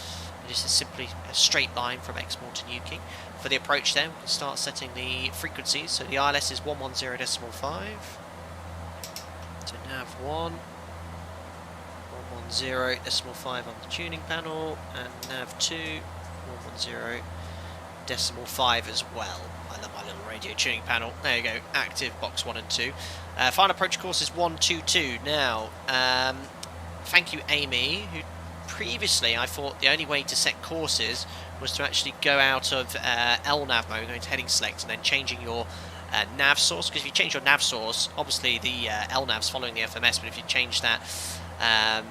This is simply a straight line from Exmoor to Newquay. For the approach then, we can start setting the frequencies. So the ILS is 110.5 to nav1, 110.5 on the tuning panel, and nav2, 110.5 as well. I love my little radio tuning panel. There you go, active box 1 and 2. Final approach course is 122. Now, thank you, Amy, who previously I thought the only way to set courses was to actually go out of LNAV mode, going to heading select, and then changing your nav source. Because if you change your nav source, obviously the LNAV's following the FMS, but if you change that, yeah,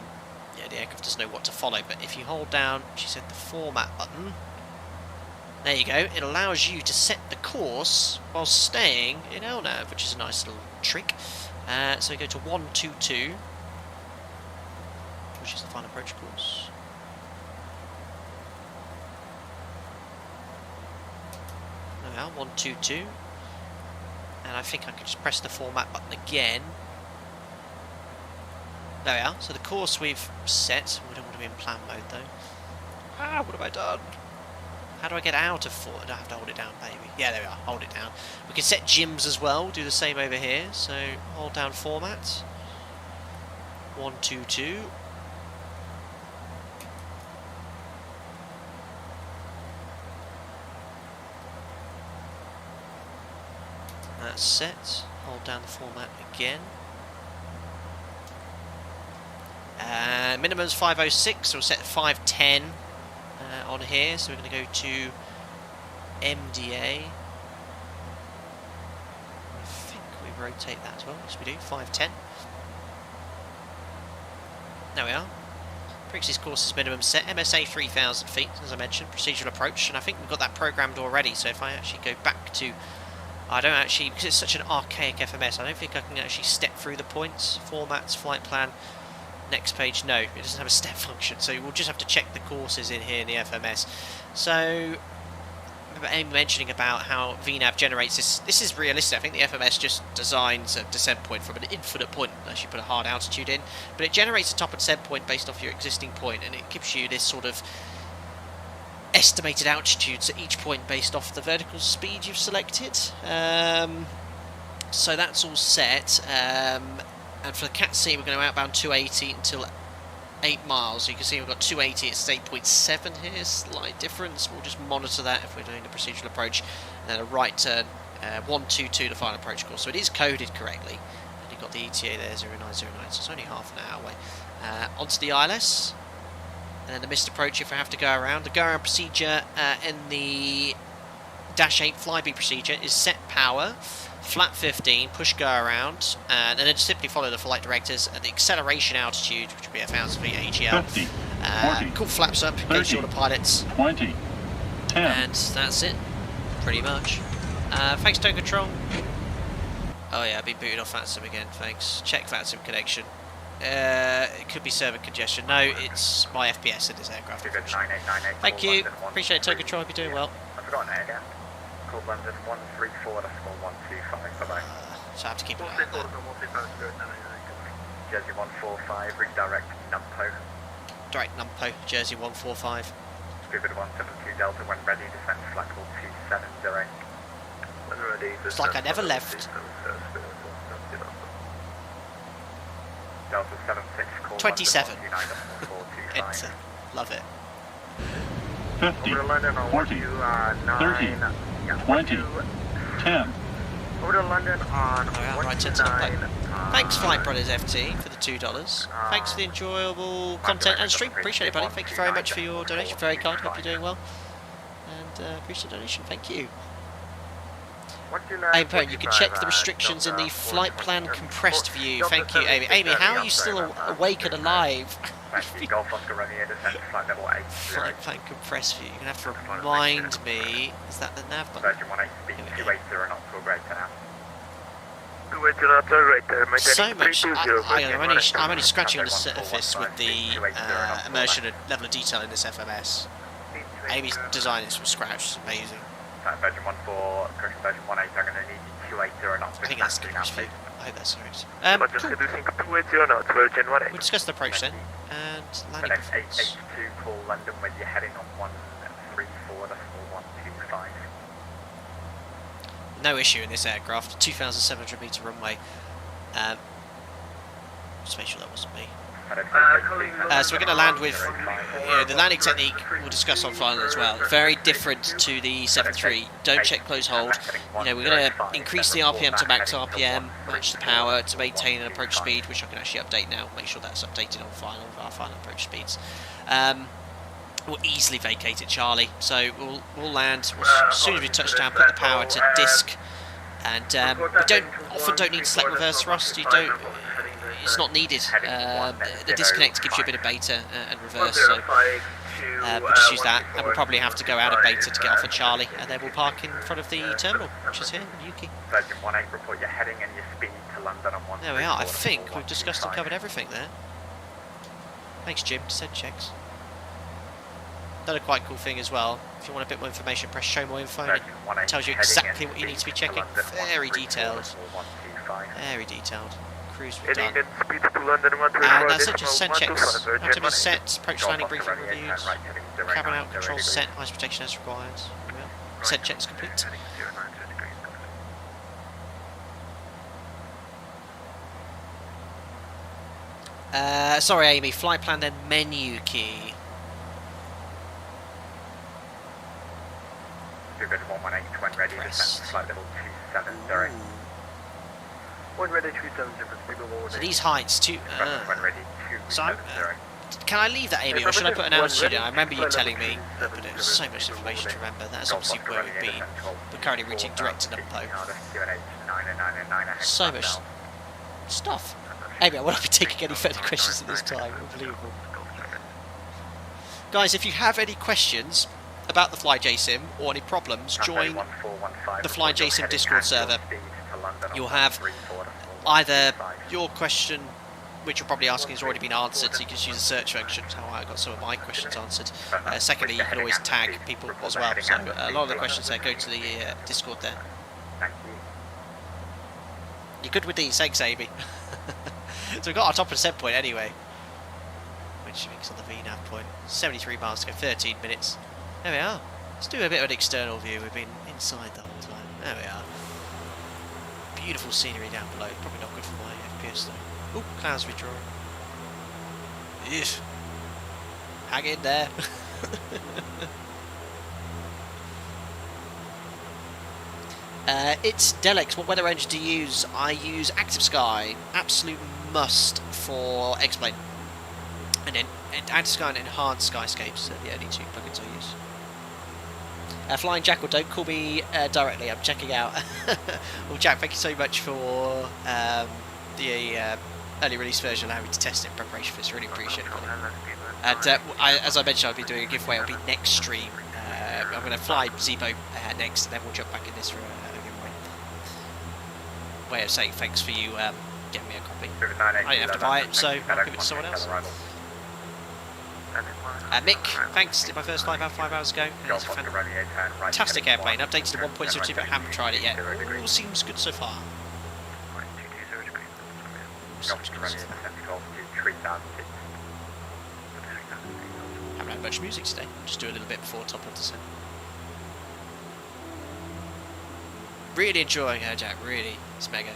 the aircraft doesn't know what to follow. But if you hold down, she said, the format button, there you go, it allows you to set the course while staying in LNAV, which is a nice little trick. So we go to 122, which is the final approach course. There we are, 122. And I think I can just press the format button again. There we are, so the course we've set. We don't want to be in plan mode though. Ah, what have I done? How do I get out of I don't have to hold it down, baby. Yeah, there we are, hold it down. We can set gyms as well, do the same over here. So hold down format. 122. That's set. Hold down the format again. Minimum is 506, so we'll set 510 on here. So we're going to go to MDA. I think we rotate that as well. Yes, we do. 510. There we are. Brixie's course is minimum set. MSA 3,000 feet, as I mentioned. Procedural approach, and I think we've got that programmed already. So if I actually go back to, I don't actually, because it's such an archaic FMS, I don't think I can actually step through the points, formats, flight plan, next page. No, it doesn't have a step function, so we'll just have to check the courses in here in the FMS. So, I remember Amy mentioning about how VNAV generates this. This is realistic. I think the FMS just designs a descent point from an infinite point, unless you put a hard altitude in, but it generates a top and descent point based off your existing point, and it gives you this sort of estimated altitudes at each point based off the vertical speed you've selected. So that's all set. And for the Cat C, we're going to outbound 280 until 8 miles. So you can see we've got 280, it's 8.7 here, slight difference. We'll just monitor that if we're doing the procedural approach. And then a right turn, 122, the final approach course. So it is coded correctly. And you've got the ETA there, 0909, so it's only half an hour away. Onto the ILS. And then the missed approach if I have to go around. The go around procedure in the Dash 8 Flybe procedure is set power, flat 15, push go around, and then just simply follow the flight directives at the acceleration altitude, which will be 1,000 feet AGL. 50, 40, Call flaps up, engage all the pilots. 20, 10. And that's it, pretty much. Thanks, Tow Control. Oh yeah, I've been booted off FlyJSim again, thanks. Check FlyJSim connection. It could be server congestion. No, it's my FPS in this aircraft. Thank you. Appreciate it, Tow Control. Hope you're doing well. I've forgotten it again. Called London 134, that's 125. Bye bye. So I have to keep an eye on that. Jersey 145, redirect Numpo. Direct Numpo, Jersey 145. Scuba 172 Delta when ready, descend flight call 270. When ready, It's like I never left. Delta 76 call 27. 129.425. Enter. Love it. 50, Over to London on 40, 30, 20, 10. Over to London on Oh, right, turn to Numpo. Thanks, Flight Brothers FT, for the $2. Thanks for the enjoyable content and stream. Appreciate it, buddy. Thank you very much for your donation. Very kind. Hope you're doing well. And appreciate the donation. Thank you. Amy, you can check the restrictions in the flight plan compressed view. Thank you, Amy. Amy, how are you still awake and alive? Golf Oscar Romeo, descend flight level 80. Flight plan compressed view. You're going to have to remind me. Is that the nav button? Virgin 180 speed 280 not to a greater now. 280 not to a greater. So much. I'm only scratching on the surface with the immersion and level of detail in this FMS. Amy's design is from scratch. It's amazing. Virgin 14, correction Virgin 18, I'm going to need you 280 not to I think that's good. now, I hope that's right. Just Cool. reducing 280 not Virgin 18. We'll discuss the approach then. And The landing next performance. 882 call London when you're heading on 134, that's 125. No issue in this aircraft. 2,700 metre runway. Just make sure that wasn't me. So we're going to land with, the landing technique we'll discuss on final as well. Very different to the 7.3. Don't check close hold. We're going to increase the RPM to max RPM, match the power to maintain an approach speed, which I can actually update now. Make sure that's updated on final with our final approach speeds. We'll easily vacate at Charlie, so we'll land as soon as we touch down. Put the power to disc, and we often don't need to select reverse thrust. It's not needed. The disconnect gives you a bit of beta and reverse, so we'll just use that. And we'll probably have to go out of beta to get off at Charlie, and then we'll park in front of the terminal, which is here in Newquay. There we are. I think we've discussed and covered everything there. Thanks, Jim. Send checks. Another quite cool thing as well. If you want a bit more information, press show more info. And it tells you exactly what you need to be checking. Very detailed. Very detailed. Cruise we've done. And that's it, just send checks. Activities set, approach landing briefing reviews, cabin out controls set, ice protection as required. Send checks complete. Sorry Amy, flight plan then menu key. When ready, flight level 27, sorry. When ready, 27, so these heights, when ready, so can I leave that, Amy, or should I put an altitude in? I remember you telling me, but there's so much information to remember. That's obviously where we've been. We're currently routing direct to Newquay. So much stuff. Amy, I won't be taking any further questions at this time. Unbelievable. Guys, if you have any questions about the FlyJSim or any problems, join the FlyJSim Discord server. You'll have either your question, which you're probably asking, has already been answered, so you can just use the search function. That's how I got some of my questions answered. Secondly, you can always tag people as well. So a lot of the questions there, go to the Discord there. You're good with these, thanks Amy. So we've got our top of the set point anyway, which makes on the VNAV point. 73 miles to go, 13 minutes. There we are. Let's do a bit of an external view. We've been inside the whole time. There we are. Beautiful scenery down below. Probably not good for my FPS though. Ooh, clouds withdrawing. Yes. Hang in there. It's Delex. What weather engine do you use? I use Active Sky. Absolute must for X-Plane. And then Active Sky and Enhanced Skyscapes are the only two plugins I use. Flying Jackal, don't call me directly, I'm checking out. Well, Jack, thank you so much for the early release version, allowing me to test it in preparation for this. Really appreciate it. And as I mentioned, I'll be doing a giveaway. It'll be next stream. I'm going to fly Zebo next, and then we'll jump back in this for a giveaway. Way of saying thanks for you getting me a copy. I didn't have to buy it, so I'll give it to someone else. Mick, thanks. Did my first flight about 5 hours ago. It's a fantastic airplane. Updated to 1.02, but haven't tried it yet. All seems good so far. Haven't had much music today. Just do a little bit before top of the set. Really enjoying her, Jack. Really, it's mega.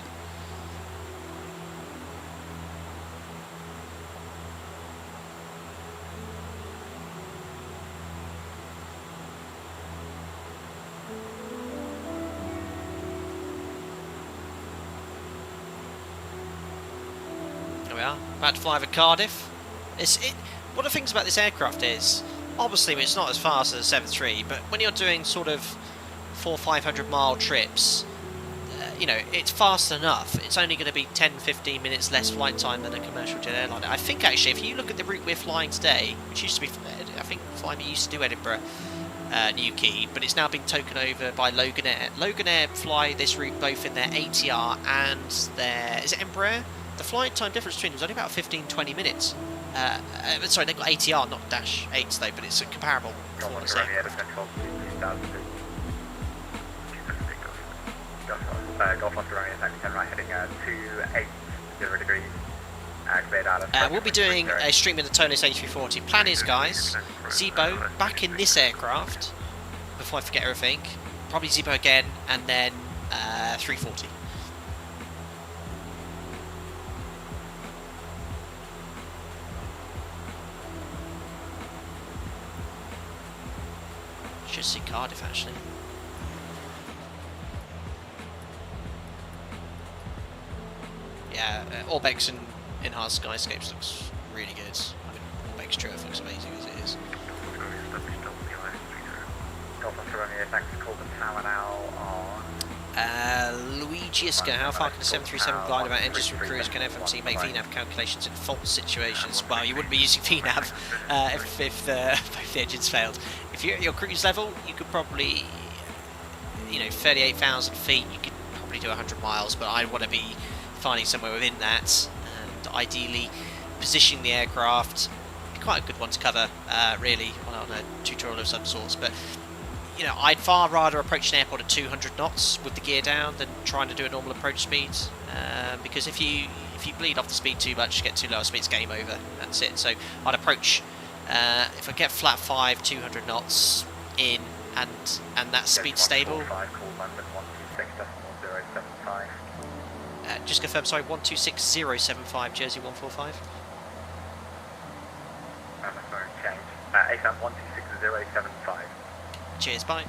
About to fly over Cardiff. One of the things about this aircraft is, obviously it's not as fast as a 7.3, but when you're doing sort of 400-500 mile trips, it's fast enough. It's only going to be 10-15 minutes less flight time than a commercial jet airliner. I think actually, if you look at the route we're flying today, which used to be, I think Flybe used to do Edinburgh, Newquay, but it's now been taken over by Logan Air. Logan Air fly this route both in their ATR and their, is it Embraer? The flight time difference between them is only about 15-20 minutes. Sorry, they've got ATR, not Dash 8s though, but it's a comparable performance there. We'll be doing a stream in the Tonus A340. Plan is, guys, Zebo back in this aircraft, before I forget everything, probably Zebo again, and then 340. just see Cardiff actually. Yeah, Orbex and Enhanced Skyscapes looks really good. I mean, Orbex True looks amazing as it is. Luigi Iska, how far can a 737 glide about engines from cruise? Can FMC make VNAV calculations in fault situations? Well, you wouldn't be using VNAV if both the engines failed. If you're at your cruise level, you could probably, 38,000 feet, you could probably do 100 miles, but I'd want to be finding somewhere within that, and ideally positioning the aircraft. Quite a good one to cover, really, on a tutorial of some sorts, but I'd far rather approach an airport at 200 knots with the gear down than trying to do a normal approach speed, because if you bleed off the speed too much, get too low a speed, it's game over. That's it. So I'd approach, if I get flat 5, 200 knots in, and that speed stable. Just confirm, sorry, 126075, Jersey 145. Change. ASAM 126075. Cheers, bye. It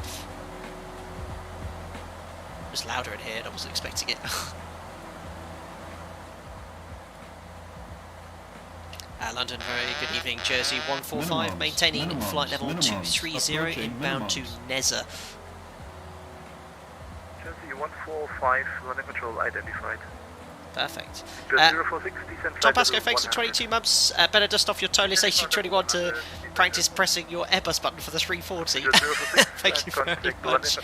was louder in here and I wasn't expecting it. London, very good evening. Jersey 145, maintaining flight level 230, inbound to Neza. Jersey 145, running control identified. Perfect. Tom Pascoe, thanks for 22 months. Better dust off your toeless AC21 to practice pressing your Airbus button for the 340. Thank you very much,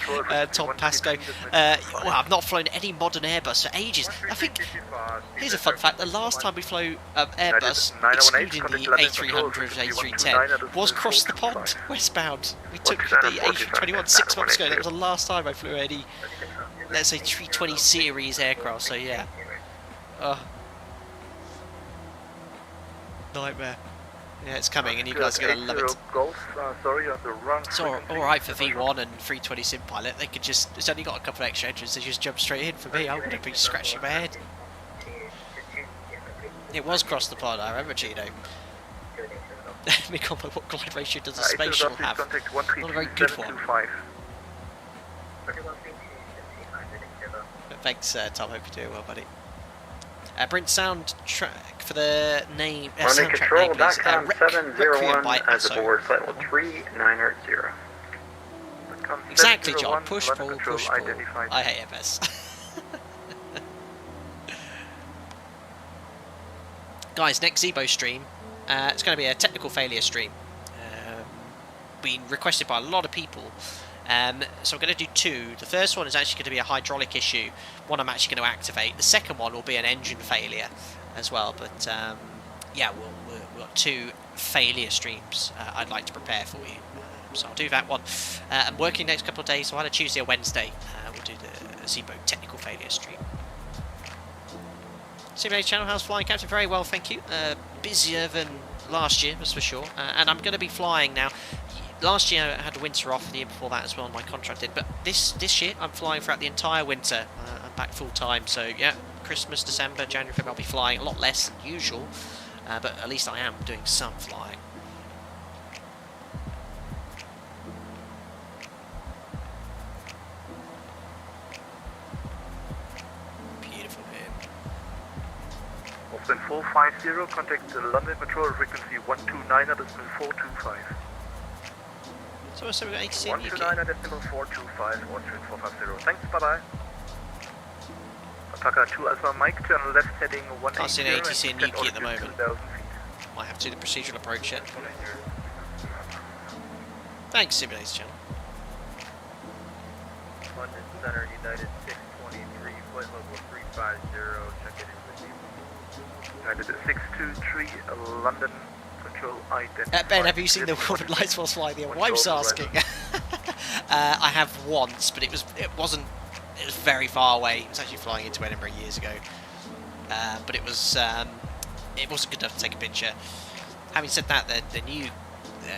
Tom Pascoe. Well, I've not flown any modern Airbus for ages. I think, here's a fun fact, the last time we flew Airbus, excluding the A300, A310, was across the pond, westbound. We took the A321 6 months ago. That was the last time I flew any, let's say, 320 series aircraft, so yeah. Nightmare. Yeah, it's coming and you guys are going to love it. It's alright for V1 and 320 Sim Pilot. They could just, it's only got a couple of extra engines, they just jump straight in. For me, I would have been scratching my head. It was across the pond, I remember, Gino. What glide ratio does a space shuttle have? Not a very good one. But thanks, Tom, hope you're doing well, buddy. Brent soundtrack for the name. Running control, please. .com 701 as aboard flight level 3980. Exactly, John. Push, pull, push, pull. I hate MS. Guys, next Zebo stream, it's going to be a technical failure stream. Been requested by a lot of people. So I'm going to do two. The first one is actually going to be a hydraulic issue. One I'm actually going to activate. The second one will be an engine failure as well. But yeah, we've got two failure streams I'd like to prepare for you. So I'll do that one. I'm working next couple of days, so either Tuesday or Wednesday we'll do the Zebo technical failure stream. Simulator channel, how's flying, Captain? Very well, thank you. Busier than last year, that's for sure. And I'm going to be flying now. Last year I had a winter off, the year before that as well, my contract did. But this year I'm flying throughout the entire winter. I'm back full time, so yeah, Christmas, December, January, February I'll be flying a lot less than usual. But at least I am doing some flying. Beautiful here. Austin 450, contact the London control frequency 129 at decimal 425. So we've got ATC in 129 at decimal 425, Austrian 450. Thanks, bye bye. Attacker 2 Alpha Mike, turn left heading 180. Can't see an ATC in Newquay at the moment. Might have to do the procedural approach yet. Thanks, Simulator channel. London Center, United 623, flight level 350, check it in with you. United 623, London control identified. Ben, have you seen the woman lights whilst flying? The wife's asking. I have once, but it was very far away. It was actually flying into Edinburgh years ago. But it wasn't good enough to take a picture. Having said that, the new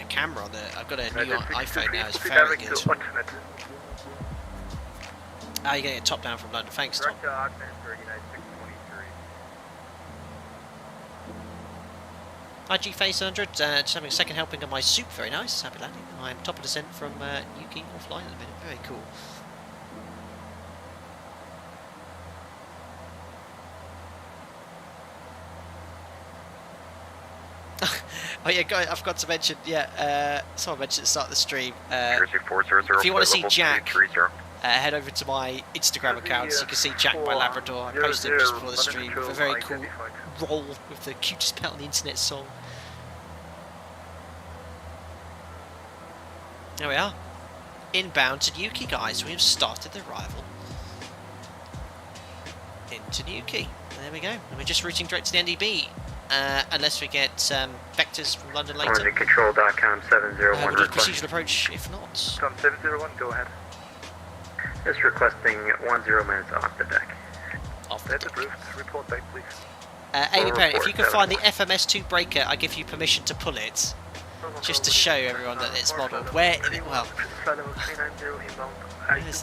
camera on I've got a new iPhone now, is very good. You're getting a top down from London. Thanks, Tom. Direct to Oxford, United 623. Hi G-Face100, just having a second helping of my soup, very nice, happy landing. I'm top of descent from Newquay offline at the minute, very cool. Oh yeah, guys, I forgot to mention, someone mentioned at the start of the stream, if you want to see Jack, head over to my Instagram account so you can see Jack my Labrador. I posted him just before the stream with a very cool roll with the cutest pet on the internet song. There we are. Inbound to Newquay, guys. We have started the arrival into Newquay. There we go. And we're just routing direct to the NDB. Unless we get vectors from London later. Control.com 701 we'll do procedural approach, if not. 701, go ahead. Just requesting 10 minutes off the deck. Off the That's deck. approved. Report back, please. Amy Parent, if you can find the FMS2 breaker, I give you permission to pull it. Just to show everyone that it's modelled. Where's the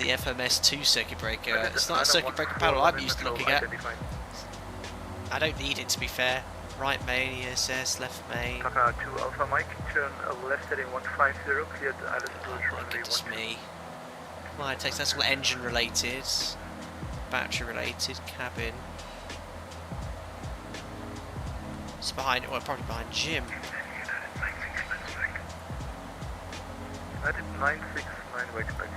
FMS2 circuit breaker? It's not a circuit breaker panel I'm used to looking at. I don't need it, to be fair. Right main, ESS, left main. Papa 2 Alpha Mike, turn left heading 150, cleared Alice approach Oh, runway goodness 12. me. My takes, that's all engine related, battery related, cabin. It's behind, well, probably behind Jim. United 969, wait back.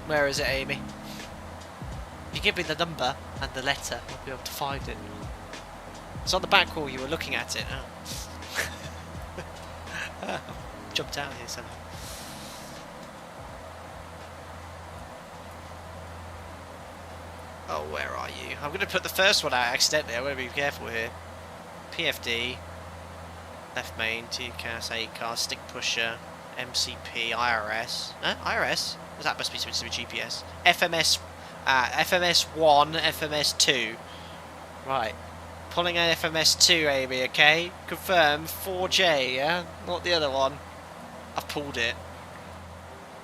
Where is it, Amy? If you give me the number and the letter, I'll be able to find it. It's on the back wall, you were looking at it. Oh. Jumped out here somehow. Oh, where are you? I'm going to put the first one out accidentally, I'm going to be careful here. PFD, left main, TCAS, ACAS, stick pusher, MCP, IRS. IRS? That must be something to do with GPS. FMS, FMS1, FMS2. Right. Pulling an FMS2, Amy, okay? Confirm, 4J, yeah? Not the other one. I've pulled it.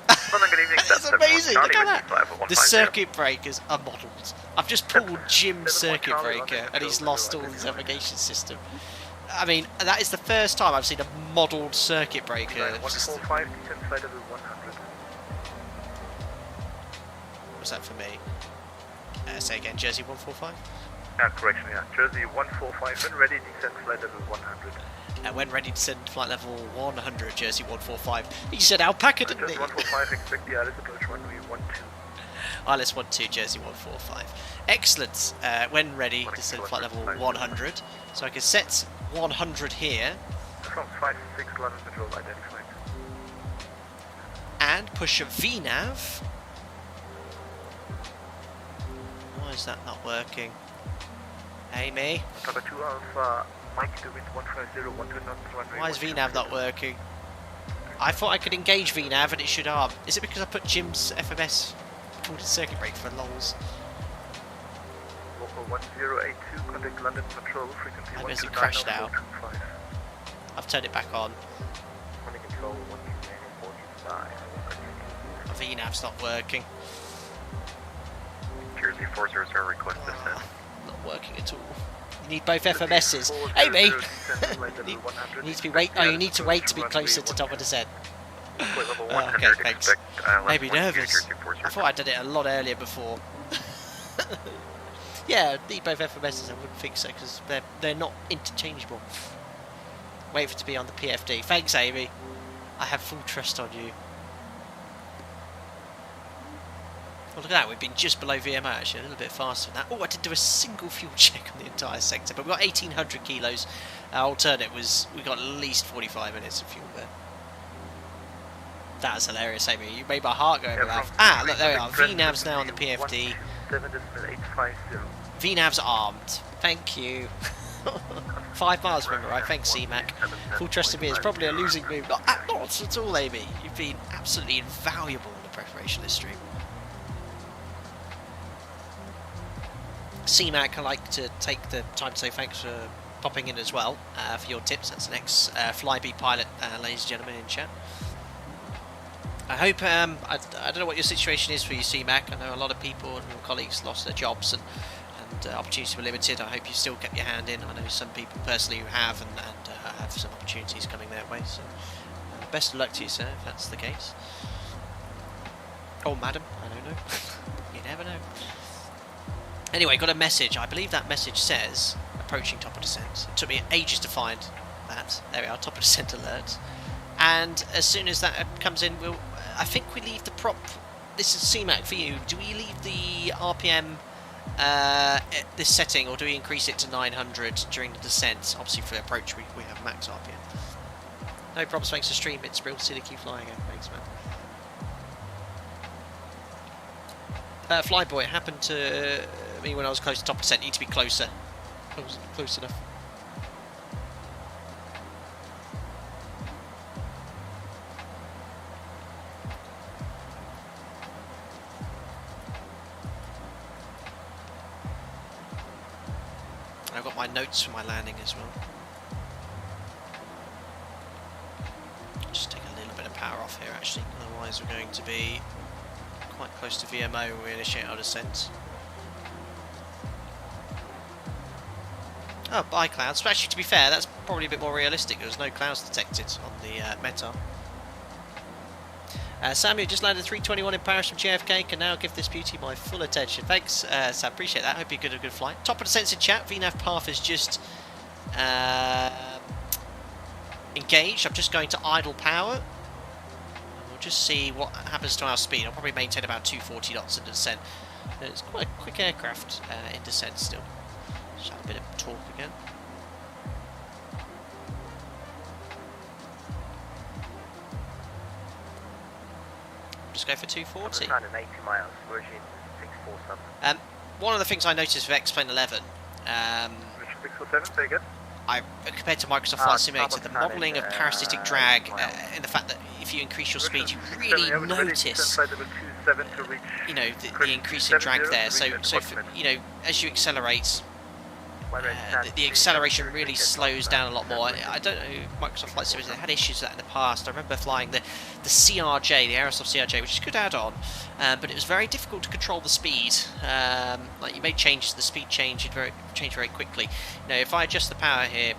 That's amazing, look at that! The circuit breakers are modelled. I've just pulled Jim's circuit breaker and he's lost all his navigation system. I mean, that is the first time I've seen a modelled circuit breaker. 145, descent flight level 100. What's that for me? Say again, Jersey 145? Correction, yeah. Jersey 145, when ready, descent flight level 100. When ready to send flight level 100, Jersey 145. He said alpaca, didn't he? Jersey 145, expect the Alice approach runway 12. Alice 12, Jersey 145. Excellent. When ready to send flight level 100. So I can set 100 here. From 56 London Control identified. And push a VNAV. Why is that not working? Amy? Papa 2 Alpha, Mike to wind 150, 12 knots, runway. Why is VNAV not working? I thought I could engage VNAV and it should arm. Is it because I put Jim's FMS pulled circuit break for lols? Local 1082, contact London Control, frequency Maybe it's 129, crashed out. 425. I've turned it back on. London Control 145. VNAV's not working. Jersey 400, request descent. Not working at all. You need both FMSs. Amy! You need to be wait. Oh, you need to wait to be closer to top of descent. Okay, thanks. Maybe nervous. I thought I'd done it a lot earlier before. Yeah, need both FMSs. I wouldn't think so because they're not interchangeable. Wait for it to be on the PFD. Thanks, Amy. I have full trust on you. Well, look at that, we've been just below VMO actually, a little bit faster than that. Oh, I didn't do a single fuel check on the entire sector, but we've got 1800 kilos. Our alternate was, we got at least 45 minutes of fuel there. That was hilarious, Amy. You made my heart go over that. Ah, look, there we are. VNAV's now on the PFD. VNAV's armed. Thank you. 5 miles, remember, right? Thanks, CMAC. Full trust in me. It's probably a losing move. Not at all, Amy. You've been absolutely invaluable in the preparation of this stream. CMAC, I'd like to take the time to say thanks for popping in as well for your tips. That's the next Flybe pilot, ladies and gentlemen, in chat. I hope, I don't know what your situation is for you, CMAC. I know a lot of people and your colleagues lost their jobs and and opportunities were limited. I hope you still kept your hand in. I know some people personally who have, and have some opportunities coming their way. So best of luck to you, sir, if that's the case. Oh, madam, I don't know. You never know. Anyway, got a message. I believe that message says approaching top of descent. It took me ages to find that. There we are, top of descent alert. And as soon as that comes in, I think we leave the prop. This is CMAC for you. Do we leave the RPM at this setting, or do we increase it to 900 during the descent? Obviously for the approach we have max RPM. No problems, thanks for stream. It's real silly, keep flying again. Thanks, man. Flyboy, it happened to me when I was close to top of descent. Need to be closer. I wasn't close enough. I've got my notes for my landing as well. Just take a little bit of power off here actually, otherwise we're going to be quite close to VMO when we initiate our descent. Oh, by clouds. So actually, to be fair, that's probably a bit more realistic. There was no clouds detected on the METAR. Samuel just landed 321 in Paris from JFK. Can now give this beauty my full attention. Thanks, Sam. Appreciate that. Hope you get a good flight. Top of the descent in chat. VNAV path is just engaged. I'm just going to idle power. And we'll just see what happens to our speed. I'll probably maintain about 240 knots in descent. It's quite a quick aircraft in descent still. Just have a bit of torque again. Just go for 240. 180 miles, Virgin 647. One of the things I noticed with X-Plane 11, 647, say again. compared to Microsoft Flight Simulator, the modelling of parasitic drag, in the fact that if you increase your speed, you really notice, you know, the increase in drag there. So if, you know, as you accelerate, the acceleration really slows down a lot more. I don't know, Microsoft Flight Simulator had issues with that in the past. I remember flying the CRJ, the Aerosoft CRJ, which is a good add-on, but it was very difficult to control the speed. Like you made changes, the speed changed very quickly. You know, if I adjust the power here,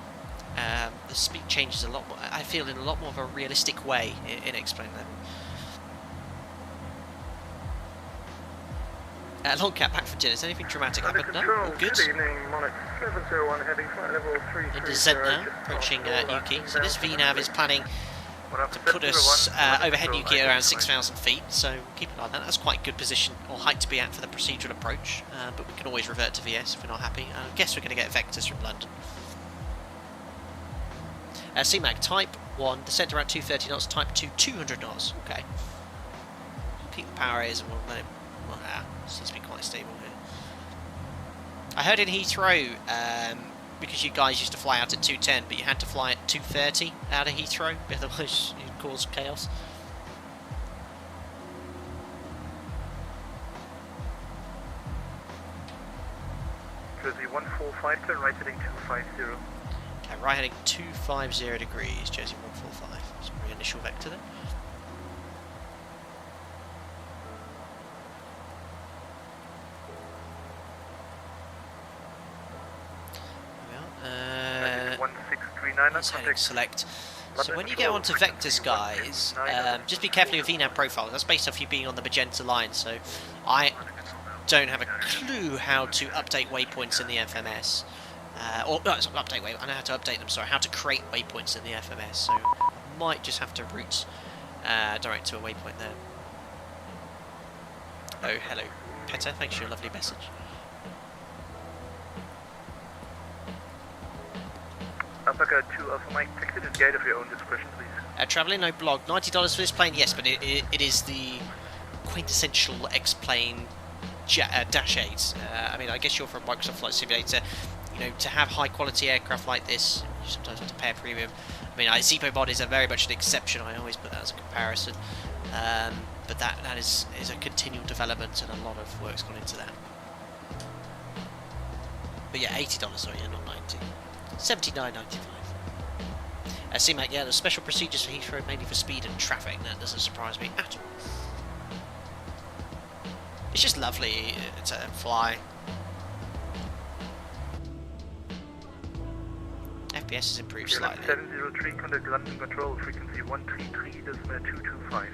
the speed changes a lot more. I feel in a lot more of a realistic way in X-Plane level. Long cap back for dinner. Is anything dramatic happened? No, all good. Good evening, Monarch 701 heading flight level 330. In descent now, approaching Newquay. So this VNAV is planning to put us overhead Newquay around 6,000 feet. So keep an eye on that. That's quite a good position or height to be at for the procedural approach. But we can always revert to VS if we're not happy. I guess we're going to get vectors from London. CMAC Type 1, descent around 230 knots. Type 2, 200 knots. Okay. Keep the power is and we'll let it. Seems to be quite stable here. I heard in Heathrow, because you guys used to fly out at 210, but you had to fly at 230 out of Heathrow, otherwise you'd cause chaos. Jersey 145, turn right heading 250. Okay, right heading 250 degrees, Jersey 145. That's my initial vector there. Let's heading select. So when you get onto vectors, guys, just be careful of your VNAV profiles. That's based off you being on the magenta line. So I don't have a clue how to update waypoints in the FMS. No, it's not update waypoints. I know how to update them. Sorry, how to create waypoints in the FMS. So I might just have to route direct to a waypoint there. Oh, hello, Petter. Thanks for your lovely message. Alpha 2 Alpha Mike, take this guide of your own discretion, please. Travelling, no blog. $90 for this plane, yes, but it is the quintessential X-Plane Dash 8. I mean, I guess you're from Microsoft Flight Simulator. You know, to have high-quality aircraft like this, you sometimes have to pay a premium. I mean, Zipo bodies are very much an exception. I always put that as a comparison. But that is a continual development, and a lot of work's gone into that. But yeah, $80, sorry, yeah, not 90. $79.95. CMAC, yeah, there's special procedures for Heathrow, mainly for speed and traffic. That doesn't surprise me at all. It's just lovely to fly GPS has improved slightly. 703, contact London Control, frequency 133.225.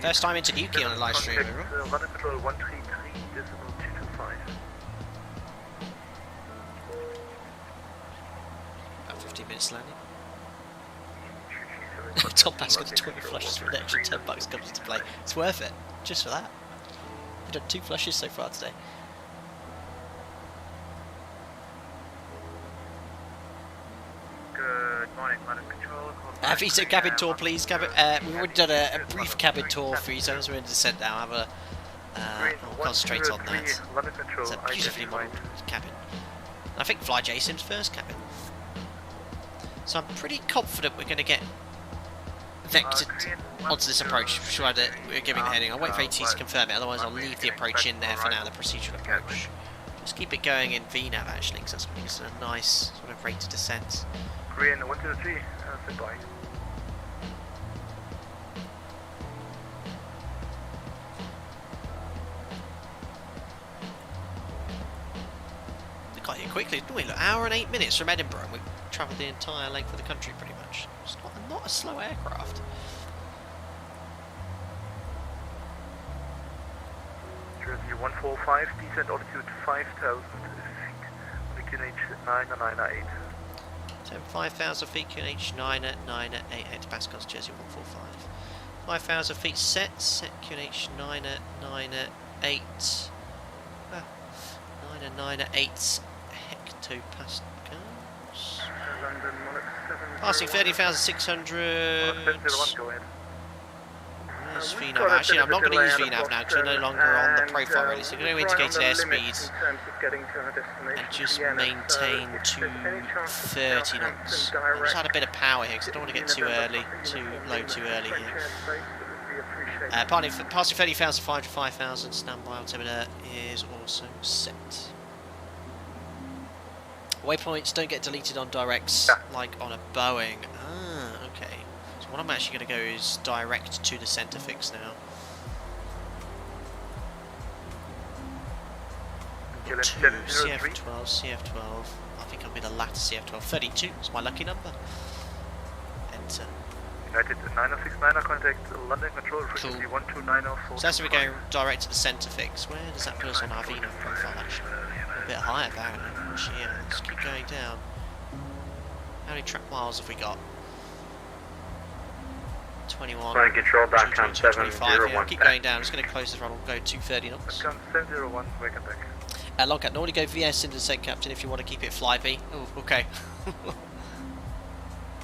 First time into Newquay on a live stream, everyone. London Control 133.225. About 15 minutes landing. Tom Bass got the 20 flushes for an extra $10 comes into play. It's worth it, just for that. We've done 2 flushes so far today. Good morning, London Control. Vito cabin tour, please. We've already done a brief cabin tour for you, so as we're in descent now, have a we'll concentrate on that. It's a beautifully modelled cabin. I think FlyJSim's first cabin. So I'm pretty confident we're going to get vectored onto this approach. We're giving the heading. I'll wait for AT to confirm it, otherwise I'll leave the approach in there for now, the procedural approach. Just keep it going in VNAV actually, because that's giving us a nice sort of rate of descent. Korean 123, stand by. We got here quickly, didn't we? Look, hour and 8 minutes from Edinburgh, and we've travelled the entire length of the country pretty much. It's not a slow aircraft. Jersey 145, descent altitude 5,000 feet, on the QNH 998. So 5,000 feet, QNH 988 Pascals, Jersey 145. 5,000 feet set QNH 998. 998 hectopascals. Passing 30,600. Where's VNAV? Actually, I'm not going to use VNAV now because we're no longer on the profile really. So we're going to indicate airspeed and just maintain 230 knots. I'll just add a bit of power here because I don't want to get too low too early here. Passing 30,500, 5,000, standby altimeter is also set. Waypoints don't get deleted on directs like on a Boeing. Ah, okay. So what I'm actually going to go is direct to the centre fix now. CF12, CF12. I think I'll be the latter CF12. 32 is my lucky number. Enter. United 9069, contact London Control, frequency 12904. So that's we're going direct to the centre fix. Where does that put us on our VNAV profile actually? A bit higher apparently. Actually, yeah, let's keep going down. How many track miles have we got? 21. Flying control back on 25. Yeah, keep going down. I'm just going to close the throttle. Go 230 knots. 701, welcome back. Logcat, normally go VS into the descent, Captain, if you want to keep it Flybe. Oh, okay.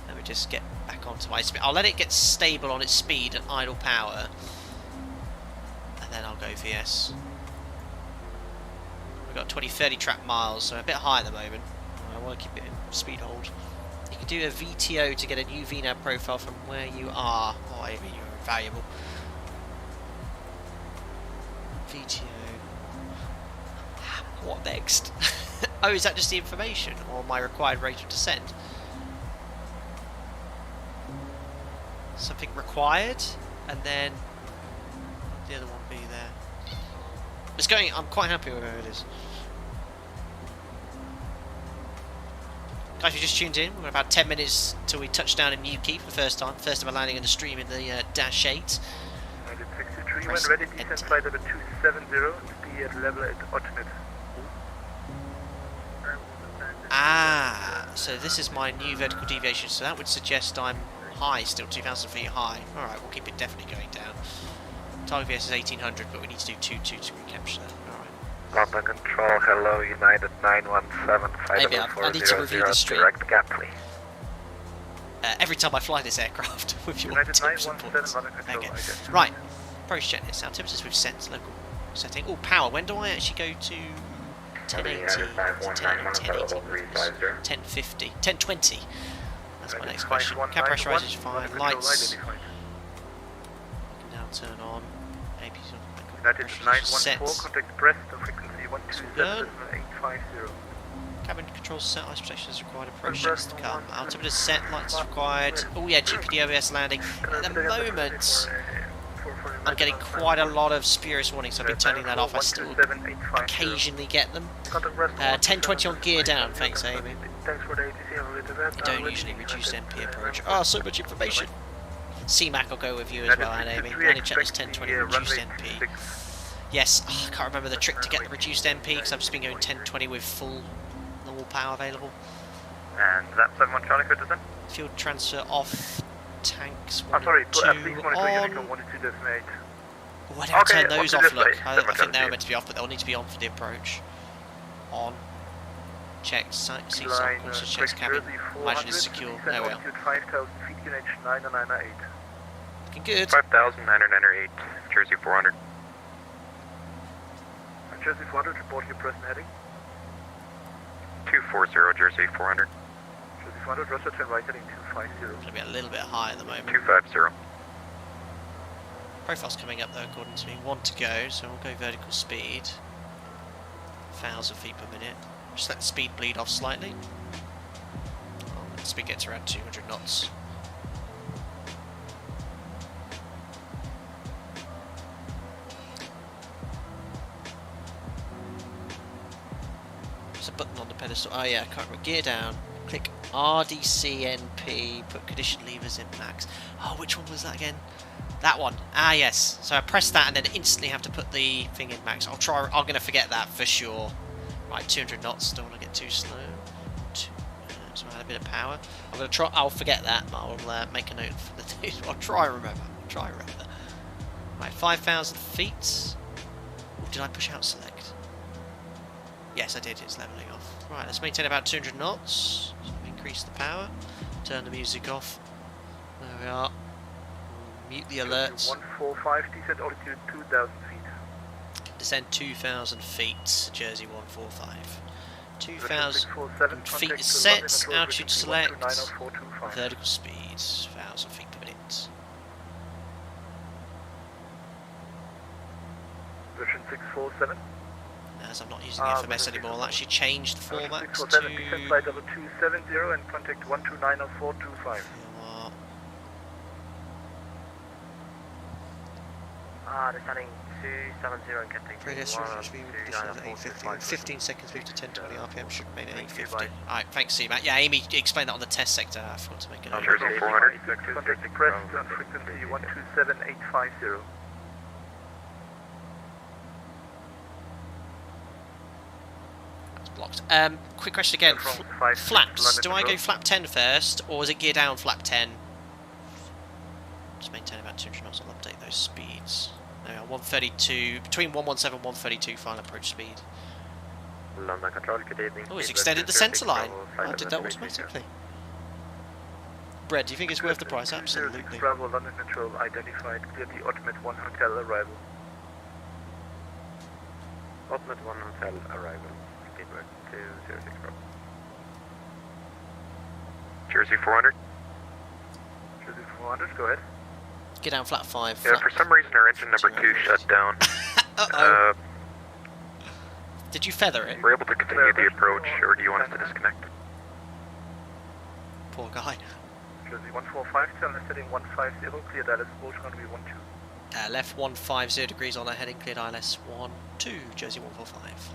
Let me just get back onto my speed. I'll let it get stable on its speed and idle power, and then I'll go VS. We've got 20-30 track miles, so a bit high at the moment. I want to keep it in speed hold. You can do a VTO to get a new VNAV profile from where you are. Oh, I mean, you're invaluable. VTO. What next? Oh, is that just the information or my required rate of descent? Something required, and then the other one be there. It's going. I'm quite happy with where it is. Guys, if you just tuned in, we're about 10 minutes till we touch down in Newquay for the first time. First ever landing in the stream in the Dash 8. 63, when ready, descent flight level 270, be at level at alternate. Ah, so this is my new vertical deviation, so that would suggest I'm high, still 2,000 feet high. Alright, we'll keep it definitely going down. Target VS is 1800, but we need to do 2-2 to recapture that. Alright. London Control, hello, United 917, Maybe I need to review the stream. Direct gap, please. Every time I fly this aircraft with your United tips and 917, points. London Control, Okay. Right, approach checklist. Altimeters we've set, local setting. Oh, power. When do I actually go to 1080, 1050, 1020? That's my next question. Cap pressurizer is fine. Lights. Now turn on. AP's on. United Set. 914, contact Brest, frequency 127.850. Cabin controls set, ice protection is required, approach checks to come. Altimeter set, lights is required. Oh yeah, GPD OBS landing. At the moment, I'm getting quite a lot of spurious warnings, so I've been turning that off. I still occasionally get them. 1020 on gear down, thanks Amy. You don't usually reduce MP approach. Oh, so much information. CMAC will go with you as well, and Amy. Landing checklist 1020, reduced MP. Yes, I can't remember the trick to get the reduced MP, because I've just been going 1020 with full normal power available. And that 7-1 Charlie could descend. Fuel transfer off, tanks 1 I'm sorry, and 2 at least monitor on. Unicorn 1 to destinate. Oh, I didn't turn Okay, those on to off, look. display. I think they were meant to be off, but they'll need to be on for the approach. On. Check, seat Line, also checks cabin. Imagine it's secure. There we are. 5,000 feet, QNH 9998. Looking good. 5,908, Jersey 400. Jersey 400, report your present heading. 240, Jersey 400. Jersey 400, Russia, turn right heading 250. Going to be a little bit high at the moment. 250. Profile's coming up though, according to me. 1 to go, so we'll go vertical speed. 1,000 feet per minute. Just let the speed bleed off slightly. Oh, the speed gets around 200 knots. There's a button on the pedestal. Oh yeah, I can't remember. Gear down. Click RDCNP. Put condition levers in max. Oh, which one was that again? That one. Ah, yes. So I press that and then instantly have to put the thing in max. I'm going to forget that for sure. Right, 200 knots. Don't want to get too slow. So I had a bit of power. I'm going to try. I'll forget that. But I'll make a note for the. I'll try and remember. Right, 5,000 feet. Or did I push out select? Yes, I did. It's leveling off. Right, let's maintain about 200 knots. So increase the power. Turn the music off. There we are. Mute the alerts. 145, descent altitude 2,000 feet. Descend 2,000 feet, Jersey 145. 2,000 feet is set, altitude select, vertical speed, 1,000 feet per minute. Version 647. As I'm not using the FMS anymore, I'll actually change the format to... descent flight level 270 and contact 1290425. Descending 270 and getting to 850. 15 seconds move to 1020 RPM, should remain at 850. Alright, thanks CMAC. Yeah, Amy explained that on the test sector. I forgot to make a note. Jersey 400. Contact crest on frequency 127850. That's blocked. Quick question again. Flaps. Do I go flap 10 first, or is it gear down flap 10? Just maintain about 200 knots. I'll update those speeds. There we are, 132, between 117 and 132 final approach speed. London Control, good evening. Oh, it's extended the centre line. I did that automatically. Brett, do you think it's worth the price? Absolutely. Bravo, London Control identified. Clear the Ultimate 1 hotel arrival. Ultimate 1 hotel arrival. Gateway 206 Bravo. Jersey 400. Jersey 400, go ahead. Get down flat 5. Yeah, for some reason our engine number 2 shut down. Uh-oh. Did you feather it? We're able to continue the approach, or do you want us to disconnect? Poor guy. Jersey 145, turn left heading 150, clear Dallas, approach runway 12. Left 150 degrees on our heading, cleared ILS 12, Jersey 145.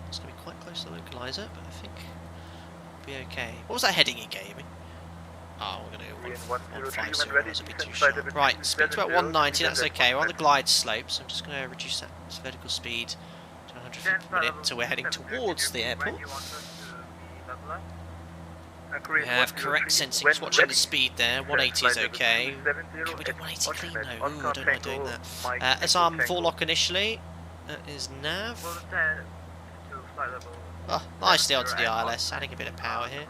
It's going to be quite close to the localizer, but I think we'll be okay. What was that heading he gave me? Oh, we're going to go 150, that was a bit too sharp. Right, speed to about 190, that's okay. We're on the glide slope, so I'm just going to reduce that vertical speed to 100 feet per minute until we're heading towards the airport. We have correct sensing, just watching the speed there. 180 is okay. Can we do 180 clean though? Ooh, I don't mind doing that. As I'm Vorlock initially, that is nav. Oh, nicely onto the ILS, adding a bit of power here.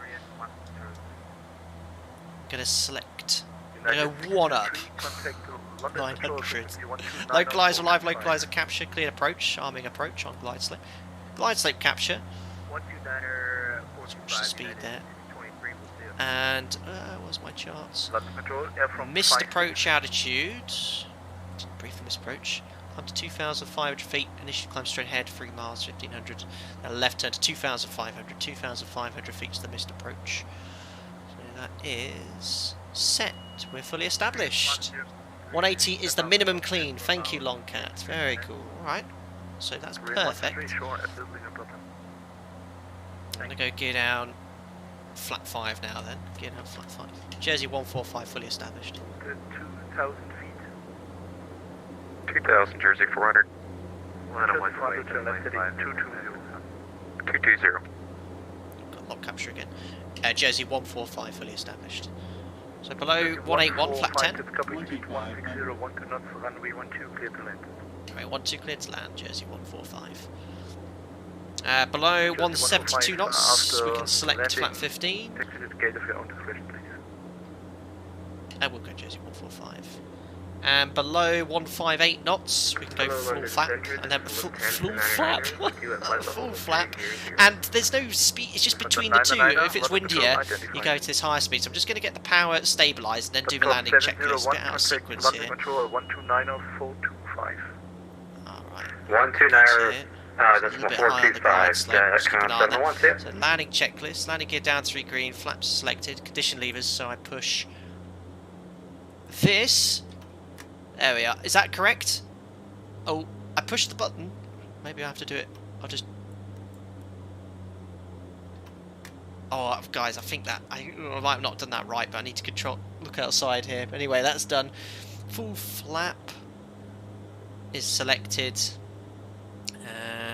Gonna select. I'm gonna go 1 up. 900. Localizer live, localizer capture, cleared approach, arming approach on glide slope. Glide slope capture. Watch the speed there. And where's my charts? Missed approach altitude. Didn't brief the missed approach. climb to 2,500 feet, initially climb straight ahead, 3 miles, 1,500, now left turn to 2,500, 2,500 feet to the missed approach. So that is set, we're fully established. 180 is the minimum clean, thank you Longcat, very cool, alright, so that's perfect. I'm going to go gear down flat 5 now then, gear down flat 5. Jersey 145 fully established. 2,000 feet. 2,000, Jersey 400. 220. Got lock capture again. Jersey 145 fully established. So below 181 flat 10. Runway 12 cleared to land, Jersey 145. Below 172 knots, we can select flat 15. And we'll go Jersey 145. And below 158 knots, we can go full flap, and then full flap, full flap. And there's no speed; it's just between the two. If it's windier, you go to this higher speed. So I'm just going to get the power stabilised and then do the landing checklist. Get out of sequence here. Control 1290425. All right. 129. A little bit higher on the glide slope. Just keep an eye on that. So landing checklist, landing gear down 3 green, flaps selected, condition levers. So I push this. There we are. Is that correct? Oh, I pushed the button. Maybe I have to do it. I'll just... Oh, guys, I think that... I might have not done that right, but I need to look outside here. Anyway, that's done. Full flap is selected.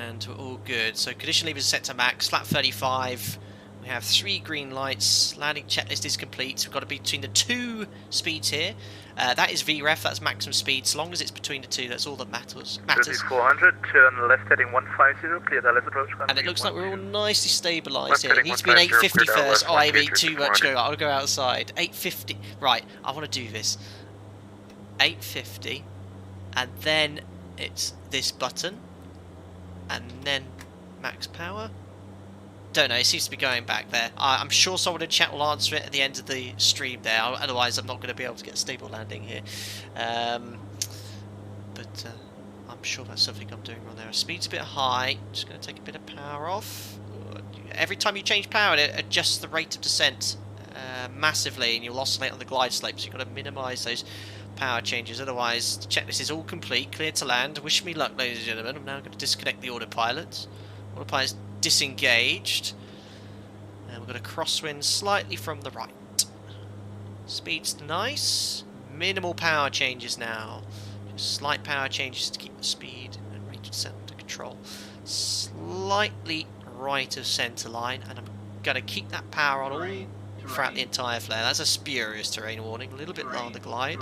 And we're all good. So condition levers set to max. Flap 35. We have 3 green lights. Landing checklist is complete. We've got to be between the 2 speeds here. That is VREF, that's maximum speed. So long as it's between the 2, that's all that matters. 400, turn left heading 150, clear the left approach. And it looks like we're all nicely stabilised here. It needs to be an 850 first. Oh, I mean, too much going on. I'll go outside. 850. Right, I want to do this. 850. And then it's this button. And then max power. Don't know, it seems to be going back there. I'm sure someone in chat will answer it at the end of the stream there, otherwise I'm not going to be able to get a stable landing here. But I'm sure that's something I'm doing wrong there. Speed's a bit high, just going to take a bit of power off. Every time you change power, it adjusts the rate of descent massively, and you'll oscillate on the glide slope, so you've got to minimise those power changes, otherwise the checklist is all complete, clear to land. Wish me luck, ladies and gentlemen. I'm now going to disconnect the autopilot. Autopilot's disengaged, and we're going to crosswind slightly from the right. Speed's nice, minimal power changes now, just slight power changes to keep the speed and rate of descent under control. Slightly right of centre line, and I'm going to keep that power on all throughout the entire flare. That's a spurious terrain warning, a little bit low on the glide.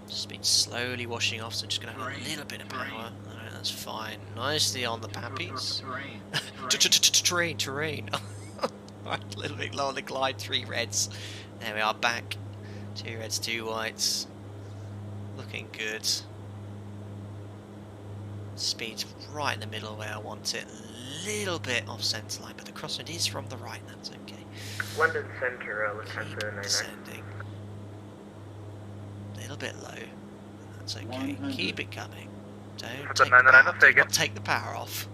Speed slowly washing off, so I'm just going to have a little bit of power. That's fine. Nicely on the pappies. Terrain. Right, a little bit low on the glide. 3 reds. There we are, back. 2 reds, 2 whites. Looking good. Speed's right in the middle where I want it. A little bit off centre line, but the crosswind is from the right. That's okay. London Centre, Keep descending. A little bit low. That's okay. Keep it coming. Don't take the power off.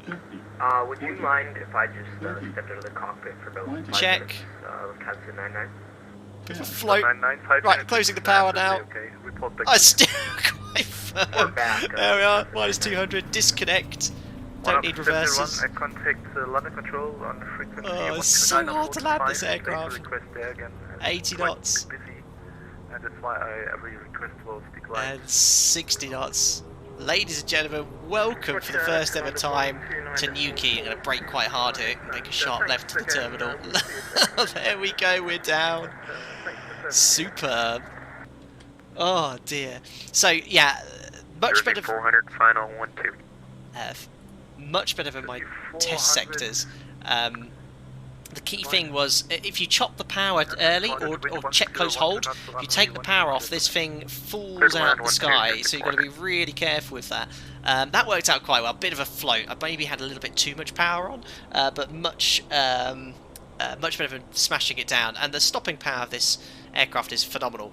Would you mind if I just stepped into the cockpit for about 5 Check. minutes? Captain 99. Bit of a float. Right, closing the power now. I still quite firm. There we are. Minus 200. Disconnect. Don't need reverses. Contact London Control on the frequency. Oh, it's so hard to land this aircraft. 80 knots. And that's why every request will decline. And 60 knots. Ladies and gentlemen, welcome for the first ever time to Newquay. I'm going to brake quite hard here and make a sharp left to the terminal. There we go, we're down. Superb. Oh dear. So yeah, much better. 400 final 1-2. Much better than my test sectors. The key thing was, if you chop the power early or check close hold, if you take the power off, this thing falls out of the sky, so you've got to be really careful with that. That worked out quite well, bit of a float. I maybe had a little bit too much power on, but much better than smashing it down. And the stopping power of this aircraft is phenomenal.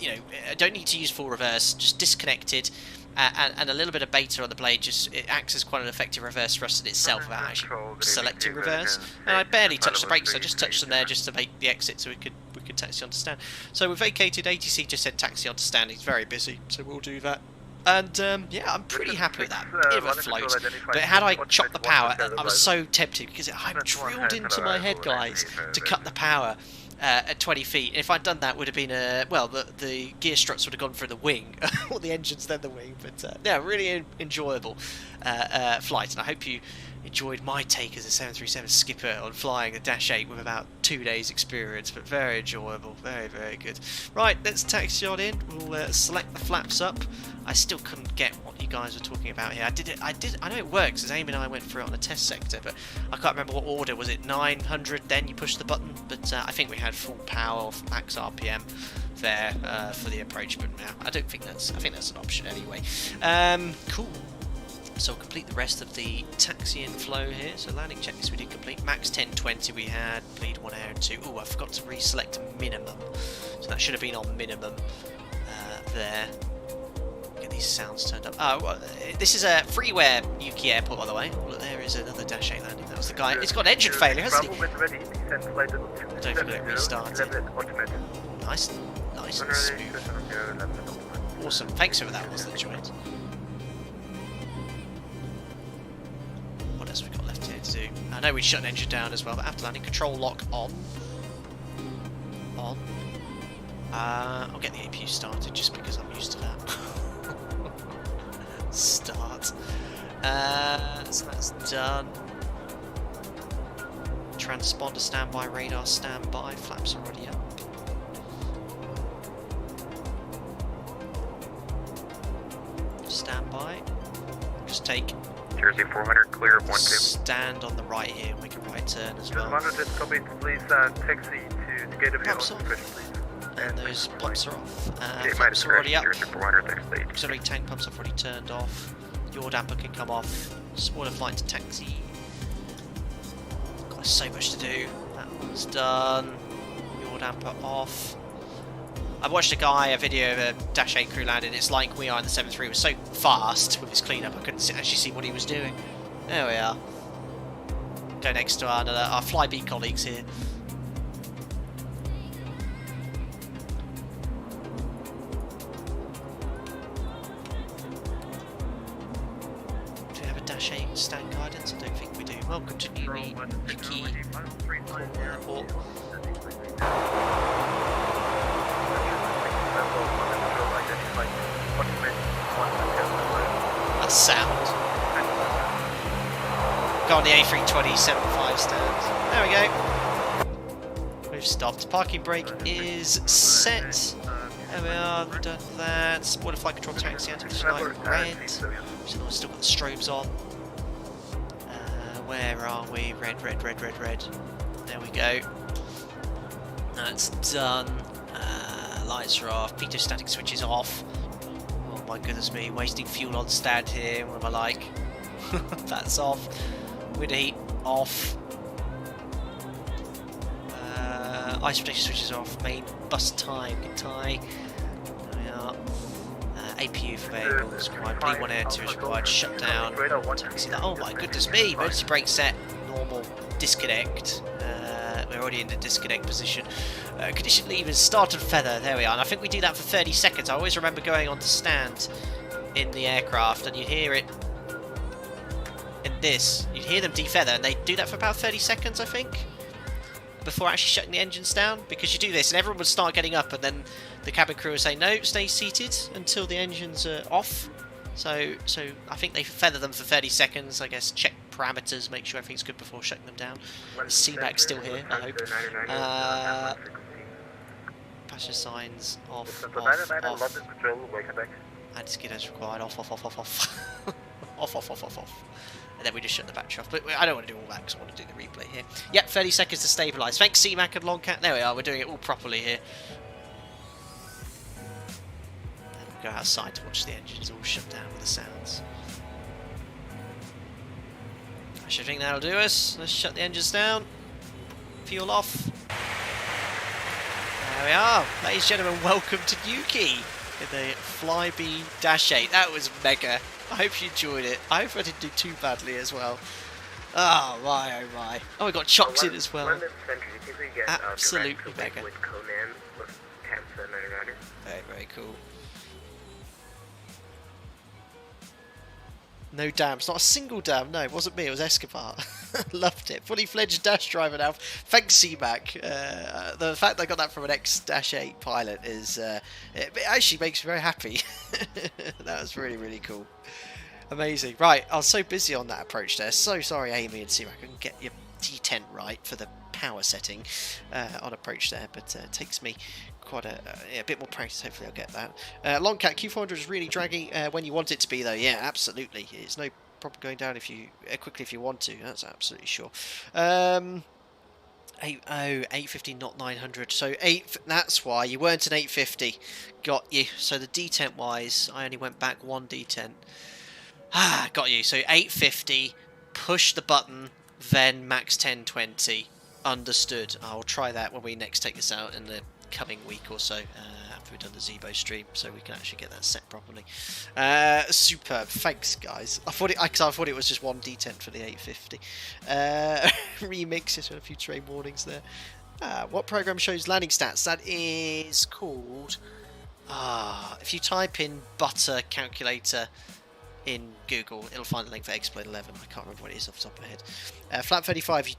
you know, I don't need to use full reverse, just disconnected, and a little bit of beta on the blade, just it acts as quite an effective reverse thrust in itself without actually selecting reverse. And I barely touched the brakes, I just touched them there just to make the exit so we could taxi on to stand. So we vacated, ATC just said taxi on to stand, he's very busy, so we'll do that. And yeah, I'm pretty happy with that. Bit of a float. But had I chopped the power, I was so tempted because I'm drilled into my head, guys, to cut the power at 20 feet. If I'd done that, would have been well, the gear struts would have gone through the wing, or the engines then the wing. But yeah, really enjoyable flight, and I hope you enjoyed my take as a 737 skipper on flying a Dash 8 with about 2 days experience, but very enjoyable, very, very good. Right, let's taxi on in, we'll select the flaps up. I still couldn't get what you guys were talking about here. I know it works, as Amy and I went through it on the test sector, but I can't remember what order. Was it 900, then you push the button? But I think we had full power, max RPM there for the approach, but now I think that's an option anyway. Cool. So we'll complete the rest of the taxi flow here. So landing checklist we did complete. Max 1020 we had. Bleed 1 air and 2. Oh, I forgot to reselect minimum. So that should have been on minimum there. Get these sounds turned up. Oh, well, this is a freeware Newquay airport, by the way. Look, there is another Dash 8 landing. That was the guy. It's got an engine failure, hasn't he? Don't forget it restarted. Nice and smooth. Awesome. Thanks for that, wasn't it, Joint? What else have we got left here to do? I know we shut an engine down as well, but after landing, control lock on. I'll get the APU started just because I'm used to that. Start. So that's done. Transponder standby, radar standby, flaps are already up. Standby. Just take Jersey 400, clear of 1-2. Stand on the right here and make a right turn as well. Please taxi to gate of your Pumps off. please. And those pumps are off. Pumps are already up. Auxiliary tank pumps have already turned off. Yaw damper can come off. Spoiler flight to taxi. Got so much to do. That one's done. Yaw damper off. I watched a video of a Dash 8 crew landing. It's like we are in the 7.3. It was so fast with his cleanup I couldn't actually see what he was doing. There we are. Go next to our Flybe colleagues here. Do we have a Dash 8 stand guidance? I don't think we do. Welcome to Newquay Airport. That's sound. Go on the A320 75 stand. There we go. We've stopped. Parking brake is set. There we are. We've done that. Spoiler flight control taxi out of tonight. Red. We've still got the strobes on. Where are we? Red. There we go. That's done. Lights are off. Pitot static switch is off. Oh my goodness me, wasting fuel on stand here. What am I like? That's off. Window heat off. Ice protection switch is off. Main bus tie, good tie. There we are. APU for vehicles required. Bleed 1 air 2 is required. Shutdown. Taxi. Oh my goodness me, emergency brake set. Normal. Disconnect. We're already in the disconnect position. Condition levers, start and feather. There we are. And I think we do that for 30 seconds. I always remember going on to stand in the aircraft and you'd hear it in this. You'd hear them defeather and they do that for about 30 seconds, I think, before actually shutting the engines down. Because you do this and everyone would start getting up and then the cabin crew would say, no, stay seated until the engines are off. So I think they feather them for 30 seconds, I guess, check parameters, make sure everything's good before shutting them down. The CMAC's still here, I hope. Passenger signs off. Anti-skid required, off. Off. And then we just shut the battery off. But I don't want to do all that because I want to do the replay here. Yep, 30 seconds to stabilise. Thanks CMAC and Longcat. There we are, we're doing it all properly here. Go outside to watch the engines all shut down with the sounds. I should think that'll do us. Let's shut the engines down. Fuel off. There we are, ladies and gentlemen, welcome to Newquay in the Flybe -8. That was mega. I hope you enjoyed it. I hope I didn't do too badly as well. Oh my, oh my. Oh, we got Chocks in as well. London Central, you think we get absolutely direct mega. with Conan with Cancer and Rider? Very, very cool. No dams, not a single dam. No, it wasn't me, it was Escobar. Loved it. Fully fledged dash driver now. Thanks, C-Mac. The fact that I got that from an X-8 pilot is it actually makes me very happy. That was really, really cool. Amazing. Right, I was so busy on that approach there. So sorry, Amy and C-Mac. I couldn't get your detent right for the power setting on approach there, but it takes me quite a bit more practice. Hopefully I'll get that. Longcat Q400 is really draggy when you want it to be, though. Yeah, absolutely. It's no problem going down if you quickly if you want to. That's absolutely sure. 850, not 900. So that's why you weren't an 850. Got you. So the detent wise, I only went back one detent. Ah, got you. So 850. Push the button, then max 1020. Understood. I'll try that when we next take this out in the coming week or so after we've done the Zebo stream, so we can actually get that set properly. Superb. Thanks, guys. I thought it was just one detent for the 850. Remix it with a few terrain warnings there. What program shows landing stats? That is called. If you type in butter calculator in Google, it'll find the link for X-Plane 11. I can't remember what it is off the top of my head. Flap 35.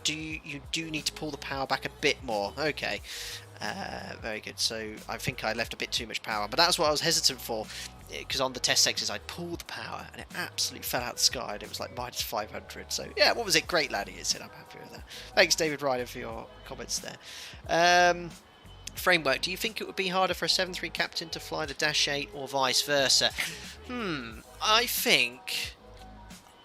You do need to pull the power back a bit more. Okay. Very good. So I think I left a bit too much power, but that's what I was hesitant for, because on the test sectors I'd pulled the power and it absolutely fell out the sky and it was like minus 500. So yeah, what was it? Great laddie, it said. I'm happy with that. Thanks, David Ryder, for your comments there. Framework, do you think it would be harder for a 7.3 captain to fly the -8 or vice versa? I think,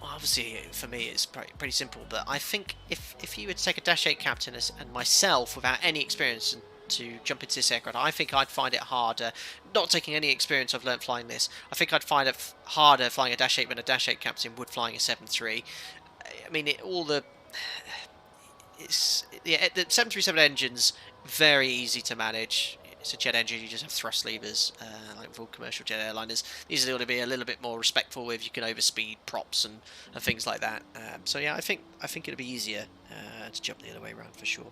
obviously for me it's pretty simple, but I think if you were to take a -8 captain and myself without any experience to jump into this aircraft, I think I'd find it harder. Not taking any experience, I've learnt flying this. I think I'd find it harder flying a -8 than a -8 captain would flying a 7.3. I mean, the 737 engines very easy to manage. It's a jet engine, you just have thrust levers, like with all commercial jet airliners. These are going to be a little bit more respectful with, you can overspeed props and things like that. So yeah, I think it'll be easier to jump the other way around for sure.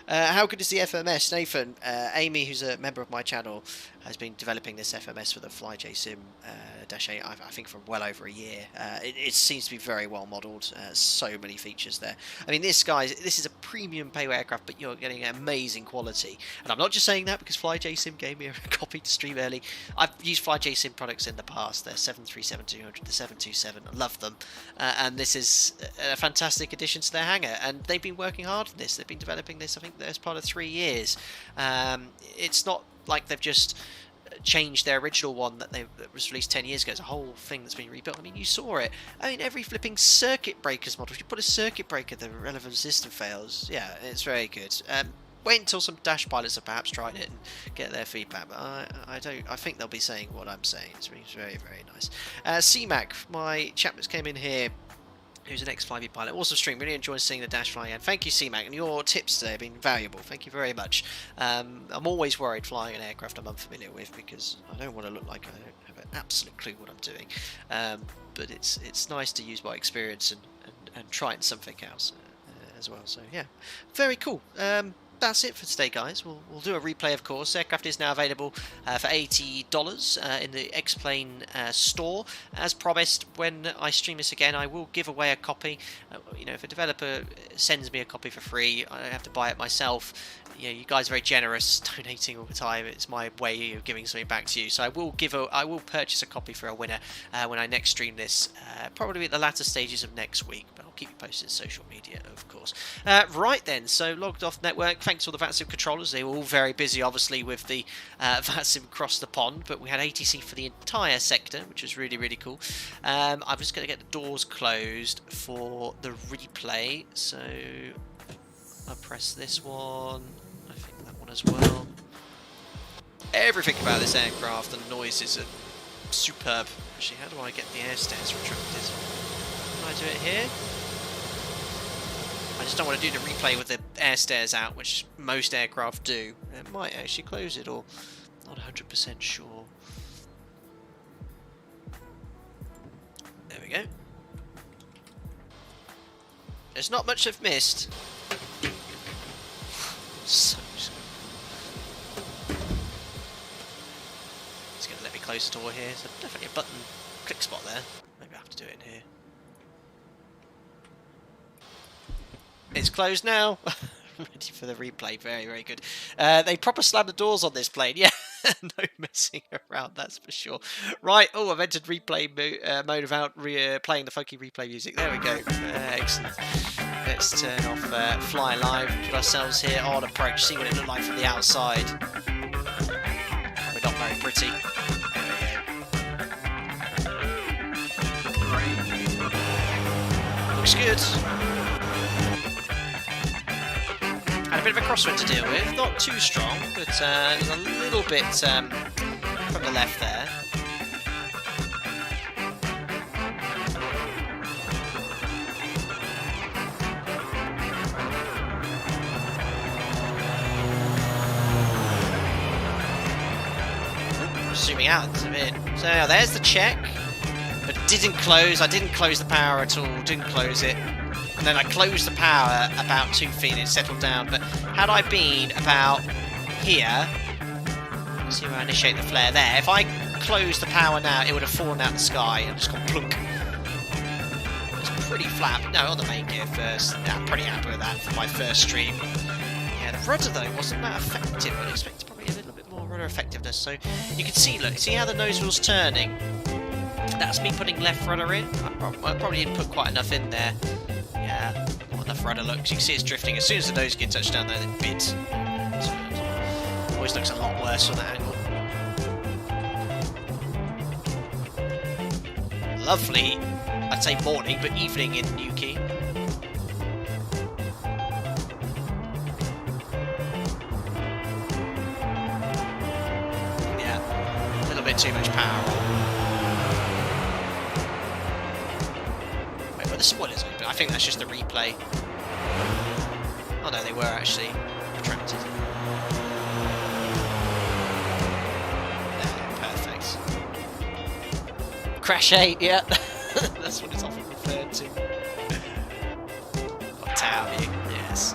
How good is the FMS, Nathan? Amy, who's a member of my channel, has been developing this FMS for the FlyJSim -8, I think for well over a year. It seems to be very well modelled. So many features there. I mean, this is a premium pay aircraft, but you're getting amazing quality. And I'm not just saying that because FlyJSim gave me a copy to stream early. I've used FlyJSim products in the past. They're 737-200, the 727. I love them. And this is a fantastic addition to their hangar. And they've been working hard on this. They've been developing this, I think, as part of 3 years. It's not like they've just changed their original one that was released 10 years ago. It's a whole thing that's been rebuilt. I mean, you saw it. I mean, every flipping circuit breakers model. If you put a circuit breaker, the relevant system fails. Yeah, it's very good. Wait until some dash pilots have perhaps tried it and get their feedback. But I think they'll be saying what I'm saying. It's very, very nice. C-Mac, my chap that came in here, who's an ex-Flybe pilot. Awesome stream. Really enjoying seeing the dash flying. And thank you, C-Mac. And your tips today have been valuable. Thank you very much. I'm always worried flying an aircraft I'm unfamiliar with, because I don't want to look like I don't have an absolute clue what I'm doing. But it's nice to use my experience and trying something else as well. So yeah, very cool. That's it for today, guys. We'll do a replay, of course. Aircraft is now available for $80 in the X-Plane store. As promised, when I stream this again, I will give away a copy. If a developer sends me a copy for free, I don't have to buy it myself. You guys are very generous, donating all the time. It's my way of giving something back to you. So I will purchase a copy for a winner when I next stream this, probably at the latter stages of next week. But I'll keep you posted on social media, of course. Right then, so logged off network. Thanks to all the VATSIM controllers. They were all very busy, obviously, with the VATSIM across the pond. But we had ATC for the entire sector, which was really, really cool. I'm just going to get the doors closed for the replay. So I'll press this one. I think that one as well. Everything about this aircraft, the noises are superb. Actually, how do I get the air stairs retracted? Can I do it here? I just don't want to do the replay with the air stairs out, which most aircraft do. It might actually close it, or not 100% sure. There we go. There's not much I've missed. So it's going to let me close the door here. So definitely a button click spot there. Maybe I have to do it in here. It's closed now. Ready for the replay. Very, very good. They proper slammed the doors on this plane. Yeah, no messing around, that's for sure. Right. Oh, I've entered replay mode without playing the funky replay music. There we go. Excellent. Let's turn off Fly Live. Put ourselves here on approach. See what it looked like from the outside. Probably not very pretty. Looks good. Had a bit of a crosswind to deal with, not too strong, but it was a little bit from the left there. Zooming out a bit. So there's the check, but it didn't close. I didn't close the power at all, didn't close it. And then I closed the power about 2 feet and it settled down. But had I been about here, see where I initiate the flare there, if I closed the power now, it would have fallen out the sky and just gone plunk. It's pretty flat. No, on the main gear first. Yeah, I'm pretty happy with that for my first stream. Yeah, the rudder though wasn't that effective. I'd expect probably a little bit more rudder effectiveness. So you can see, look, see how the nose wheel's turning? That's me putting left rudder in. I probably didn't put quite enough in there. Yeah, not enough rudder look. You can see it's drifting. As soon as the nose gear touched down there, it bid. So it always looks a lot worse from that angle. Lovely, I'd say morning, but evening in Newquay. Yeah, a little bit too much power. Wait, but the spoilers open. I think that's just the replay. Oh no, they were actually retracted. Perfect. Crash 8, yeah. That's what it's often referred to. Got tower view, yes.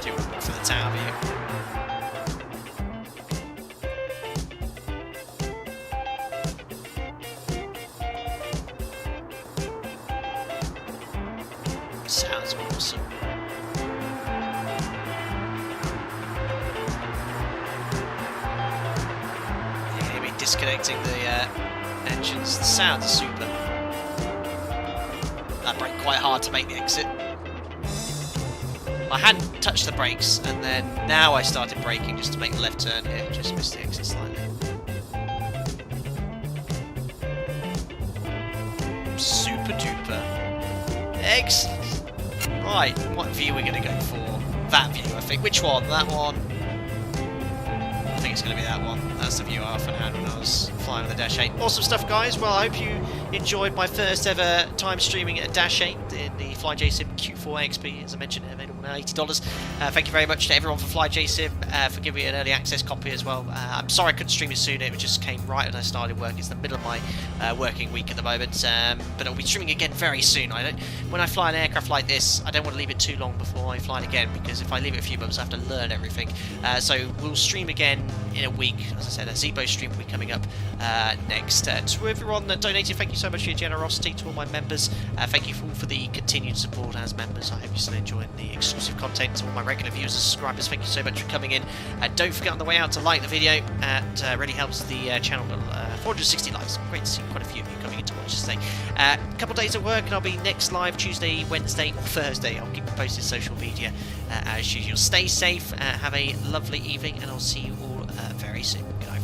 Do one for the tower view. Sounds awesome. You hear me disconnecting the engines. The sounds are super. I brake quite hard to make the exit. I hadn't touched the brakes, and then now I started braking just to make the left turn here. Just missed the exit slightly. Super duper. Excellent. Right, what view are we going to go for? That view, I think. Which one? That one? I think it's going to be that one. That's the view I often had when I was flying with the Dash 8. Awesome stuff, guys. Well, I hope you enjoyed my first ever time streaming at Dash 8 in the FlyJSim Q4XP, as I mentioned, available now $80. Thank you very much to everyone for FlyJSim for giving me an early access copy as well. I'm sorry I couldn't stream it sooner. It just came right when I started work. It's the middle of my working week at the moment, but I'll be streaming again very soon. When I fly an aircraft like this, I don't want to leave it too long before I fly it again, because if I leave it a few months, I have to learn everything. So we'll stream again in a week. As I said, a Zebo stream will be coming up next. To everyone that donated, thank you so much for your generosity. To all my members, thank you all for the continued support as members. I hope you're still enjoying the exclusive content. To all my regular viewers and subscribers, thank you so much for coming in. Don't forget on the way out to like the video. It really helps the channel. 460 likes. Great to see quite a few of you coming in to watch this today. A couple of days of work, and I'll be next live Tuesday, Wednesday, or Thursday. I'll keep you posted social media as usual. Stay safe, have a lovely evening, and I'll see you all very soon. Good night.